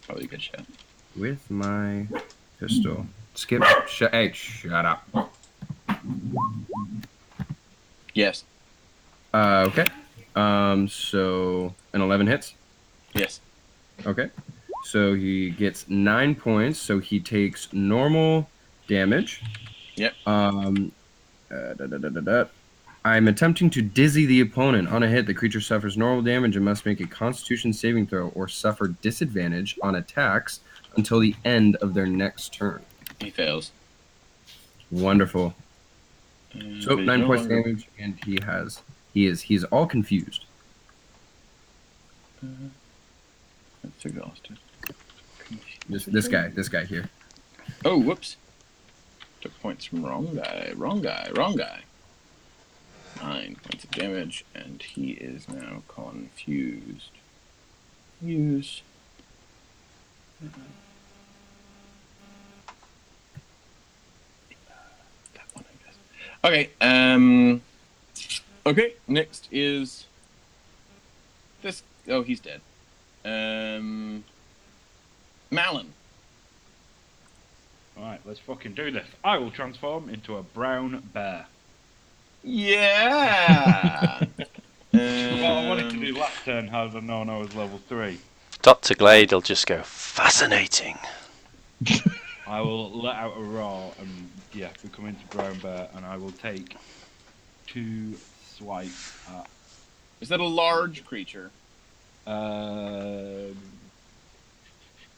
Probably a good shot. with my pistol. Skip. Hey, shut up. Yes. Okay. So an 11 hits. Yes. Okay. So he gets 9 points. So he takes normal damage. Yep. I'm attempting to dizzy the opponent. On a hit, the creature suffers normal damage and must make a Constitution saving throw or suffer disadvantage on attacks until the end of their next turn. He fails. Wonderful. So But he's 9 no points longer. damage, and he's all confused. That's exhausted. This guy here. Oh, whoops. Took points from wrong guy. 9 points of damage, and he is now confused. Use. That one, I guess. Okay. Okay. Next is this. Oh, he's dead. Malin. Alright, let's fucking do this. I will transform into a brown bear. Yeah. What I wanted to do last turn, had I known I was level 3. Dr. Glade will just go, fascinating. I will let out a roar and, yeah, become into brown bear, and I will take 2 swipes at... Is that a large creature?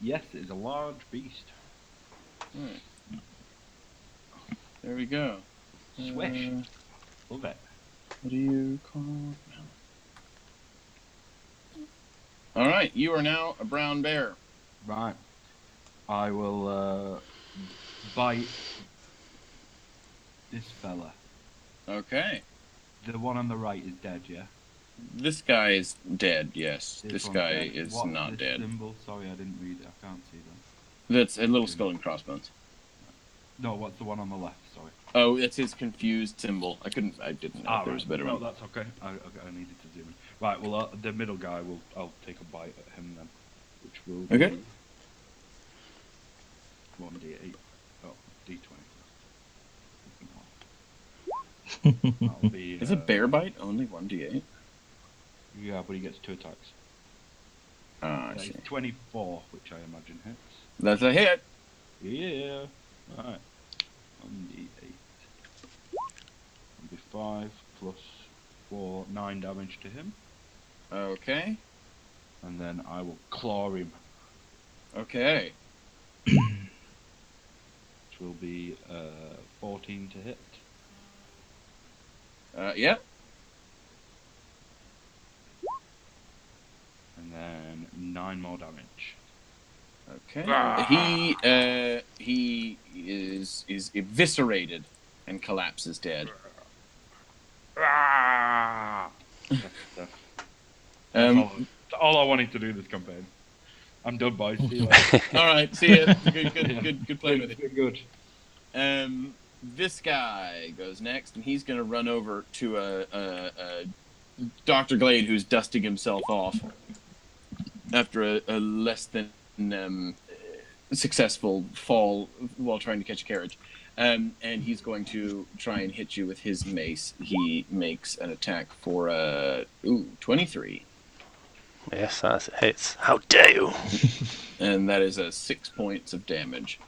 Yes, it is a large beast. Alright. There we go. Swish. Love it. What do you call Malin? Alright, you are now a brown bear. Right. I will bite this fella. Okay. The one on the right is dead, yeah? This guy is dead, yes. This one's guy dead. is What's not this dead. symbol? Sorry, I didn't read it. I can't see them. That's a little skull and crossbones. No, what's the one on the left? Sorry. Oh, it's his confused symbol. I didn't know if there was a better no, one. that's okay. I needed to zoom in. Right, well, the middle guy, I'll take a bite at him then. Which will Okay. be 1d8. Oh, d20. That'll be, Is a bear bite only 1d8? Yeah, but he gets 2 attacks. Ah, I see. It's 24, which I imagine hits. That's a hit! Yeah. Alright. 1d8. That'll be 5 plus 4, 9 damage to him. Okay. And then I will claw him, Okay. which will be 14 to hit. Yeah. And then 9 more damage. Okay. He is eviscerated and collapses dead. That's all I wanted to do this campaign. I'm done, boys. See you later. All right. See ya. Good playing with It's it. been good. This guy goes next, and he's gonna run over to a Dr. Glade who's dusting himself off after a less than successful fall while trying to catch a carriage. And he's going to try and hit you with his mace. He makes an attack for 23. Yes, that's it hits. How dare you? And that is 6 points of damage.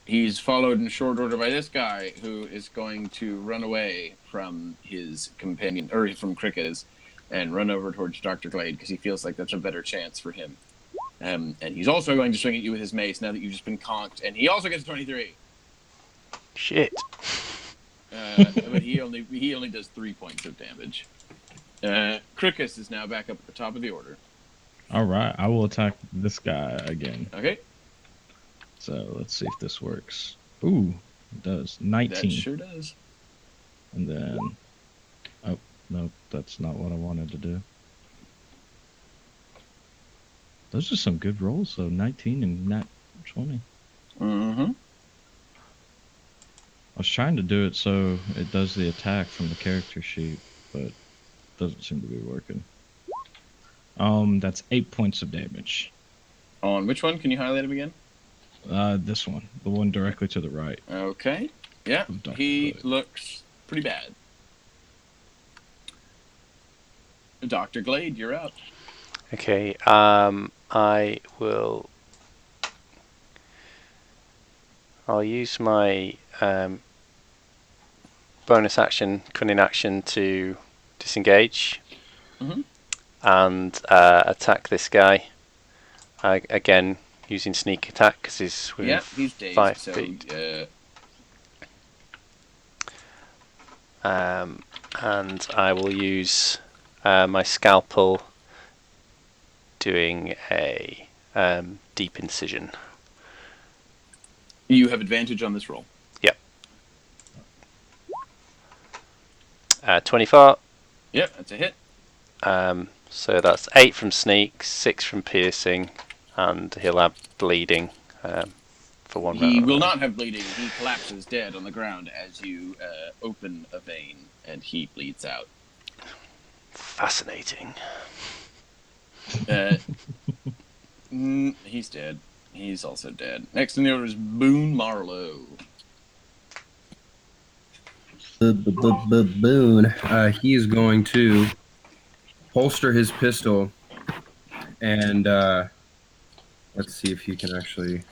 He's followed in short order by this guy who is going to run away from his companion, or from Crickets, and run over towards Dr. Glade because he feels like that's a better chance for him. And he's also going to swing at you with his mace now that you've just been conked, and he also gets 23. Shit. But he only does 3 points of damage. Crickets is now back up at the top of the order. All right, I will attack this guy again. Okay. So let's see if this works. Ooh, it does. 19. That sure does. And then, oh, no, that's not what I wanted to do. Those are some good rolls, though. 19 and nat 20. Mm-hmm. was trying to do it so it does the attack from the character sheet, but it doesn't seem to be working. That's 8 points of damage. On which one? Can you highlight him again? This one, the one directly to the right. Okay. Yeah, Of Dr. he Glade. looks pretty bad. Dr. Glade, you're up. Okay. I will. I'll use my bonus action, cunning action, to disengage Mhm. and attack this guy. Again, using sneak attack because he's within Yeah, he's dazed, 5 so feet. And I will use my scalpel, doing a deep incision. you have advantage on this roll. Yep. 24. Yep, that's a hit. So that's 8 from sneak, 6 from piercing, and he'll have bleeding for 1 round. He will not have bleeding. He collapses dead on the ground as you open a vein, and he bleeds out. Fascinating. He's dead. He's also dead. Next in the order is Boone Marlowe. Boone. He's going to holster his pistol and let's see if he can actually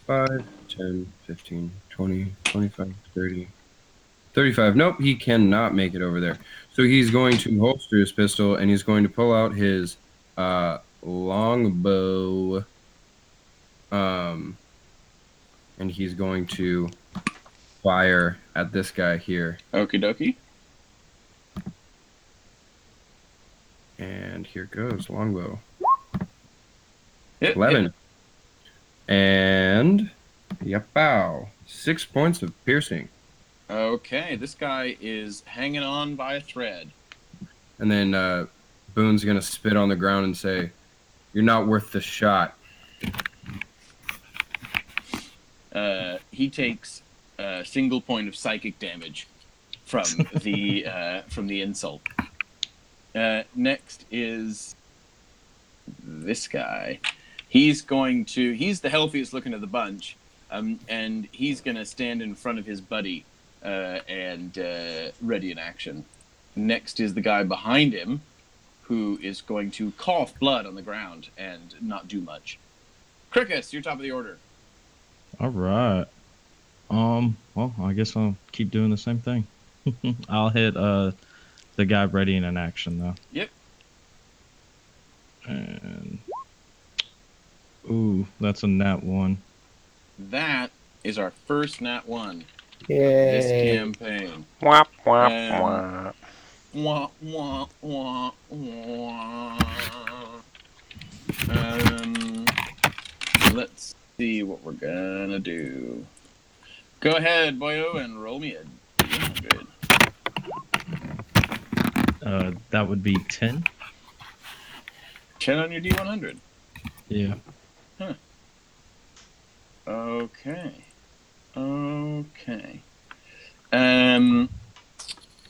5, 10, 15, 20, 25, 30, 35. Nope, he cannot make it over there. So he's going to holster his pistol and he's going to pull out his longbow. And he's going to fire at this guy here. Okie dokie. And here goes longbow. Hit, 11. hit. And yapow. 6 points of piercing. Okay, this guy is hanging on by a thread. And then Boone's going to spit on the ground and say, "You're not worth the shot." He takes a single point of psychic damage from the insult. Next is this guy. He's the healthiest looking of the bunch, and he's going to stand in front of his buddy and ready in action. Next is the guy behind him, who is going to cough blood on the ground and not do much. Cricus, you're top of the order. All right. Well, I guess I'll keep doing the same thing. I'll hit the guy ready in an action though. Yep. And ooh, that's a nat 1. That is our first nat 1 Yay. this campaign. Wah, wah, wah. Wah, wah, wah, wah. Let's see what we're gonna do. Go ahead, boyo, and roll me a D100. That would be 10. 10 on your D100. Yeah. Okay.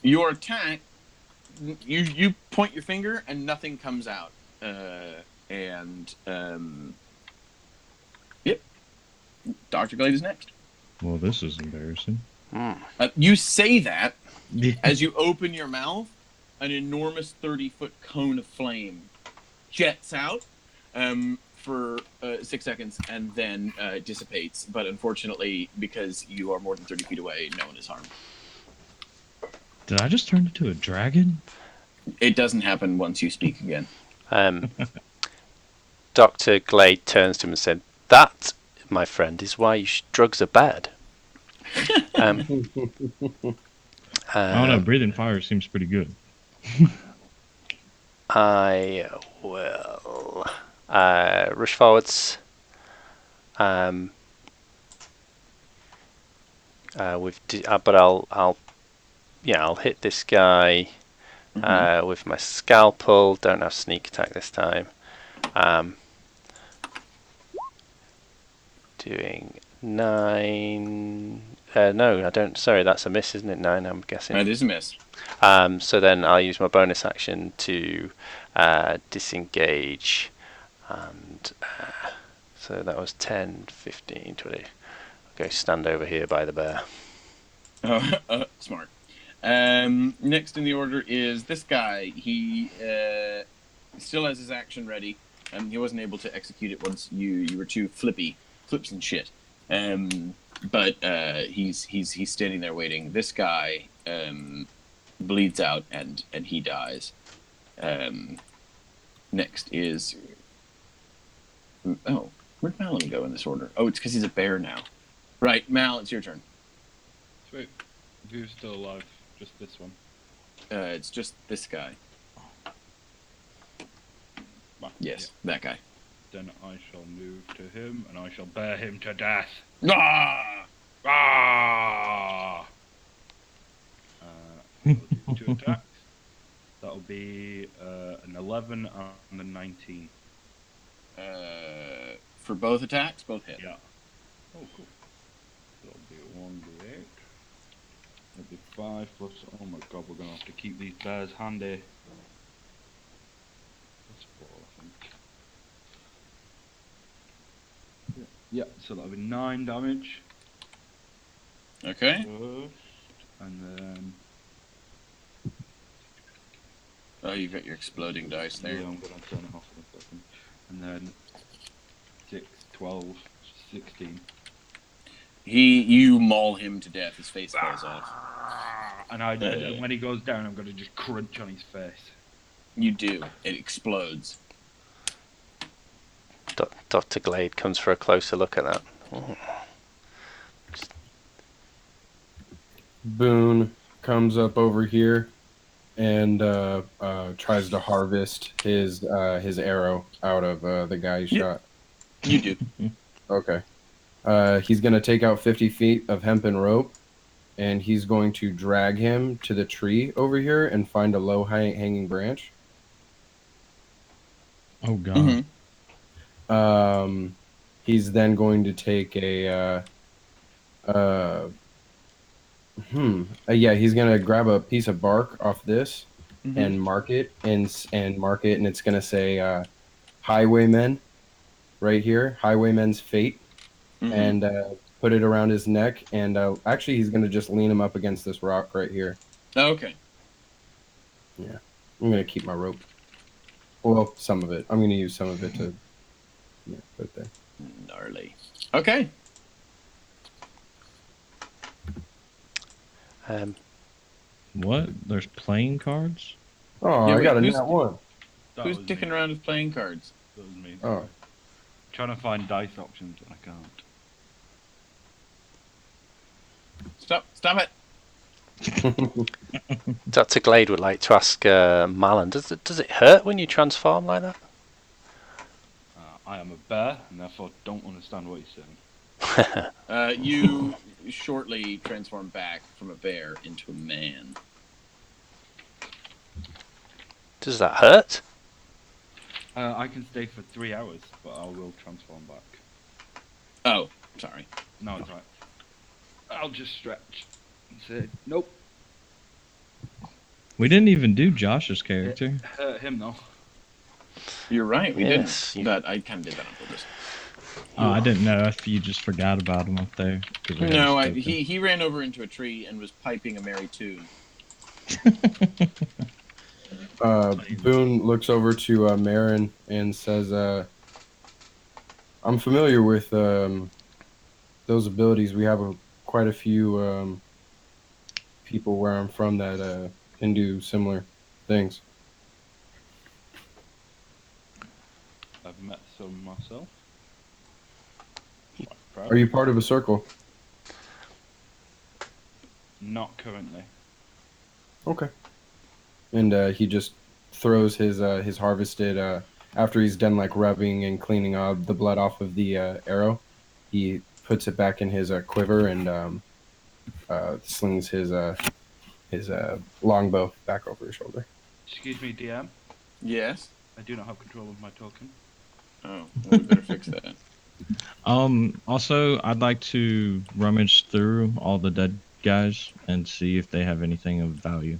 Your attack, you point your finger and nothing comes out. Yep. Dr. Glade is next. Well, this is embarrassing. You say that Yeah. as you open your mouth, an enormous 30-foot cone of flame jets out for 6 seconds and then dissipates. But unfortunately, because you are more than 30 feet away, no one is harmed. Did I just turn into a dragon? It doesn't happen once you speak again. Dr. Glade turns to him and said, "That, my friend, is why drugs are bad." I don't know. Breathing fire seems pretty good. I will rush forwards. But I'll hit this guy with my scalpel. Don't have sneak attack this time. Doing 9, No, I don't. Sorry, that's a miss, isn't it? 9, I'm guessing. That is a miss. So then I'll use my bonus action to disengage. And so that was 10, 15, 20. I'll go stand over here by the bear. Smart. Next in the order is this guy. He still has his action ready. He wasn't able to execute it once you were too flips and shit. But he's standing there waiting. This guy bleeds out and he dies. Next is where'd Malin go in this order? Oh, it's because he's a bear now. Right, Mal, it's your turn. Sweet. Who's still alive? Just this one. It's just this guy. Well, Yes, that guy. Then I shall move to him, and I shall bear him to death. Ah! Ah! I'll do 2 attacks. That'll be an 11 and a 19. For both attacks, both hit. Yeah. Oh, cool. That'll be a 1d8. That'll be 5 plus. Oh my god, we're gonna have to keep these bears handy. That's 4, I think. Yeah, so that'll be 9 damage. Okay. First, and then. Oh, you've got your exploding dice there. Yeah, I'm gonna turn it off in a second. And then 6, 12, 16. You maul him to death. His face falls off. And when he goes down, I'm gonna just crunch on his face. You do. It explodes. Dr. Glade comes for a closer look at that. Oh. Boone comes up over here and tries to harvest his arrow out of the guy he shot. You do. Okay. He's going to take out 50 feet of hempen rope, and he's going to drag him to the tree over here and find a low hanging branch. Oh, God. Mm-hmm. He's then going to take he's going to grab a piece of bark off this and mark it, and it's going to say Highwaymen right here, Highwaymen's Fate. And put it around his neck, and actually he's going to just lean him up against this rock right here. Okay. Yeah. I'm going to keep my rope. Well, some of it. I'm going to use some of it to put it there. Gnarly. Okay. What? There's playing cards? Oh, Yeah, I wait, got a who's- nat one. That Who's was dicking me. around with playing cards? That was me. Oh. Trying to find dice options, and I can't. Stop it. Dr. Glade would like to ask Malin, does it hurt when you transform like that? I am a bear, and therefore don't understand what you're saying. You shortly transform back from a bear into a man. Does that hurt? I can stay for 3 hours, but I will transform back. Oh, sorry. No, it's right. I'll just stretch and say, nope. We didn't even do Josh's character. Hurt him though. You're right. We Yes, didn't. But I kind of did that on purpose. Oh, I didn't know if you just forgot about him up there. 'cause we No, hadn't spoken. he ran over into a tree and was piping a merry tune. Boone looks over to Marin and says, I'm familiar with those abilities. We have quite a few people where I'm from that can do similar things. I've met some myself. Are you part of a circle? Not currently. Okay. And he just throws his harvested after he's done like rubbing and cleaning the blood off of the arrow. He puts it back in his quiver and slings his longbow back over his shoulder. Excuse me, DM. Yes. I do not have control of my token. Oh, well, we better fix that. Also, I'd like to rummage through all the dead guys and see if they have anything of value.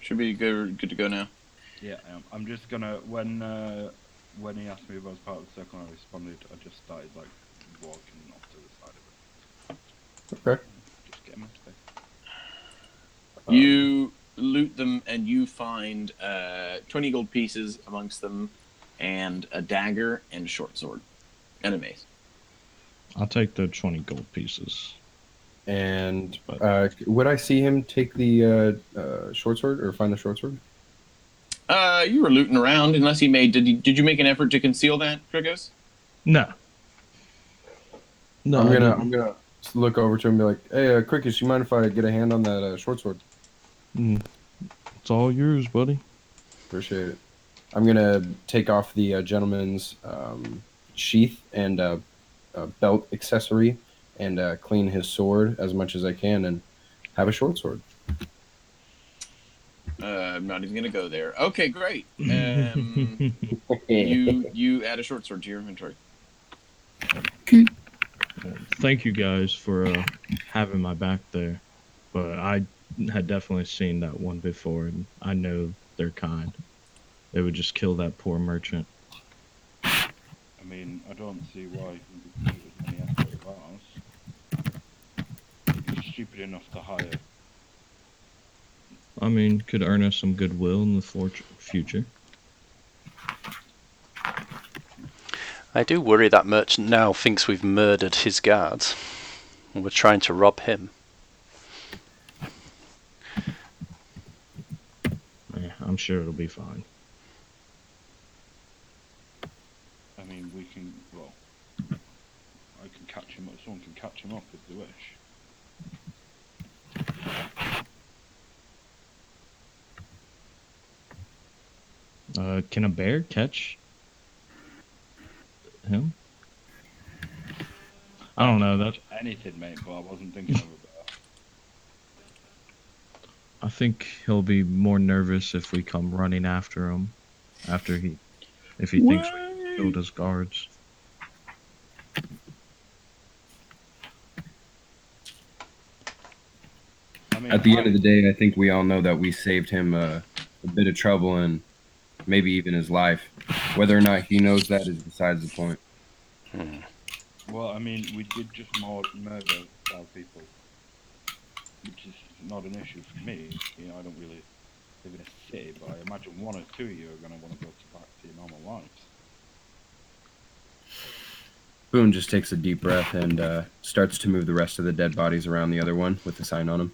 Should be good to go now. Yeah, I am. I'm just gonna when he asked me if I was part of the circle and I responded, I just started like walking off to the side of it. Okay. Just get him up there. You loot them and you find 20 gold pieces amongst them, and a dagger and a short sword, and a mace. I'll take the 20 gold pieces. And would I see him take the short sword or find the short sword? You were looting around, unless he made. Did you make an effort to conceal that, Krigos? No. No, I'm gonna look over to him and be like, "Hey, Crickets, you mind if I get a hand on that short sword?" It's all yours, buddy. Appreciate it. I'm gonna take off the gentleman's sheath and belt accessory and clean his sword as much as I can and have a short sword. I'm not even gonna go there. Okay, great. You add a short sword to your inventory. Thank you guys for having my back there. But I had definitely seen that one before, and I know they're kind. They would just kill that poor merchant. I mean, I don't see why he would do as many efforts of ours. He's stupid enough to hire. I mean, could earn us some goodwill in the future. I do worry that merchant now thinks we've murdered his guards. And we're trying to rob him. Yeah, I'm sure it'll be fine. I mean, we can. Well, I can catch him up. Someone can catch him up if they wish. Can a bear catch him? I don't know. That Anything, mate, but I wasn't thinking of a bear. I think he'll be more nervous if we come running after him. If he thinks we killed his guards. I mean, At the end of the day, I think we all know that we saved him a bit of trouble and maybe even his life. Whether or not he knows that is besides the point. Well, I mean, we did just murder 5 people, which is not an issue for me. You know, I don't really live in a city, but I imagine 1 or 2 of you are going to want to go back to your normal lives. Boone just takes a deep breath and starts to move the rest of the dead bodies around the other one with the sign on them.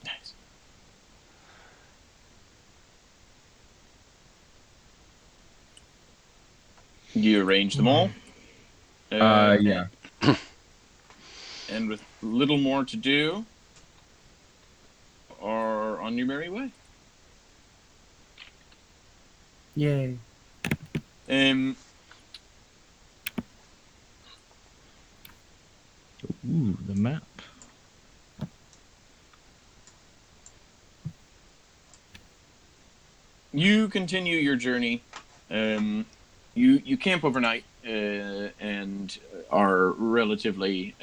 Nice. You arrange them all. Yeah. And with little more to do, are on your merry way. Yay. Ooh, the map. You continue your journey. You camp overnight and are relatively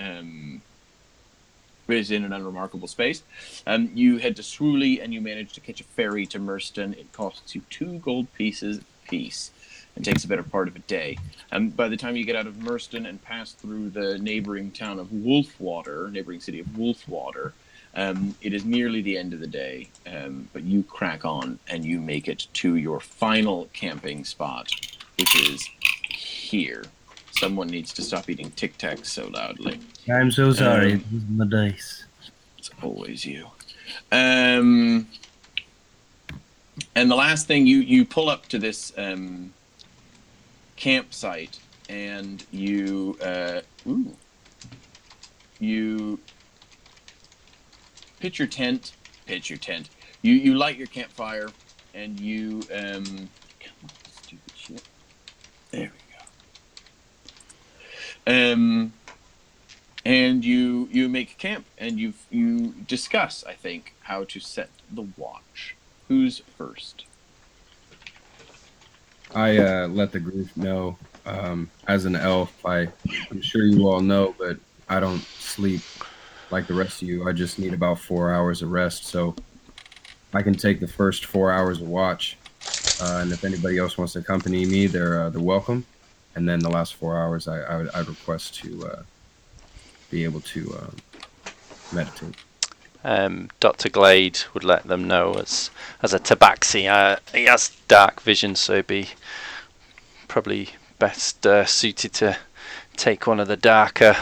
is in an unremarkable space. You head to Swooley and you manage to catch a ferry to Merston. It costs you 2 gold pieces apiece and takes a better part of a day. By the time you get out of Merston and pass through the neighboring town of Wolfwater, neighboring city of Wolfwater, it is nearly the end of the day, but you crack on and you make it to your final camping spot, which is here. Someone needs to stop eating Tic Tacs so loudly. I'm so sorry. It was my dice. It's always you. And the last thing, you pull up to this campsite, and you pitch your tent. You light your campfire, and you come on, stupid shit. There we go. And you make camp, and you discuss, I think, how to set the watch. Who's first? I let the group know. As an elf, I'm sure you all know, but I don't sleep like the rest of you. I just need about 4 hours of rest, so I can take the first 4 hours of watch. And if anybody else wants to accompany me, they're welcome. And then the last 4 hours, I'd request to be able to meditate. Dr. Glade would let them know as a tabaxi. He has dark vision, so he'd be probably best suited to take one of the darker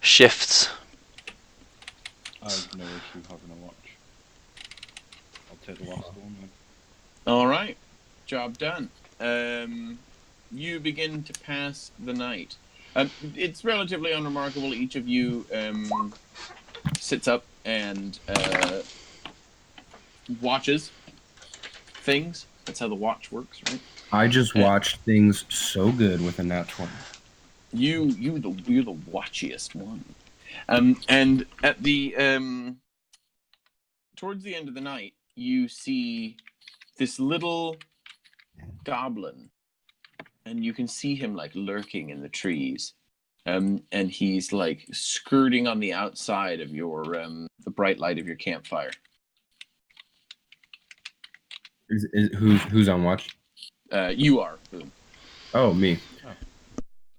shifts. I've no issue having a watch. I'll take the last one then. All right, job done. You begin to pass the night. It's relatively unremarkable. Each of you sits up and watches things. That's how the watch works, right? I just watched things so good with a nat 20. You're the watchiest one. And at the towards the end of the night, you see this little goblin, and you can see him like lurking in the trees. And he's like skirting on the outside of your the bright light of your campfire. Who's on watch? You are. Boom. Oh, me. I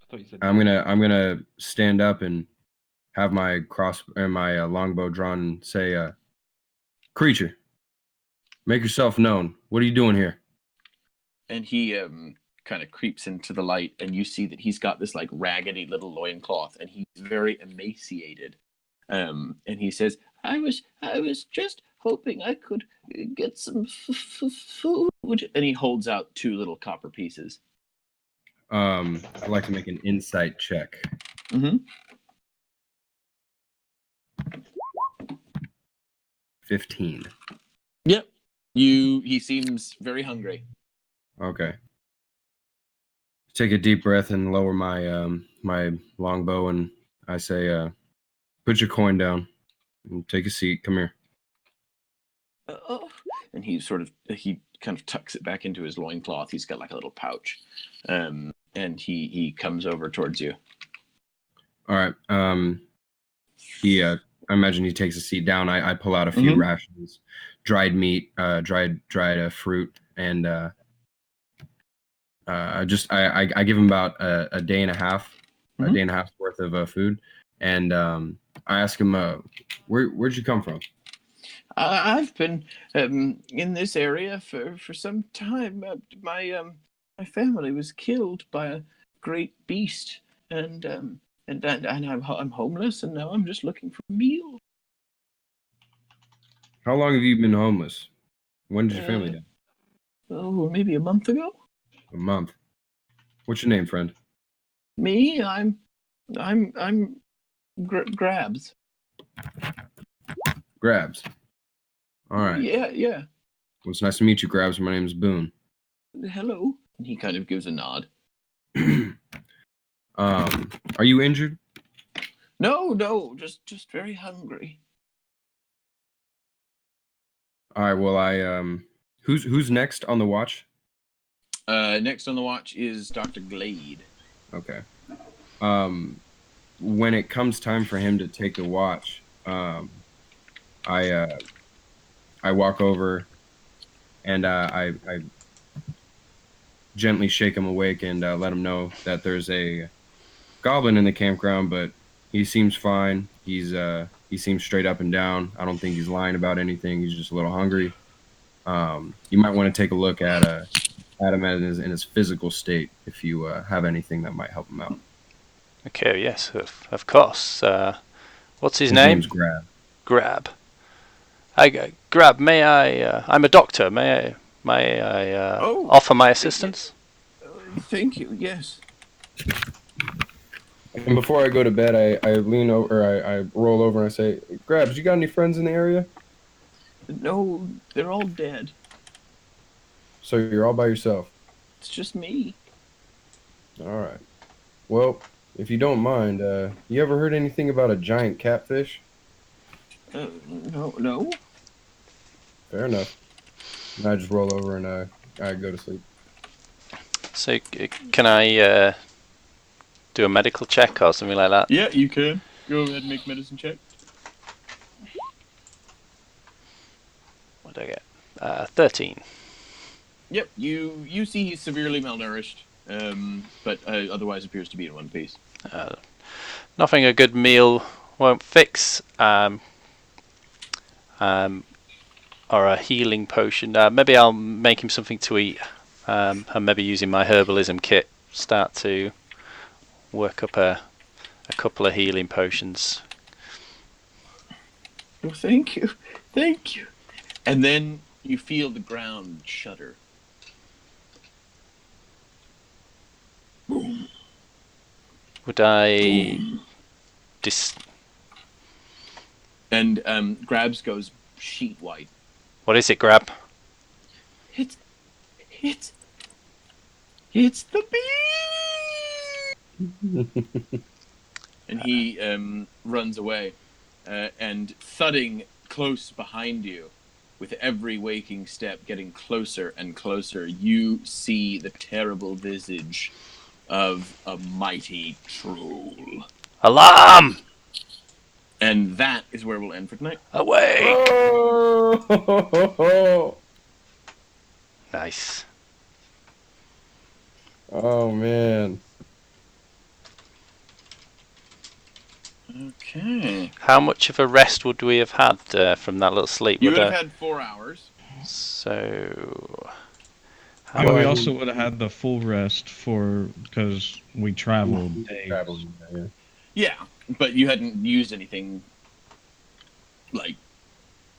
thought you said I'm gonna stand up and have my my longbow drawn and say, "Creature, make yourself known. What are you doing here?" And he kind of creeps into the light, and you see that he's got this like raggedy little loincloth, and he's very emaciated. And he says, I was just hoping I could get some food. And he holds out 2 little copper pieces. I'd like to make an insight check. Mm-hmm. 15. Yep. He seems very hungry. Okay. Take a deep breath and lower my my longbow, and I say, "Put your coin down and take a seat. Come here." And he kind of tucks it back into his loincloth. He's got like a little pouch. And he comes over towards you. All right. I imagine he takes a seat down. I pull out a few rations, dried meat, dried fruit, and I give him about a day and a half, worth of food, and I ask him, where'd you come from? I've been in this area for some time. My family was killed by a great beast, and I'm homeless, and now I'm just looking for a meal. How long have you been homeless? When did your family die? Oh, maybe a month ago. A month. What's your name, friend? Me, I'm Grabs. Grabs. All right. Yeah. Well, it's nice to meet you, Grabs. My name's Boone. Hello. And he kind of gives a nod. Are you injured? No, just very hungry. All right. Well, who's next on the watch? Next on the watch is Dr. Glade. Okay. When it comes time for him to take the watch, I walk over and I gently shake him awake and let him know that there's a goblin in the campground, but he seems fine. He seems straight up and down. I don't think he's lying about anything. He's just a little hungry. You might want to take a look at him in his physical state if you have anything that might help him out. Okay, yes, of course. What's his His name? name's Grab. Grab. Grab, may I... I'm a doctor. May I offer my assistance? Thank you, yes. And before I go to bed, I lean over, I roll over and I say, Grabs, you got any friends in the area? No, they're all dead. So you're all by yourself? It's just me. All right. Well, if you don't mind, you ever heard anything about a giant catfish? No. Fair enough. And I just roll over and I go to sleep. So can I do a medical check or something like that? Yeah, you can. Go ahead and make medicine check. What did I get? 13. Yep, you see he's severely malnourished, but otherwise appears to be in one piece. Nothing a good meal won't fix. Or a healing potion. Maybe I'll make him something to eat. And maybe using my herbalism kit, start to work up a couple of healing potions. Oh, thank you. Thank you. And then you feel the ground shudder. Boom. Would I Boom. And Grabs goes sheet white. What is it, Grab? It's the bee. And he runs away, and thudding close behind you, with every waking step getting closer and closer, you see the terrible visage of a mighty troll. Alarm! And that is where we'll end for tonight. Awake! Oh, Nice. oh man. Okay. How much of a rest would we have had from that little sleep? You would have had 4 hours. So... I mean, we Well, also would have had the full rest because we traveled days. Traveling, yeah. Yeah, but you hadn't used anything, like...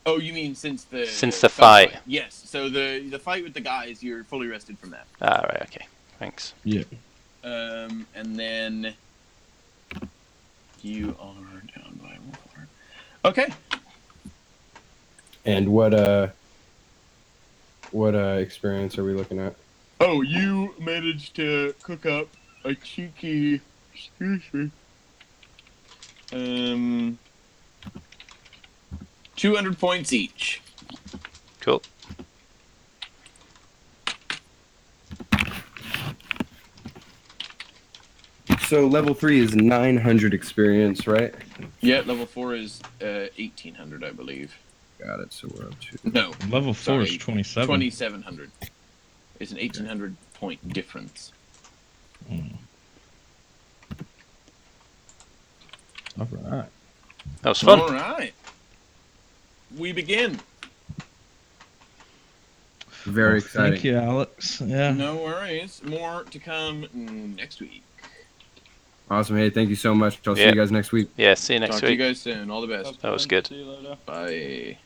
Oh, you mean since the fight? Yes, so the fight with the guys, you're fully rested from that. Ah, right, okay. Thanks. Yeah. And then you are down by 1. Okay. And what experience are we looking at? Oh, you managed to cook up a cheeky... Excuse me. 200 points each. Cool. So level 3 is 900 experience, right? Yeah, level 4 is 1800, I believe. Got it. So we're up to. No, Level 4 is sorry, 27. 2700. It's an 1800 point difference. All right. That was fun. All right. We begin. Very exciting. Thank you, Alex. Yeah. No worries. More to come next week. Awesome. Hey, thank you so much. I'll see Yeah. you guys next week. Yeah, see you next Talk to you week. guys soon. All the best. That was good. See you later. Bye.